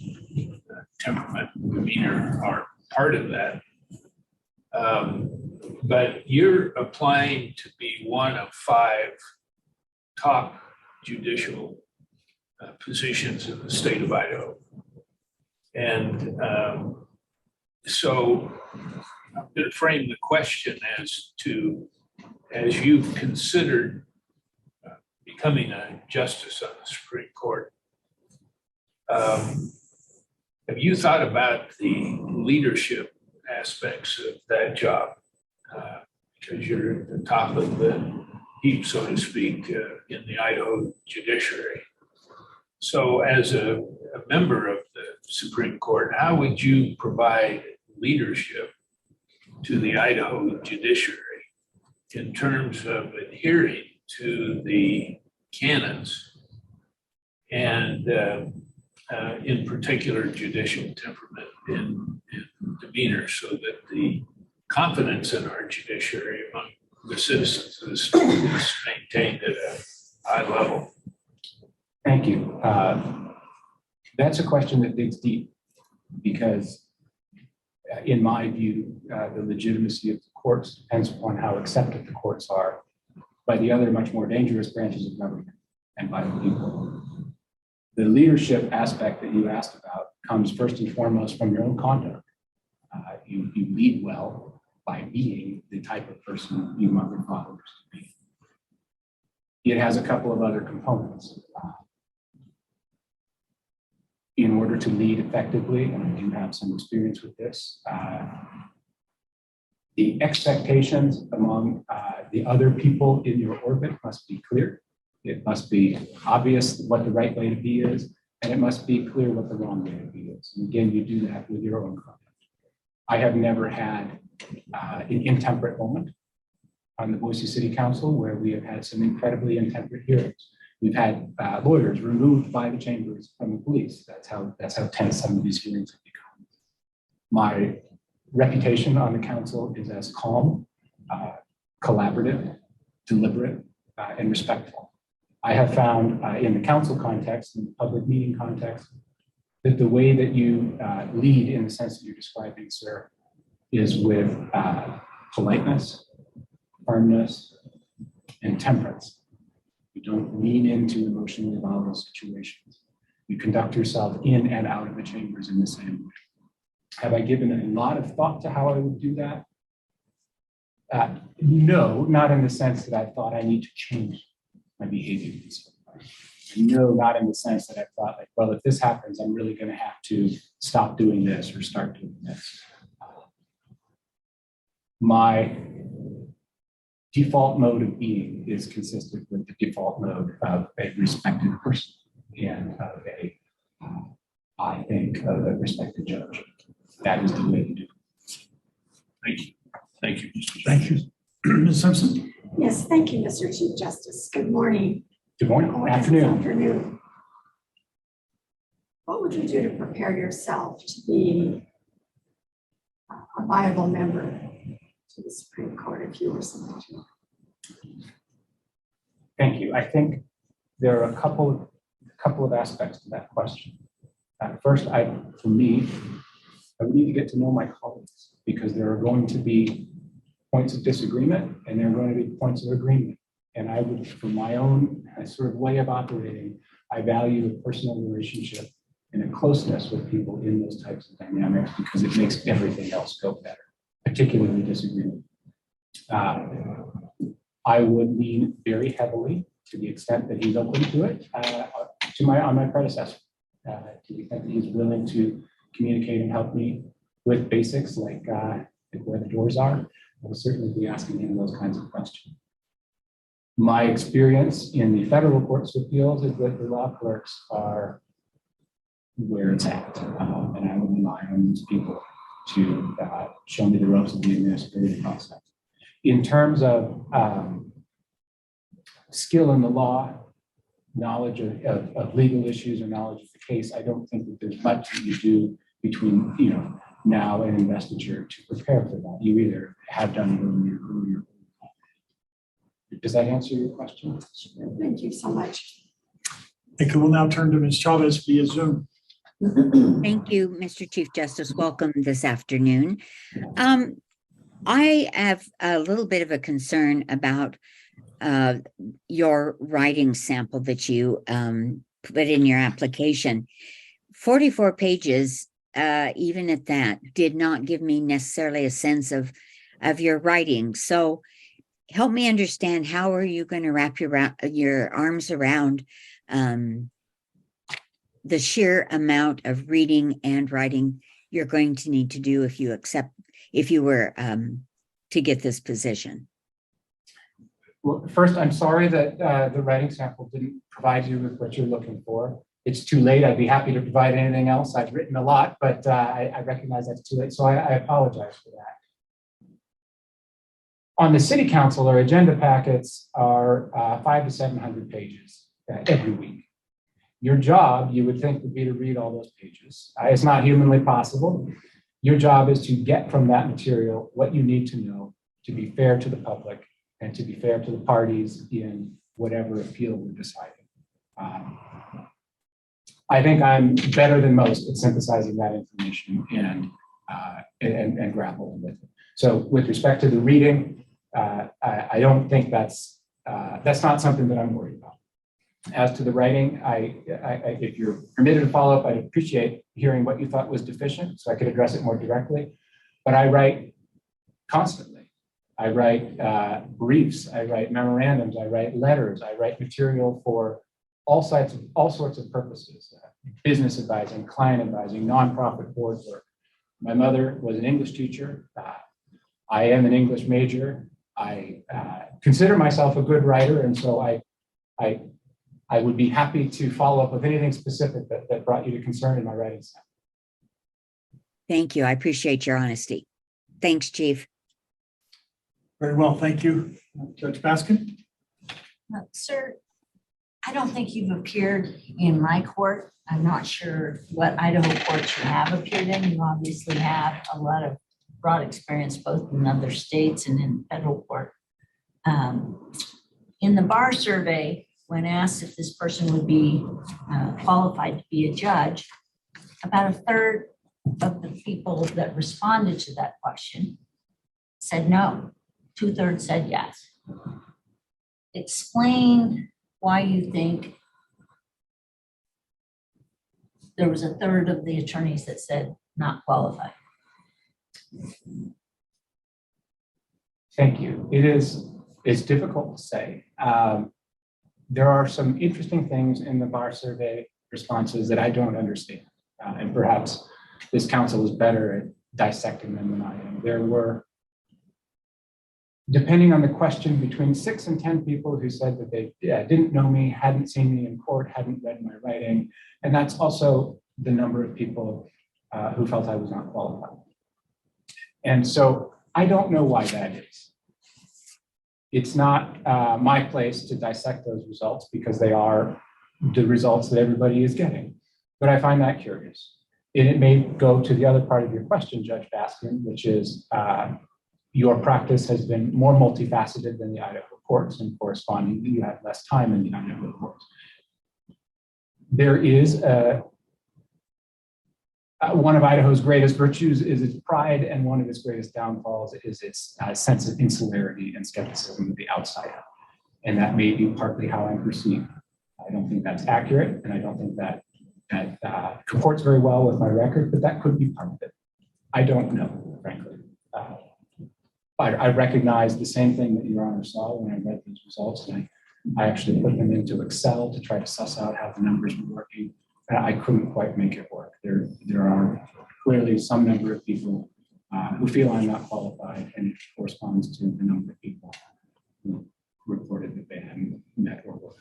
temperament, demeanor are part of that. But you're applying to be one of 5 top judicial positions in the state of Idaho. And so I'm going to frame the question as you've considered becoming a justice on the Supreme Court, have you thought about the leadership aspects of that job? Because you're at the top of the heap, so to speak, in the Idaho judiciary. So as a member of the Supreme Court, how would you provide leadership to the Idaho judiciary in terms of adhering to the canons and in particular judicial temperament and demeanor, so that the confidence in our judiciary among the citizens is maintained at a high level? Thank you. That's a question that digs deep because in my view, the legitimacy of the courts depends upon how accepted the courts are by the other much more dangerous branches of government and by the people. The leadership aspect that you asked about comes first and foremost from your own conduct. You lead well by being the type of person you want your followers to be. It has a couple of other components. In order to lead effectively, and I do have some experience with this, the expectations among the other people in your orbit must be clear. It must be obvious what the right way to be is, and it must be clear what the wrong way to be is. And again, you do that with your own conduct. I have never had an intemperate moment on the Boise City Council where we have had some incredibly intemperate hearings. We've had lawyers removed by the chambers from the police. That's how tense some of these hearings have become. My reputation on the council is as calm, collaborative, deliberate, and respectful. I have found in the council context, in the public meeting context, that the way that you lead in the sense that you're describing, sir, is with politeness, firmness, and temperance. You don't lean into emotionally volatile situations. You conduct yourself in and out of the chambers in the same way. Have I given a lot of thought to how I would do that? No, not in the sense that I thought I need to change my behavior. No, not in the sense that I thought, like, well, if this happens, I'm really going to have to stop doing this or start doing this. My default mode of being is consistent with the default mode of a respected person and of a, I think, of a respected judge. That is the way to do it. Thank you. Thank you, Mr. Thank you. Ms. Simpson? Yes, thank you, Mr. Chief Justice. Good morning. Good morning. Or Afternoon. Afternoon. What would you do to prepare yourself to be a viable member to the Supreme Court if you were selected? Thank you. I think there are a couple of aspects to that question. First, for me, I would need to get to know my colleagues because there are going to be points of disagreement and there are going to be points of agreement. And I would, for my own sort of way of operating, I value a personal relationship and a closeness with people in those types of dynamics because it makes everything else go better, particularly disagreement. I would lean very heavily, to the extent that he's open to it, on my predecessor, to the extent that he's willing to communicate and help me with basics like where the doors are. I will certainly be asking him those kinds of questions. My experience in the federal courts of appeals is that the law clerks are where it's at, and I will rely on these people to show me the ropes of the administrative process. In terms of skill in the law, knowledge of legal issues or knowledge of the case, I don't think that there's much that you do between now and investiture to prepare for that. You either have done it or you're. Does that answer your question? Thank you so much. Thank you. We'll now turn to Ms. Chavez via Zoom. Thank you, Mr. Chief Justice. Welcome this afternoon. I have a little bit of a concern about your writing sample that you put in your application. 44 pages, even at that, did not give me necessarily a sense of your writing. So help me understand, how are you going to wrap your arms around the sheer amount of reading and writing you're going to need to do if you were to get this position? Well, first, I'm sorry that the writing sample didn't provide you with what you're looking for. It's too late. I'd be happy to provide anything else. I've written a lot, but I recognize that's too late. So I apologize for that. On the city council, our agenda packets are 500 to 700 pages every week. Your job, you would think, would be to read all those pages. It's not humanly possible. Your job is to get from that material what you need to know to be fair to the public and to be fair to the parties in whatever appeal we're deciding. I think I'm better than most at synthesizing that information and grappling with it. So with respect to the reading, I don't think that's not something that I'm worried about. As to the writing, if you're permitted to follow up, I'd appreciate hearing what you thought was deficient so I could address it more directly. But I write constantly. I write briefs, I write memorandums, I write letters, I write material for all sorts of purposes, business advising, client advising, nonprofit board work. My mother was an English teacher. I am an English major. I consider myself a good writer, and so I would be happy to follow up with anything specific that brought you to concern in my writing style. Thank you. I appreciate your honesty. Thanks, Chief. Very well, thank you. Judge Baskin? Sir, I don't think you've appeared in my court. I'm not sure what Idaho courts you have appeared in. You obviously have a lot of broad experience both in other states and in federal court. In the bar survey, when asked if this person would be qualified to be a judge, about a third of the people that responded to that question said no. 2/3 said yes. Explain why you think there was a third of the attorneys that said not qualified. Thank you. It's difficult to say. There are some interesting things in the bar survey responses that I don't understand. And perhaps this council is better at dissecting them than I am. There were, depending on the question, between 6 and 10 people who said that they didn't know me, hadn't seen me in court, hadn't read my writing. And that's also the number of people who felt I was not qualified. And so I don't know why that is. It's not my place to dissect those results because they are the results that everybody is getting. But I find that curious. And it may go to the other part of your question, Judge Baskin, which is your practice has been more multifaceted than the Idaho courts, and correspondingly, you have less time in the Idaho courts. There is one of Idaho's greatest virtues is its pride, and one of its greatest downfalls is its sense of insularity and skepticism of the outsider. And that may be partly how I'm perceived. I don't think that's accurate, and I don't think that comports very well with my record, but that could be part of it. I don't know, frankly. I recognize the same thing that Your Honor saw when I read these results, and I actually put them into Excel to try to suss out how the numbers were working. And I couldn't quite make it work. There are clearly some number of people who feel I'm not qualified, and it corresponds to the number of people who reported that they hadn't met or worked.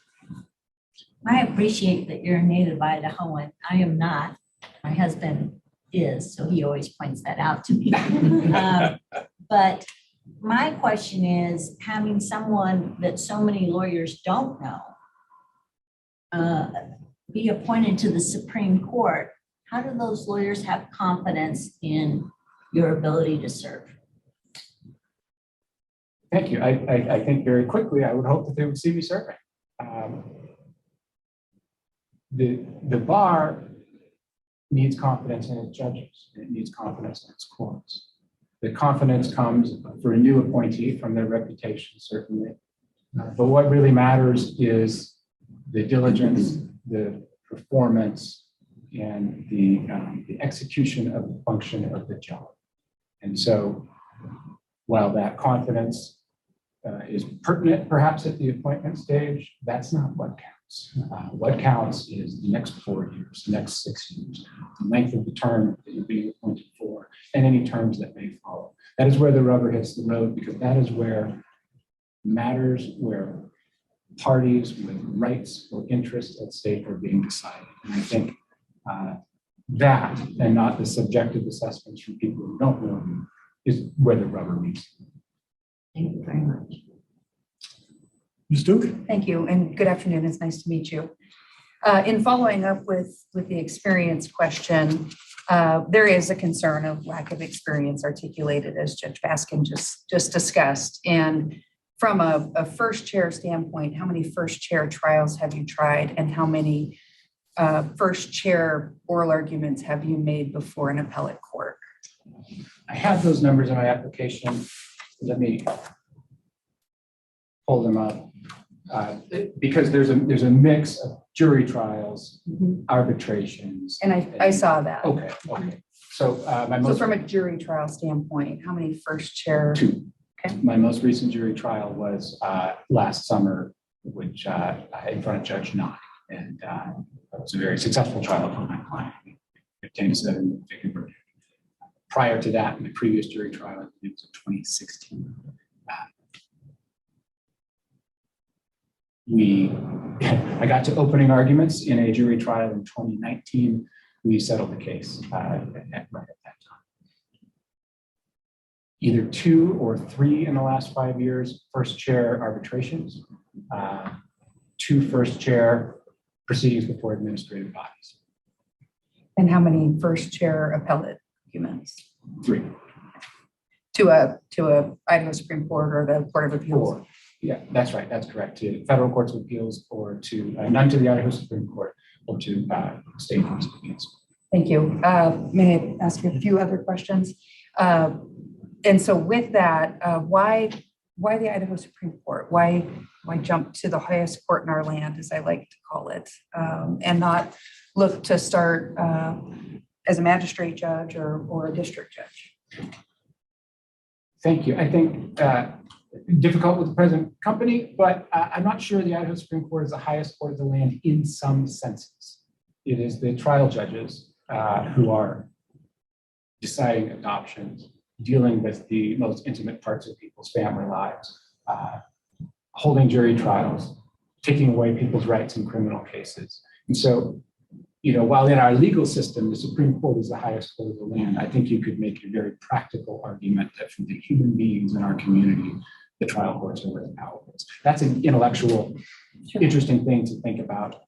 I appreciate that you're a native Idahoan. I am not. My husband is, so he always points that out to me. But my question is, having someone that so many lawyers don't know be appointed to the Supreme Court, how do those lawyers have confidence in your ability to serve? Thank you. I think very quickly, I would hope that they would see me serving. the bar needs confidence in its judges. It needs confidence in its courts. The confidence comes for a new appointee from their reputation, certainly. But what really matters is the diligence, the performance, and the execution of the function of the job. And so while that confidence is pertinent perhaps at the appointment stage, that's not what counts. What counts is the next 4 years, the next 6 years, the length of the term that you're being appointed for, and any terms that may follow. That is where the rubber hits the road, because that is where matters, where parties with rights or interests at stake are being decided. And I think that, and not the subjective assessments from people who don't know you, is where the rubber meets. Thank you very much. Ms. Duke? Thank you, and good afternoon. It's nice to meet you. In following up with the experience question, there is a concern of lack of experience articulated, as Judge Baskin just discussed. And from a first chair standpoint, how many first chair trials have you tried, and how many first chair oral arguments have you made before an appellate court? I have those numbers in my application. Let me pull them up. Because there's a mix of jury trials, arbitrations. And I saw that. Okay. So So from a jury trial standpoint, how many first chair? 2. Okay. My most recent jury trial was last summer, which in front of Judge Knock, and it was a very successful trial for my client. We obtained a 7-figure verdict. Prior to that, my previous jury trial, I think it was in 2016. I got to opening arguments in a jury trial in 2019. We settled the case right at that time. Either 2 or 3 in the last 5 years, first chair arbitrations, 2 first chair proceedings before administrative bodies. And how many first chair appellate arguments? 3. To a Idaho Supreme Court or the Court of Appeals? 4. Yeah, that's right. That's correct. To federal courts of appeals, or to none to the Idaho Supreme Court, or to state courts of appeals. Thank you. May I ask you a few other questions? And so with that, why the Idaho Supreme Court? Why jump to the highest court in our land, as I like to call it, and not look to start as a magistrate judge or a district judge? Thank you. I think difficult with the present company, but I'm not sure the Idaho Supreme Court is the highest court of the land in some senses. It is the trial judges who are deciding adoptions, dealing with the most intimate parts of people's family lives, holding jury trials, taking away people's rights in criminal cases. And so, while in our legal system, the Supreme Court is the highest court of the land, I think you could make a very practical argument that for the human beings in our community, the trial courts are where the power is. That's an intellectual, interesting thing to think about.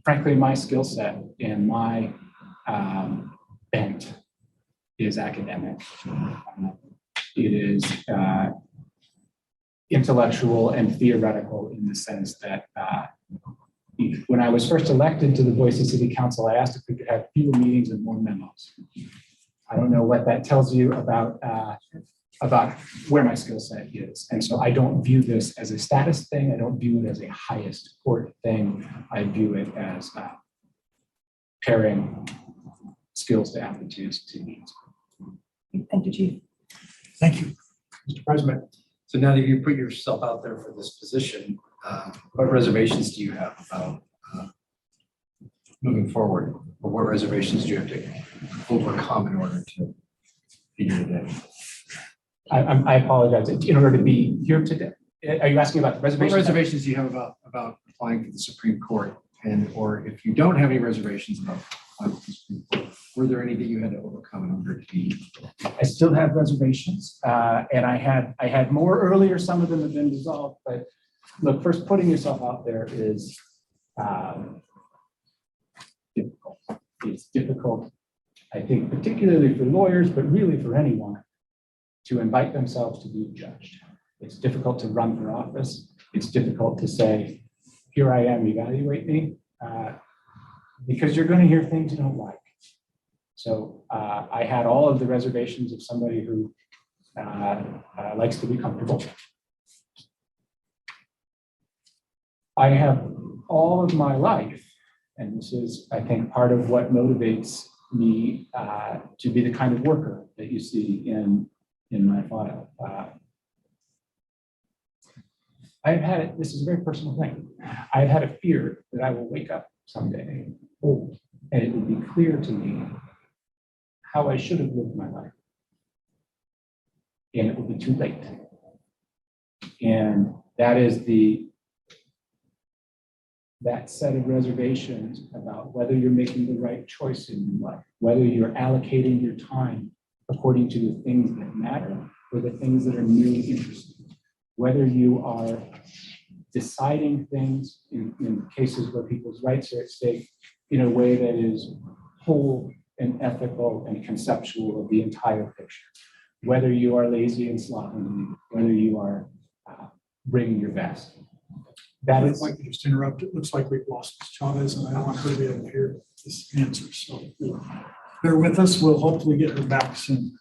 Frankly, my skill set and my bent is academic. It is intellectual and theoretical in the sense that when I was first elected to the Boise City Council, I asked if we could have fewer meetings and more memos. I don't know what that tells you about where my skill set is. And so I don't view this as a status thing. I don't view it as a highest court thing. I view it as pairing skills to aptitudes to needs. Thank you, Chief. Thank you. Mr. President. So now that you put yourself out there for this position, what reservations do you have about moving forward? Or what reservations do you have to overcome in order to be here today? I apologize. In order to be here today, are you asking about the reservations? What reservations do you have about applying for the Supreme Court? And or if you don't have any reservations about applying for the Supreme Court, were there any that you had to overcome in order to be? I still have reservations, and I had more earlier. Some of them have been resolved, but look, first putting yourself out there is difficult. It's difficult, I think, particularly for lawyers, but really for anyone, to invite themselves to be judged. It's difficult to run for office. It's difficult to say, here I am, evaluate me. because you're going to hear things you don't like. So I had all of the reservations of somebody who likes to be comfortable. I have all of my life, and this is, I think, part of what motivates me to be the kind of worker that you see in my file. I've had it, this is a very personal thing. I've had a fear that I will wake up someday old, and it will be clear to me how I should have lived my life. And it will be too late. And that is that set of reservations about whether you're making the right choice in your life, whether you're allocating your time according to the things that matter or the things that are merely interesting, whether you are deciding things in cases where people's rights are at stake in a way that is whole and ethical and conceptual of the entire picture, whether you are lazy and slovenly, whether you are bringing your best. That I'd is, like to just interrupt. It looks like we've lost Ms. Chavez, and I don't want her to be able to hear this answer. So bear with us. We'll hopefully get her back soon.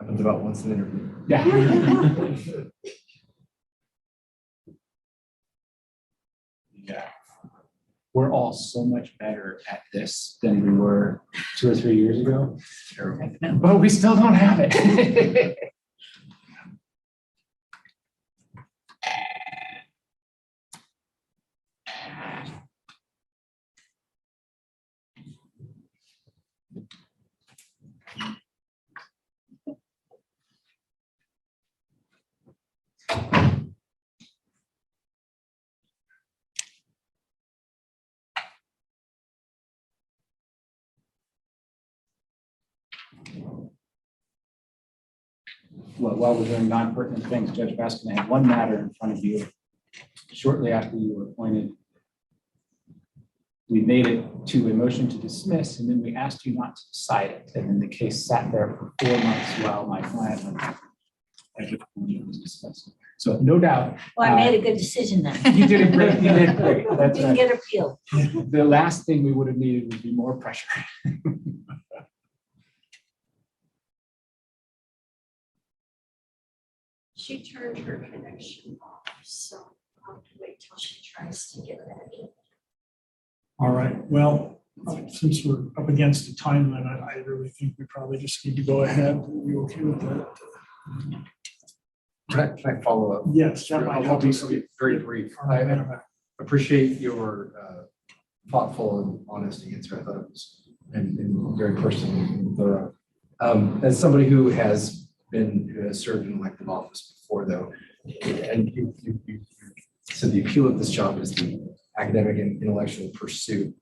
Happens about once an interview. yeah. Yeah. We're all so much better at this than we were 2 or 3 years ago. Terrible. But we still don't have it. Well, while we're doing non-pertinent things, Judge Baskin had one matter in front of you shortly after you were appointed. We made it to a motion to dismiss, and then we asked you not to decide it. And then the case sat there for 4 months while my client was dismissed. So no doubt. Well, I made a good decision then. You did a great, you did great. That's Didn't right. get appealed. The last thing we would have needed would be more pressure. She turned her connection off, so I'll have to wait till she tries to get back in. All right. Well, since we're up against the time limit, I really think we probably just need to go ahead. Are you okay with that? Can I follow up? Yes, that might help you. I'll be very brief. I appreciate your thoughtful and honest answer. I thought it was and very personal and thorough. As somebody who has served in elected office before, though, and you said the appeal of this job is the academic and intellectual pursuit,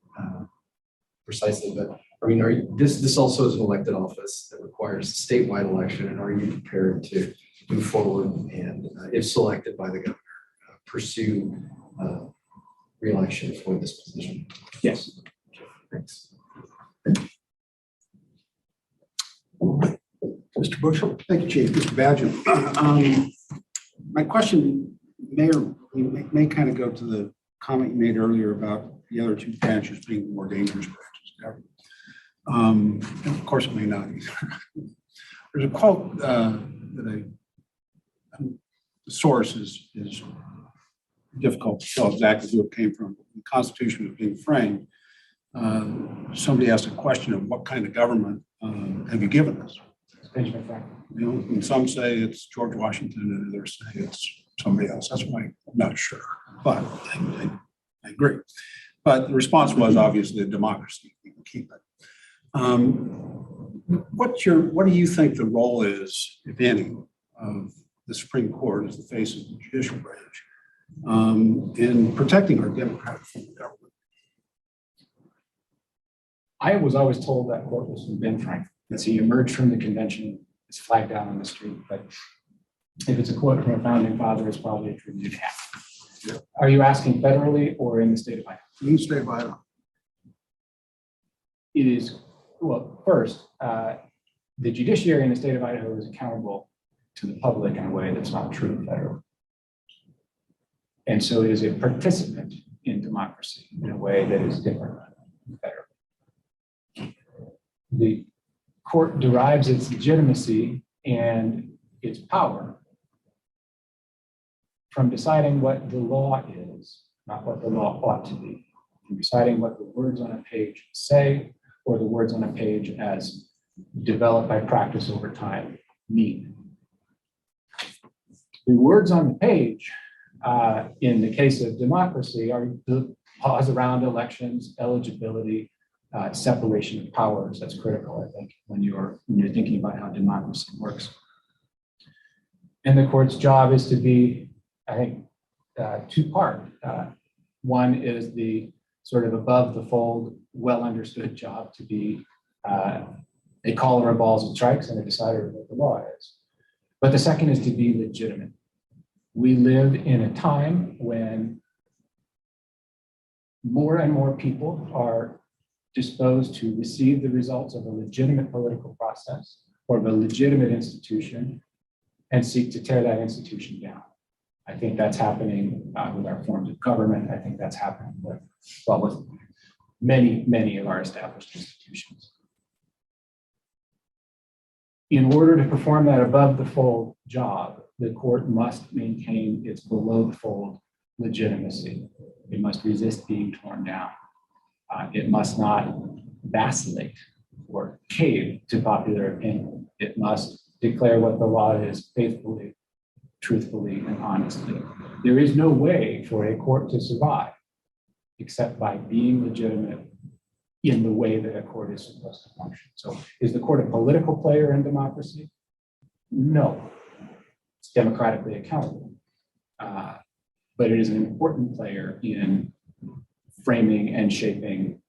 precisely. But I mean, this also is an elected office that requires a statewide election, and are you prepared to move forward and, if selected by the governor, pursue re-election for this position? Yes. Thanks. Mr. Bushel. Thank you, Chief. Mr. Badger. My question may kind of go to the comment you made earlier about the other two branches being more dangerous branches of government. And of course, it may not either. There's a quote that the source is difficult to tell exactly who it came from. The Constitution was being framed. Somebody asked a question of what kind of government have you given us? Benjamin Franklin. You know, and some say it's George Washington, and others say it's somebody else. That's why I'm not sure, but I agree. But the response was obviously a democracy. We can keep it. What do you think the role is, if any, of the Supreme Court as the face of the judicial branch in protecting our democratic form of government? I was always told that quote was from Ben Franklin. As he emerged from the convention, it's flagged down on the street. But if it's a quote from a founding father, it's probably attributed to him. Yeah. Are you asking federally or in the state of Idaho? In the state of Idaho. It is, well, first, the judiciary in the state of Idaho is accountable to the public in a way that's not true federally. And so it is a participant in democracy in a way that is different, better. The court derives its legitimacy and its power from deciding what the law is, not what the law ought to be, from deciding what the words on a page say or the words on a page as developed by practice over time mean. The words on the page in the case of democracy are the laws around elections, eligibility, separation of powers. That's critical, I think, when you're thinking about how democracy works. And the court's job is to be, I think, two-part. One is the sort of above the fold, well understood job to be a caller of balls and strikes and a decider of what the law is. But the second is to be legitimate. We live in a time when more and more people are disposed to receive the results of a legitimate political process or of a legitimate institution and seek to tear that institution down. I think that's happening with our forms of government. I think that's happening with many of our established institutions. In order to perform that above the fold job, the court must maintain its below the fold legitimacy. It must resist being torn down. It must not vacillate or cave to popular opinion. It must declare what the law is faithfully, truthfully, and honestly. There is no way for a court to survive except by being legitimate in the way that a court is supposed to function. So is the court a political player in democracy? No. It's democratically accountable. But it is an important player in framing and shaping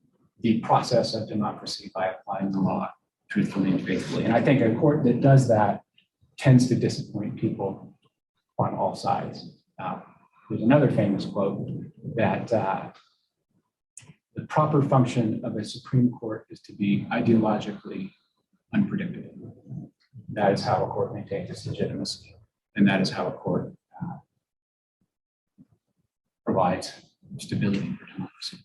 the process of democracy by applying the law truthfully and faithfully. And I think a court that does that tends to disappoint people on all sides. There's another famous quote that the proper function of a Supreme Court is to be ideologically unpredictable. That is how a court maintains its legitimacy. And that is how a court provides stability for democracy.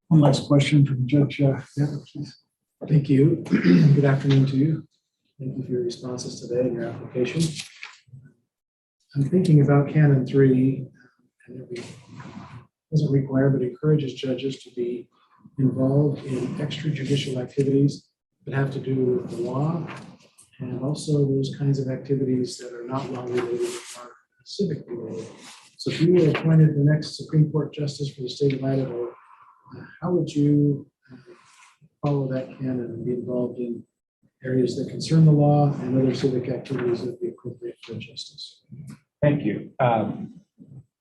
One last question from Judge. Thank you. Good afternoon to you. Thank you for your responses today and your application. I'm thinking about Canon 3, and it doesn't require but encourages judges to be involved in extrajudicial activities that have to do with the law and also those kinds of activities that are not law related are civic related. So if you were appointed the next Supreme Court Justice for the state of Idaho, how would you follow that canon and be involved in areas that concern the law and other civic activities that would be appropriate for a justice? Thank you.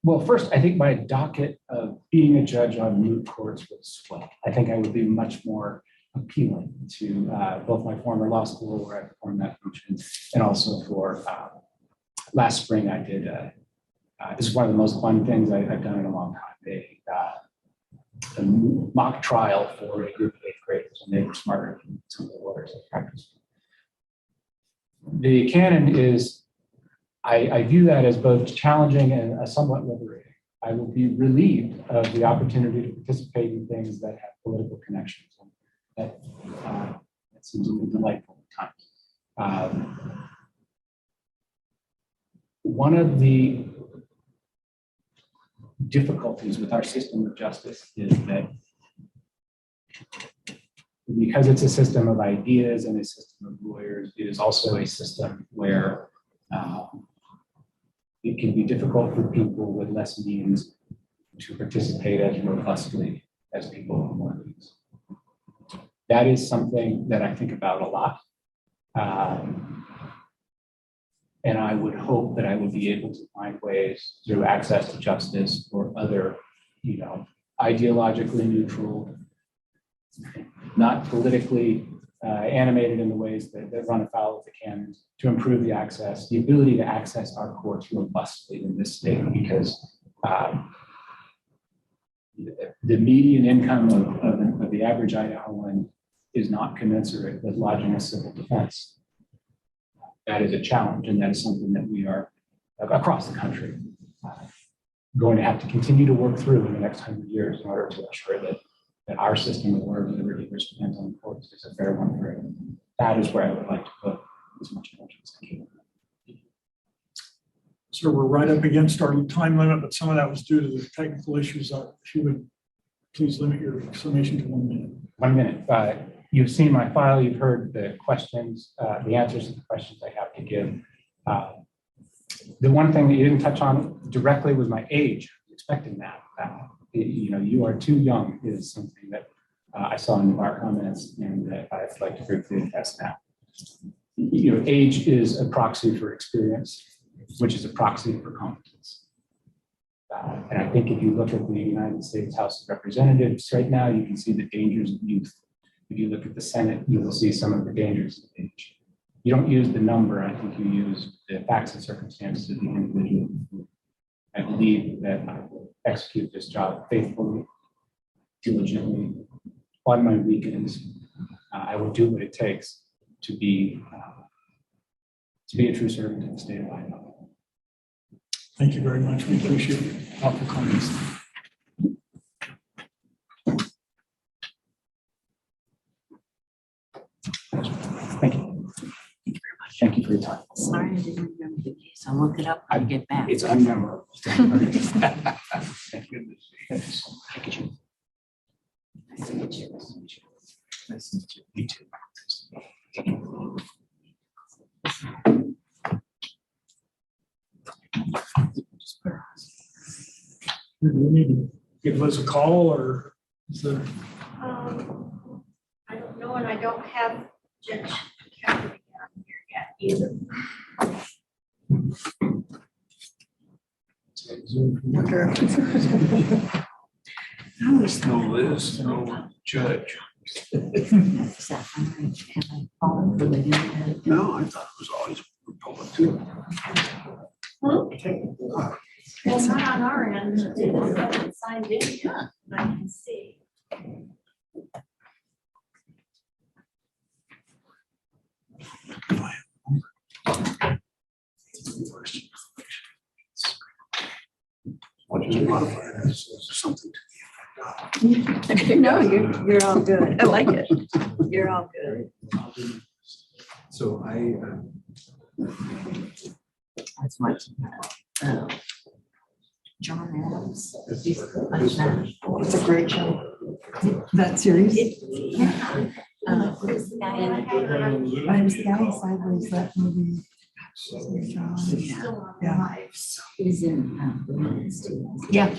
Well, first, I think my docket of being a judge on moot courts would swell. I think I would be much more appealing to both my former law school where I performed that function and also for last spring I did, this is one of the most fun things I've done in a long time, a mock trial for a group of 8th graders, and they were smarter than some of the lawyers I practiced. The canon is, I view that as both challenging and somewhat liberating. I will be relieved of the opportunity to participate in things that have political connections. That seems a little delightful at times. One of the difficulties with our system of justice is that because it's a system of ideas and a system of lawyers, it is also a system where it can be difficult for people with less means to participate as robustly as people with more means. That is something that I think about a lot. And I would hope that I would be able to find ways through access to justice or other, ideologically neutral, not politically animated in the ways that run afoul of the canons, to improve the access, the ability to access our courts robustly in this state, because the median income of the average Idahoan is not commensurate with lodging a civil defense. That is a challenge, and that is something that we are across the country, going to have to continue to work through in the next 100 years in order to ensure that our system of order, liberty, respect on the courts is a fair one for everyone. That is where I would like to put as much attention as I can. So we're right up against our time limit, but some of that was due to the technical issues. If you would please limit your summation to 1 minute. 1 minute. You've seen my file. You've heard the questions, the answers to the questions I have to give. The one thing that you didn't touch on directly was my age. Expecting that. You are too young is something that I saw in our comments and that I'd like to briefly address now. Age is a proxy for experience, which is a proxy for competence. And I think if you look at the United States House of Representatives right now, you can see the dangers of youth. If you look at the Senate, you will see some of the dangers of age. You don't use the number, I think you use the facts and circumstances of the individual. I believe that I will execute this job faithfully, diligently, on my weekends. I will do what it takes to be a true servant of the state of Idaho. Thank you very much. We appreciate your thoughtful comments. Thank you. Thank you very much. Thank you for your time. Sorry, I didn't remember the case. I'll look it up when I get back. It's unmemorable. Thank you. Thank you. Nice to meet you. Nice to meet you. Me too. Do you need to give Liz a call or is there? I don't know, and I don't have Judge Kennedy on here yet either. No Liz, no Judge. Is that fine? Have I fallen for the internet? No, I thought it was always public too. Well, not on our end. It hasn't signed in yet. I can see. What did you modify that as something to the effect of? No, you're all good. I like it. You're all good. So That's much. John Adams. It's a great show. That series. Yeah. Who's the guy in it? I was the guy in Sideways, that movie. Yeah. Yeah. He's in. Yeah.